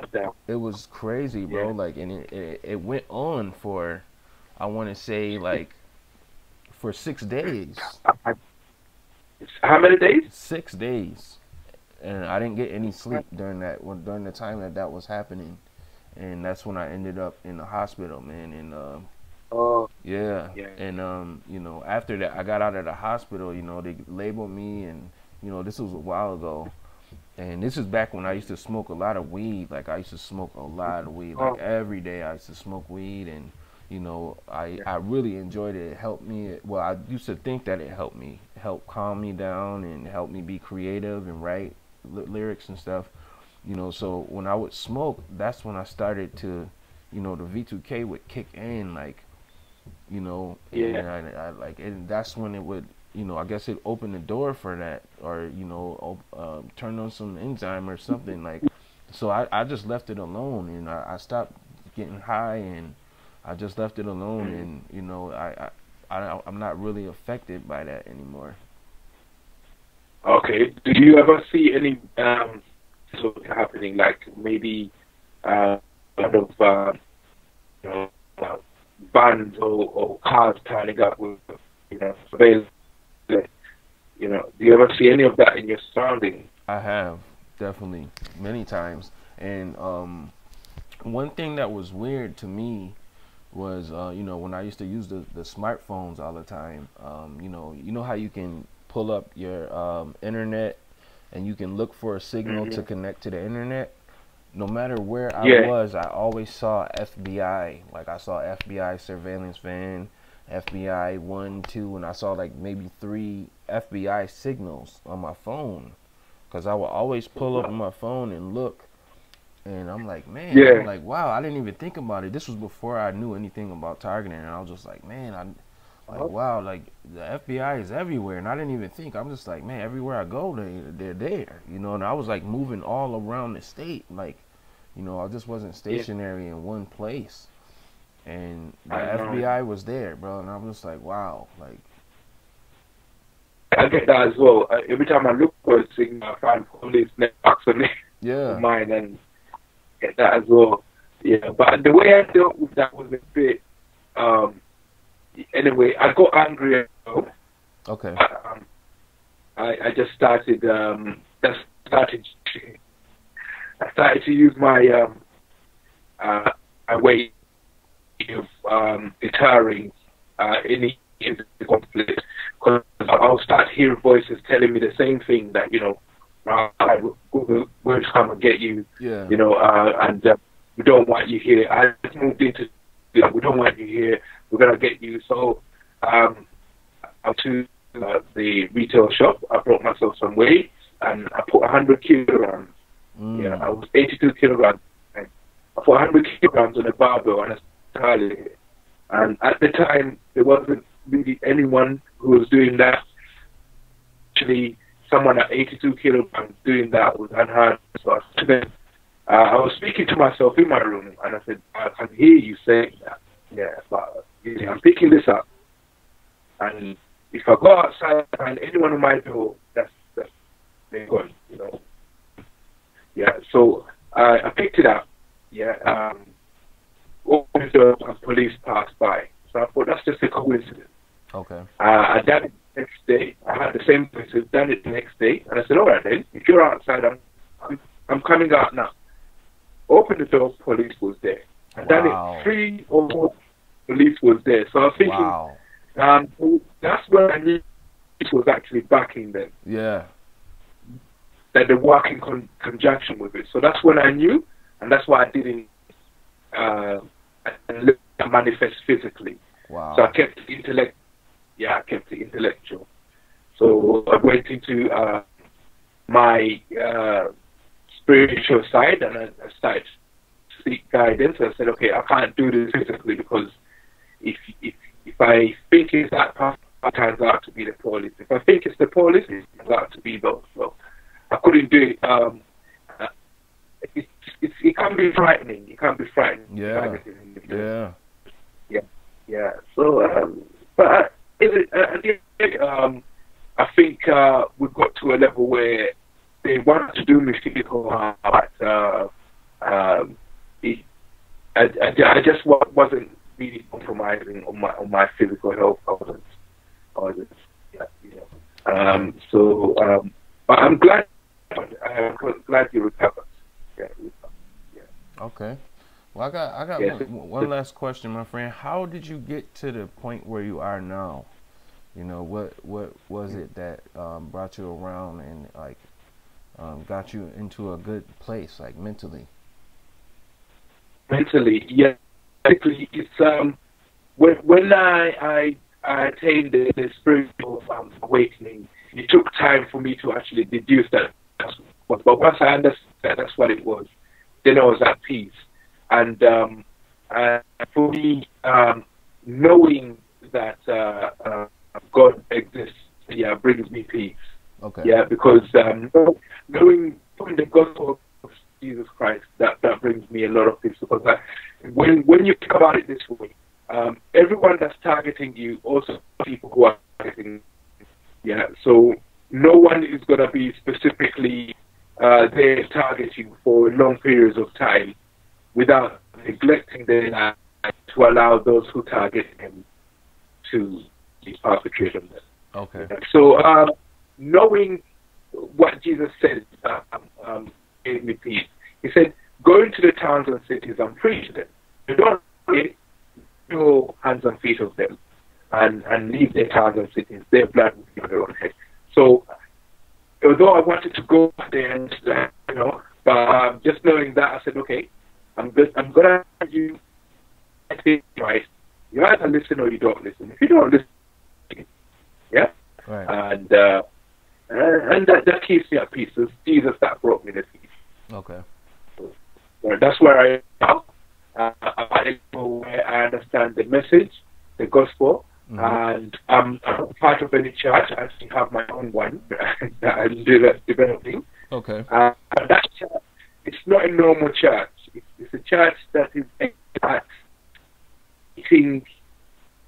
it was crazy, bro. Like, and it went on for, I want to say, like, for 6 days. How many days? 6 days, and I didn't get any sleep during the time that was happening, and that's when I ended up in the hospital, man, and yeah. And you know, after that, I got out of the hospital. You know, they labeled me, and you know, this was a while ago, and this is back when I used to smoke a lot of weed. Like I used to smoke a lot of weed, like every day. I used to smoke weed, and you know, I really enjoyed it. It helped me. Well, I used to think that it helped calm me down, and helped me be creative and write lyrics and stuff. You know, so when I would smoke, that's when I started to, you know, the V2K would kick in, like. You know, and I like, and that's when it would, you know, I guess it opened the door for that, or you know, turn on some enzyme or something, like. So I just left it alone, and I stopped getting high, and I just left it alone, and you know, I'm not really affected by that anymore. Okay. Do you ever see any sort of happening, like maybe a lot of you know, vans or cars turning up with, you know, surveillance? You know, do you ever see any of that in your surroundings? I have, definitely, many times. And one thing that was weird to me was, you know, when I used to use the smartphones all the time, you know how you can pull up your internet and you can look for a signal to connect to the internet? No matter where I was, I always saw FBI. Like I saw FBI surveillance van, FBI 1, 2, and I saw like maybe 3 FBI signals on my phone. Because I would always pull up on my phone and look, And I'm like, man, Yeah. I'm like, wow, I didn't even think about it. This was before I knew anything about targeting, and I was just like, man, like, wow, like the FBI is everywhere, and I didn't even think. I'm just like, man, everywhere I go, they're there, you know. And I was like moving all around the state, like, you know, I just wasn't stationary in one place, and the FBI was there, bro. And I'm just like, wow, like. I get that as well. Every time I look for a signal, I find police networks on mine, and get that as well. Yeah, but the way I dealt with that was a bit. Anyway, I got angry. Okay. I just started. I started to use my way of deterring any conflict, because I'll start hearing voices telling me the same thing, that, you know, we'll come and get you, you know, and we don't want you here. I just moved into, we don't want you here, we're going to get you. So I went to the retail shop, I brought myself some weights, and I put 100 kilograms. Yeah, I was 82 kilograms. I put 100 kilograms on a barbell and I started it. And at the time, there wasn't really anyone who was doing that. Actually, someone at 82 kilograms doing that was unheard. So I was speaking to myself in my room, and I said, I can hear you saying that. Yeah, but I'm picking this up. And if I go outside and anyone on my door, that's they're gone, you know. Yeah, so I picked it up. Yeah, opened the door and police passed by. So I thought that's just a coincidence. Okay. I done it the next day. I had the same person, done it the next day, and I said, all right then, if you're outside, I'm coming out now. Opened the door, police was there. I done it 3 or 4, police was there. So I was thinking, that's when I knew it was actually backing them. Yeah. That they work in conjunction with it. So that's when I knew, and that's why I didn't manifest physically. Wow. So I kept it intellectual. Yeah, I kept it intellectual. So I went into my spiritual side, and I started to seek guidance. I said, okay, I can't do this physically, because if I think it's that part, it turns out to be the police. If I think it's the police, it turns out to be those. So I couldn't do it. It can be frightening. It can be frightening. Yeah. Yeah. So, but I think we've got to a level where they want to do me physical harm, but I just wasn't really compromising on my physical health. I wasn't, yeah, you know. So, but I'm glad you recovered. Yeah. Okay. Well, I got one last question, my friend. How did you get to the point where you are now? You know, what was it that brought you around and like got you into a good place, like mentally? Mentally, yeah. Basically, it's when I attained the spiritual awakening, it took time for me to actually deduce that. But once I understood that's what it was, then I was at peace. And for me, knowing that God exists, yeah, brings me peace. Okay. Yeah, because knowing the gospel of Jesus Christ, that brings me a lot of peace. Because when you think about it this way, everyone that's targeting you, also people who are targeting you. Yeah, so no one is going to be specifically there targeting for long periods of time without neglecting their life to allow those who target them to be perpetrated on them. Okay. So knowing what Jesus said gave me peace. He said, go into the towns and cities and preach to them. You don't get your hands and feet of them and leave their towns and cities. Their blood will be on their own head. So although I wanted to go there and, you know, but just knowing that, I said, okay, I'm gonna have you right. You either listen or you don't listen. If you don't listen, yeah, right. And that keeps me at peace. It's Jesus that brought me the peace. Okay. That's where I am. I'm at a level where I understand the message, the gospel, and I'm not part of any church. I actually have my own one that I'm developing. Okay. And that church, it's not a normal church. It's a church that is eating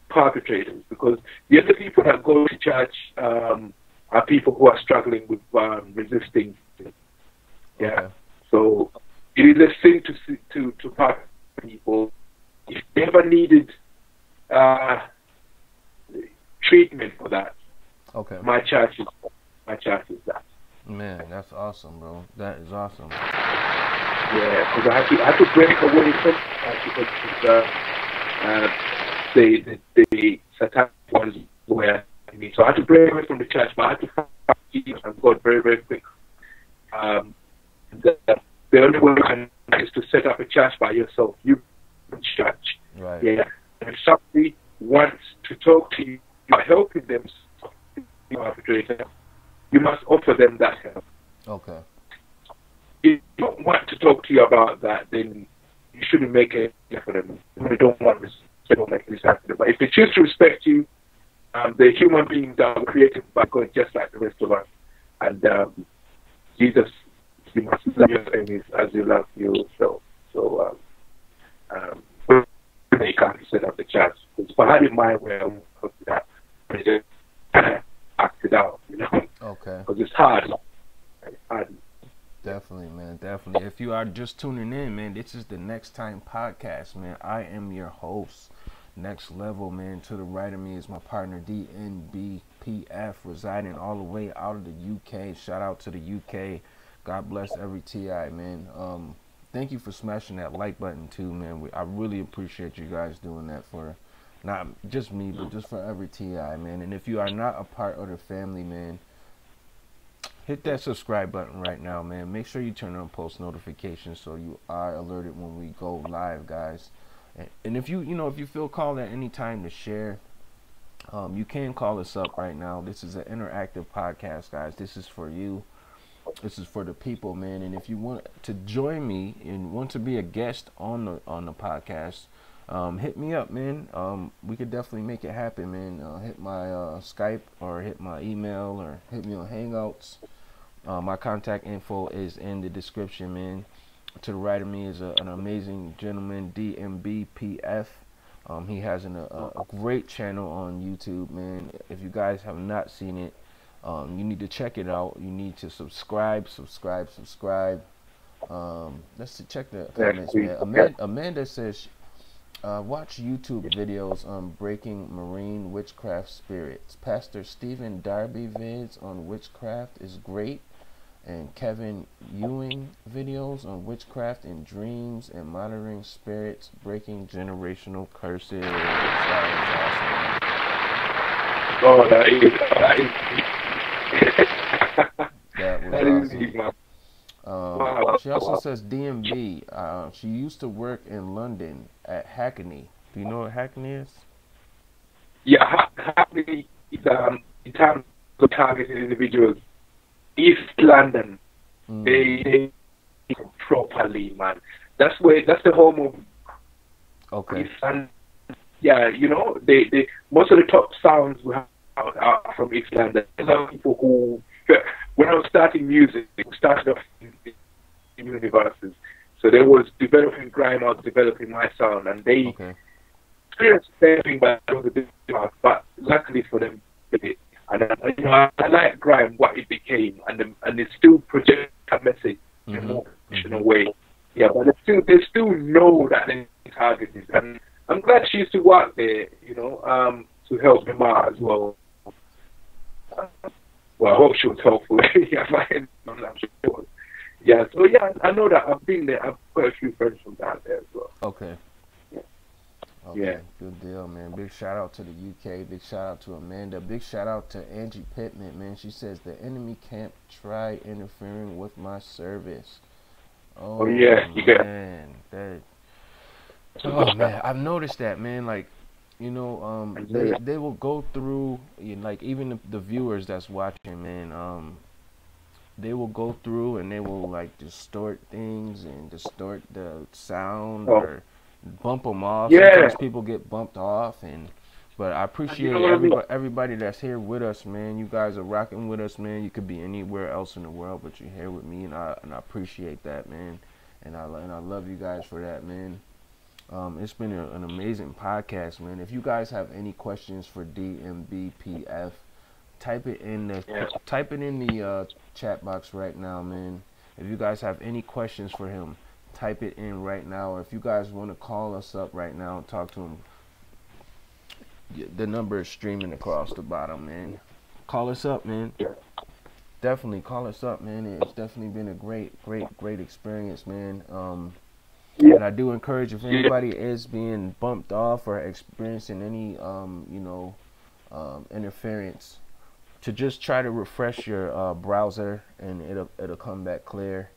perpetrators, because the other people that go to church are people who are struggling with resisting. Yeah. Okay. So it is a sin to perpetrate people. If they ever needed treatment for that, Okay. my church is that. Man, that's awesome, bro. That is awesome. Yeah, because I had to break away from that, because the satanic ones were me. So I had to break away from the church, but I had to find Jesus and God very, very quick. The only way you can is to set up a church by yourself. You church. Right. Yeah. And if somebody wants to talk to you, you're helping them, you must offer them that help. Okay. If you don't want to talk to you about that, then you shouldn't make it for them. If you don't want this, don't make this happen. But if they choose to respect you, they're human beings that were created by God just like the rest of us. And Jesus, you must love your enemies as you love yourself. So they can't set up the church. Because if I had in mind where I would put that, I just act it out, you know? Okay. Because it's hard. It's hard. Definitely, man. Definitely. If you are just tuning in, man, this is the NEXXTIME podcast, man. I am your host. Next level, man. To the right of me is my partner DNBPF, residing all the way out of the UK. Shout out to the UK. God bless every TI, man. Thank you for smashing that like button too, man. I really appreciate you guys doing that for not just me, but just for every TI, man. And if you are not a part of the family, man, hit that subscribe button right now, man. Make sure you turn on post notifications so you are alerted when we go live, guys. And if if you feel called at any time to share, you can call us up right now. This is an interactive podcast, guys. This is for you. This is for the people, man. And if you want to join me and want to be a guest on the podcast, hit me up, man. We could definitely make it happen, man. Hit my Skype or hit my email or hit me on Hangouts. My contact info is in the description, man. To the right of me is an amazing gentleman, DNBPF. He has a great channel on YouTube, man. If you guys have not seen it, you need to check it out. You need to subscribe. Let's check the comments, man. Amanda says, watch YouTube videos on breaking marine witchcraft spirits. Pastor Stephen Darby vids on witchcraft is great. And Kevin Ewing videos on witchcraft and dreams and monitoring spirits, breaking generational curses. That Oh, that is was awesome. Wow. She also says DMV. She used to work in London at Hackney. Do you know what Hackney is? Yeah, Hackney is in terms of targeting individuals. East London, they properly, man. That's the home of. Okay. East London. Yeah, they most of the top sounds we have are from East London. There's a lot of people who, when I was starting music, we started off in universes. So there was developing grime, I was developing my sound, and they experienced the same thing, but it was a bit hard. But luckily for them, and I like grime, what it became, and it still projects a message in a more professional way. Yeah, but they still know that they're targeted, and I'm glad she used to work there, to help them out as well. Well, I hope she was helpful. I'm not sure. Yeah, so yeah, I know that. I've been there. I've got a few friends from down there as well. Okay. Okay, yeah. Good deal, man. Big shout out to the UK. Big shout out to Amanda. Big shout out to Angie Pittman, man. She says the enemy can't try interfering with my service. Oh yeah, man, man, I've noticed that, man. Like, they will go through, like, even the viewers that's watching, man. they will go through and they will like distort things and distort the sound Oh. or bump them off. Yeah. Sometimes people get bumped off, but I appreciate what I mean? everybody that's here with us, man. You guys are rocking with us, man. You could be anywhere else in the world, but you're here with me, and I appreciate that, man. And I love you guys for that, man. It's been an amazing podcast, man. If you guys have any questions for DNBPF, type it in the chat box right now, man. If you guys have any questions for him, type it in right now. Or if you guys want to call us up right now and talk to him, the number is streaming across the bottom, man. Call us up, man. Definitely call us up, man. It's definitely been a great experience, man. And I do encourage, if anybody is being bumped off or experiencing any interference, to just try to refresh your browser, and it'll come back clear.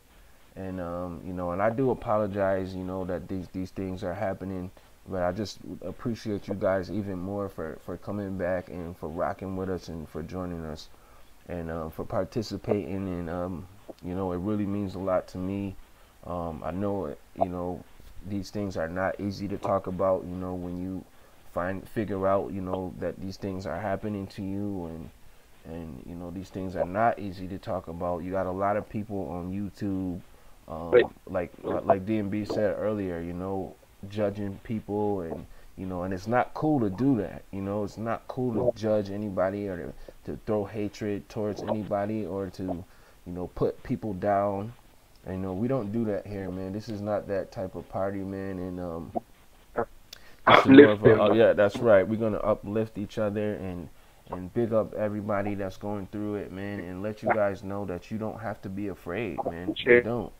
And and I do apologize, that these things are happening, but I just appreciate you guys even more for coming back and for rocking with us and for joining us and for participating. And it really means a lot to me. I know these things are not easy to talk about, when you figure out that these things are happening to you, and these things are not easy to talk about. You got a lot of people on YouTube, like DNB said earlier, judging people, and and it's not cool to do that. It's not cool to judge anybody or to throw hatred towards anybody or to put people down. We don't do that here, man. This is not that type of party, man. And yeah, that's right. We're gonna uplift each other and big up everybody that's going through it, man, and let you guys know that you don't have to be afraid, man. You don't.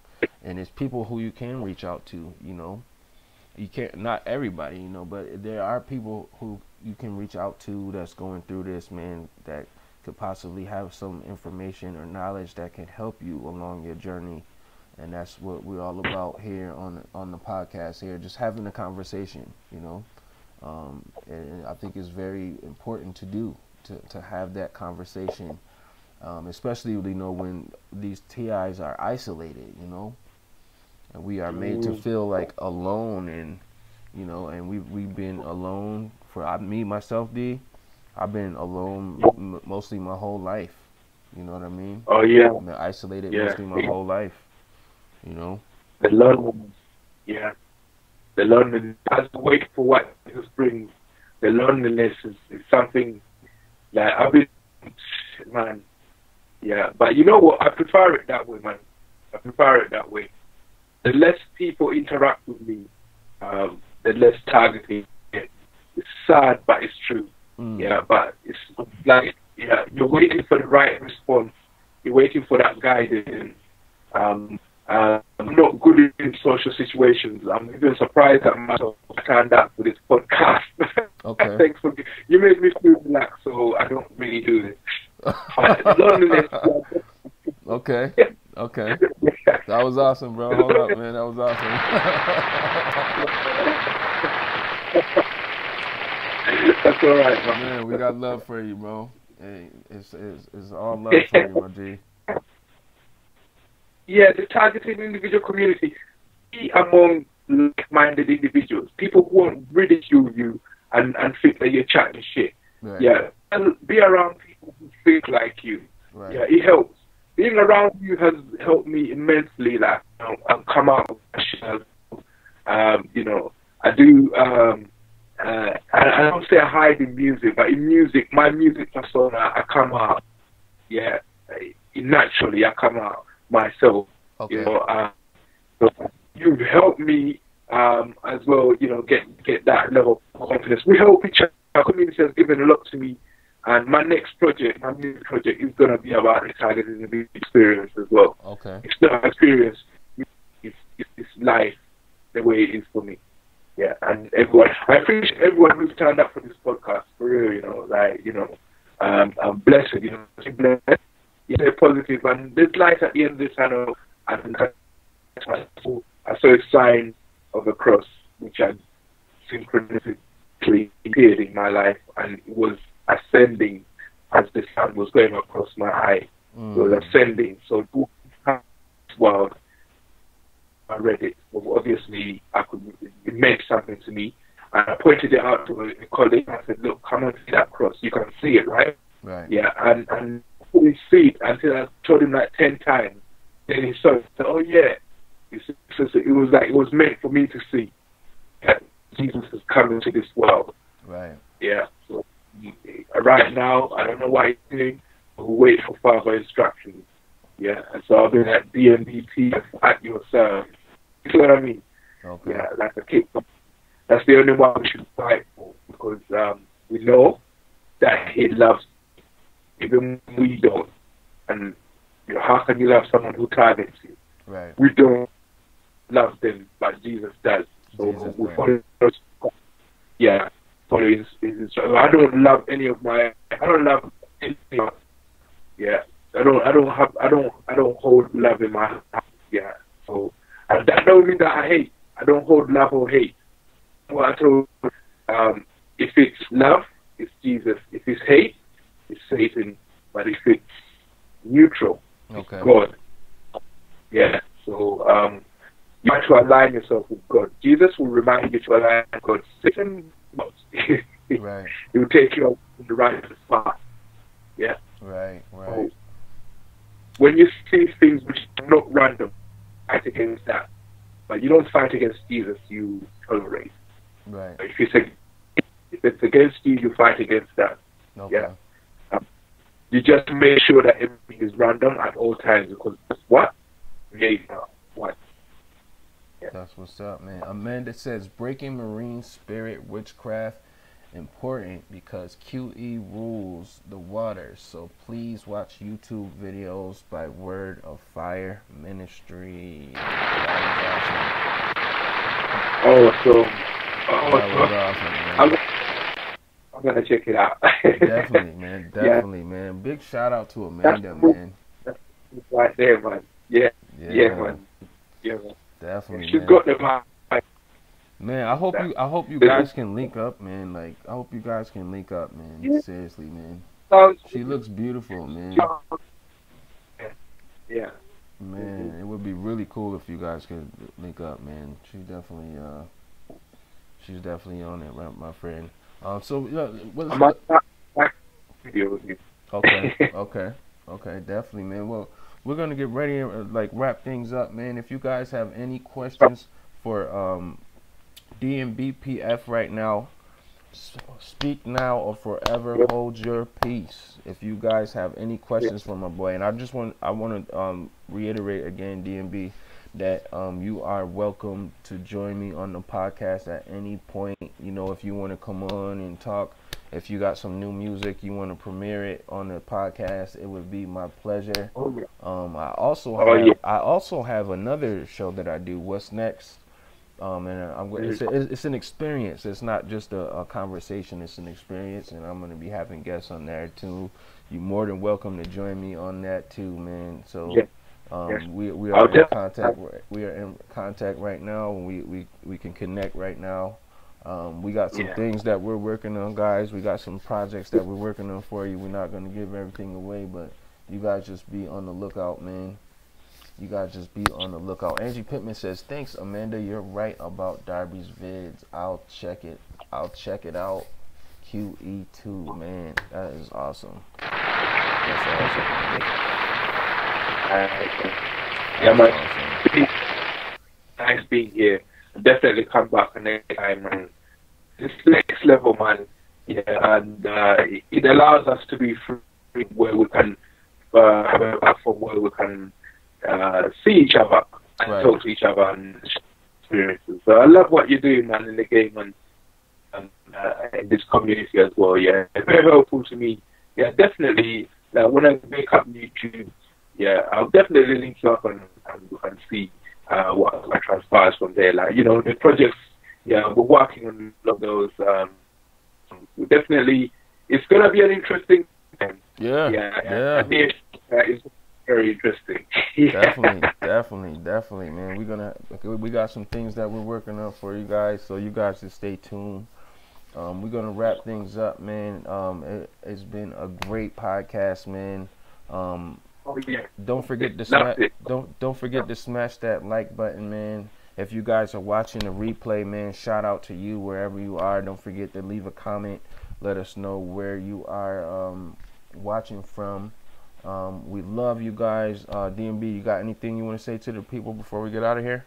And it's people who you can reach out to, You can't, not everybody, but there are people who you can reach out to that's going through this, man, that could possibly have some information or knowledge that can help you along your journey. And that's what we're all about here on the podcast here, just having a conversation, and I think it's very important to do, to have that conversation, especially, when these TIs are isolated, and we are made to feel like alone, and, and we've been alone me, myself, D, I've been alone mostly my whole life, you know what I mean? Oh, yeah. I've been isolated mostly my whole life. The loneliness, the loneliness. I just wait for what this brings. The loneliness is something that I've been, man. Yeah, but you know what? I prefer it that way, man. I prefer it that way. The less people interact with me, the less targeting. It's sad, but it's true. Yeah, but it's like, you're waiting for the right response. You're waiting for that guidance. I'm not good in social situations. I'm even surprised at myself. I turned up for this podcast. Okay. Thanks for you made me feel relaxed, so I don't really do this. Loneliness. Okay. Okay. That was awesome, bro. Hold up, man. That was awesome. That's all right, man. Man, we got love for you, bro. Hey, it's all love for you, my G. Yeah, the targeted individual community. Be among like-minded individuals, people who won't ridicule you and think that you're chatting shit. Right. Yeah, and be around people who think like you. Right. Yeah, it helps. Being around you has helped me immensely. Like, and come out of my shell. I do. I don't say I hide in music, but in music, my music persona, I come out. Yeah, naturally, I come out myself. Okay. So you've helped me as well. Get that level of confidence. We help each other. Our community has given a lot to me, and my next project, my music project, is going to be about the targeted experience as well. Okay. It's not experience. It's life, the way it is for me. Yeah, and everyone. I appreciate everyone who's turned up for this podcast. For real, I'm blessed. Blessed. Yeah, positive, and there's light at the end of the tunnel. And I saw a sign of a cross, which had synchronistically appeared in my life, and it was ascending as the sun was going across my eye. So the sending. So well, I read it. Well, obviously, it meant something to me. And I pointed it out to a colleague. I said, look, come and see that cross. You can see it, right? Right. Yeah, and couldn't see it until I told him like 10 times. Then he saw it. Said, oh, yeah. So it was like it was meant for me to see that Jesus is coming to this world. Right. Yeah. So right now, I don't know what he's doing. We'll wait for further instructions. Yeah. And so I'll be at DNBPF at your service. You know what I mean? Okay. Yeah, that's a kick. That's the only one we should fight for, because we know that he loves even when we don't. And you know, how can you love someone who targets you? Right. We don't love them, but Jesus does. So Jesus we does. follow. Yeah, follow his instructions. I don't love any of my. I don't love anything. Yeah, I don't hold love in my heart. Yeah, so that don't mean that I hate. I don't hold love or hate. What I told, if it's love, it's Jesus. If it's hate, it's Satan. But if it's neutral, Okay. it's God. Yeah. So you have to align yourself with God. Jesus will remind you to align with God. Satan, Right. he will take you on the right path. Yeah. Right. Right. So when you see things which are not random, fight against that. But you don't fight against Jesus, you tolerate. Right. If it's against you, you fight against that. Okay. Yeah. You just make sure that everything is random at all times, because what? What? Yeah. That's what's up, man. Amanda says breaking marine spirit witchcraft important because QE rules the waters. So please watch YouTube videos by Word of Fire Ministry. That was awesome, man. I'm gonna check it out. Definitely, man. Definitely, man. Big shout out to Amanda, man. That's right there, man. Yeah, man. Yeah, man. Definitely, She's man. got the vibe. Man, I hope you guys can link up, man. Like, I hope you guys can link up, man. Yeah. Seriously, man. Sounds She looks beautiful, man. Yeah. Man, it would be really cool if you guys could link up, man. She's definitely on it, right, my friend. So Video with you. Okay, definitely, man. Well, we're gonna get ready and like wrap things up, man. If you guys have any questions for DNBPF right now, speak now or forever hold your peace. If you guys have any questions for my boy, and I want to reiterate again, DNB, that you are welcome to join me on the podcast at any point. You know, if you want to come on and talk, if you got some new music you want to premiere it on the podcast, it would be my pleasure. I also have another show that I do, What's Next. It's an experience. It's not just a conversation. It's an experience, and I'm going to be having guests on there too. You're more than welcome to join me on that too, man. So we are in contact. We are in contact right now. We can connect right now. We got some things that we're working on, guys. We got some projects that we're working on for you. We're not going to give everything away, but you guys just be on the lookout, man. You guys just be on the lookout. Angie Pittman says, thanks, Amanda. You're right about Darby's vids. I'll check it out. QE2, man. That is awesome. That's awesome. Yeah, man. Awesome. Nice being here. Definitely come back next time, man. This next level, man. Yeah, and it allows us to be free, where we can have a platform where we can see each other and talk to each other and experiences. So I love what you're doing, man, in the game and in this community as well. Yeah, it's very helpful to me. Yeah, definitely. When I make up YouTube, yeah, I'll definitely link you up and we can see what transpires from there. Like, you know, the projects. Yeah, we're working on a lot of those. Definitely, it's gonna be an interesting thing. Yeah. It's very interesting. Definitely, man. We got some things that we're working on for you guys, so you guys just stay tuned. We're gonna wrap things up, man. It's been a great podcast, man. Oh yeah. Don't forget to That's smash. it. Don't forget to smash that like button, man. If you guys are watching the replay, man, shout out to you wherever you are. Don't forget to leave a comment. Let us know where you are watching from. We love you guys. DNB, you got anything you want to say to the people before we get out of here?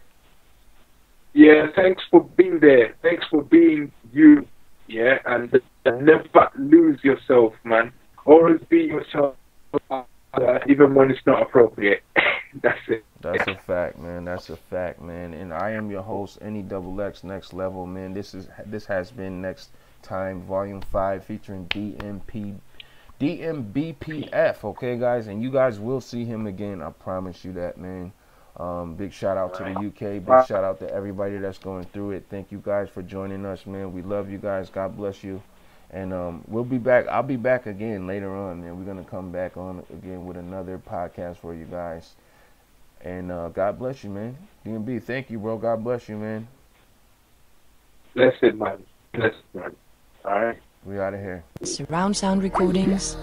Yeah, thanks for being there. Thanks for being you. Yeah, and never lose yourself, man. Always be yourself, even when it's not appropriate. That's it. That's a fact, man. That's a fact, man. And I am your host, NEXX Next Level, man. This has been Next Time Volume 5 featuring DNBPF, okay, guys? And you guys will see him again. I promise you that, man. Big shout out to the UK. Big shout out to everybody that's going through it. Thank you guys for joining us, man. We love you guys. God bless you. And we'll be back. I'll be back again later on, man. We're going to come back on again with another podcast for you guys. And God bless you, man. DNB, thank you, bro. God bless you, man. Blessed, man. Blessed, man. All right. We out of here. Surround sound recordings.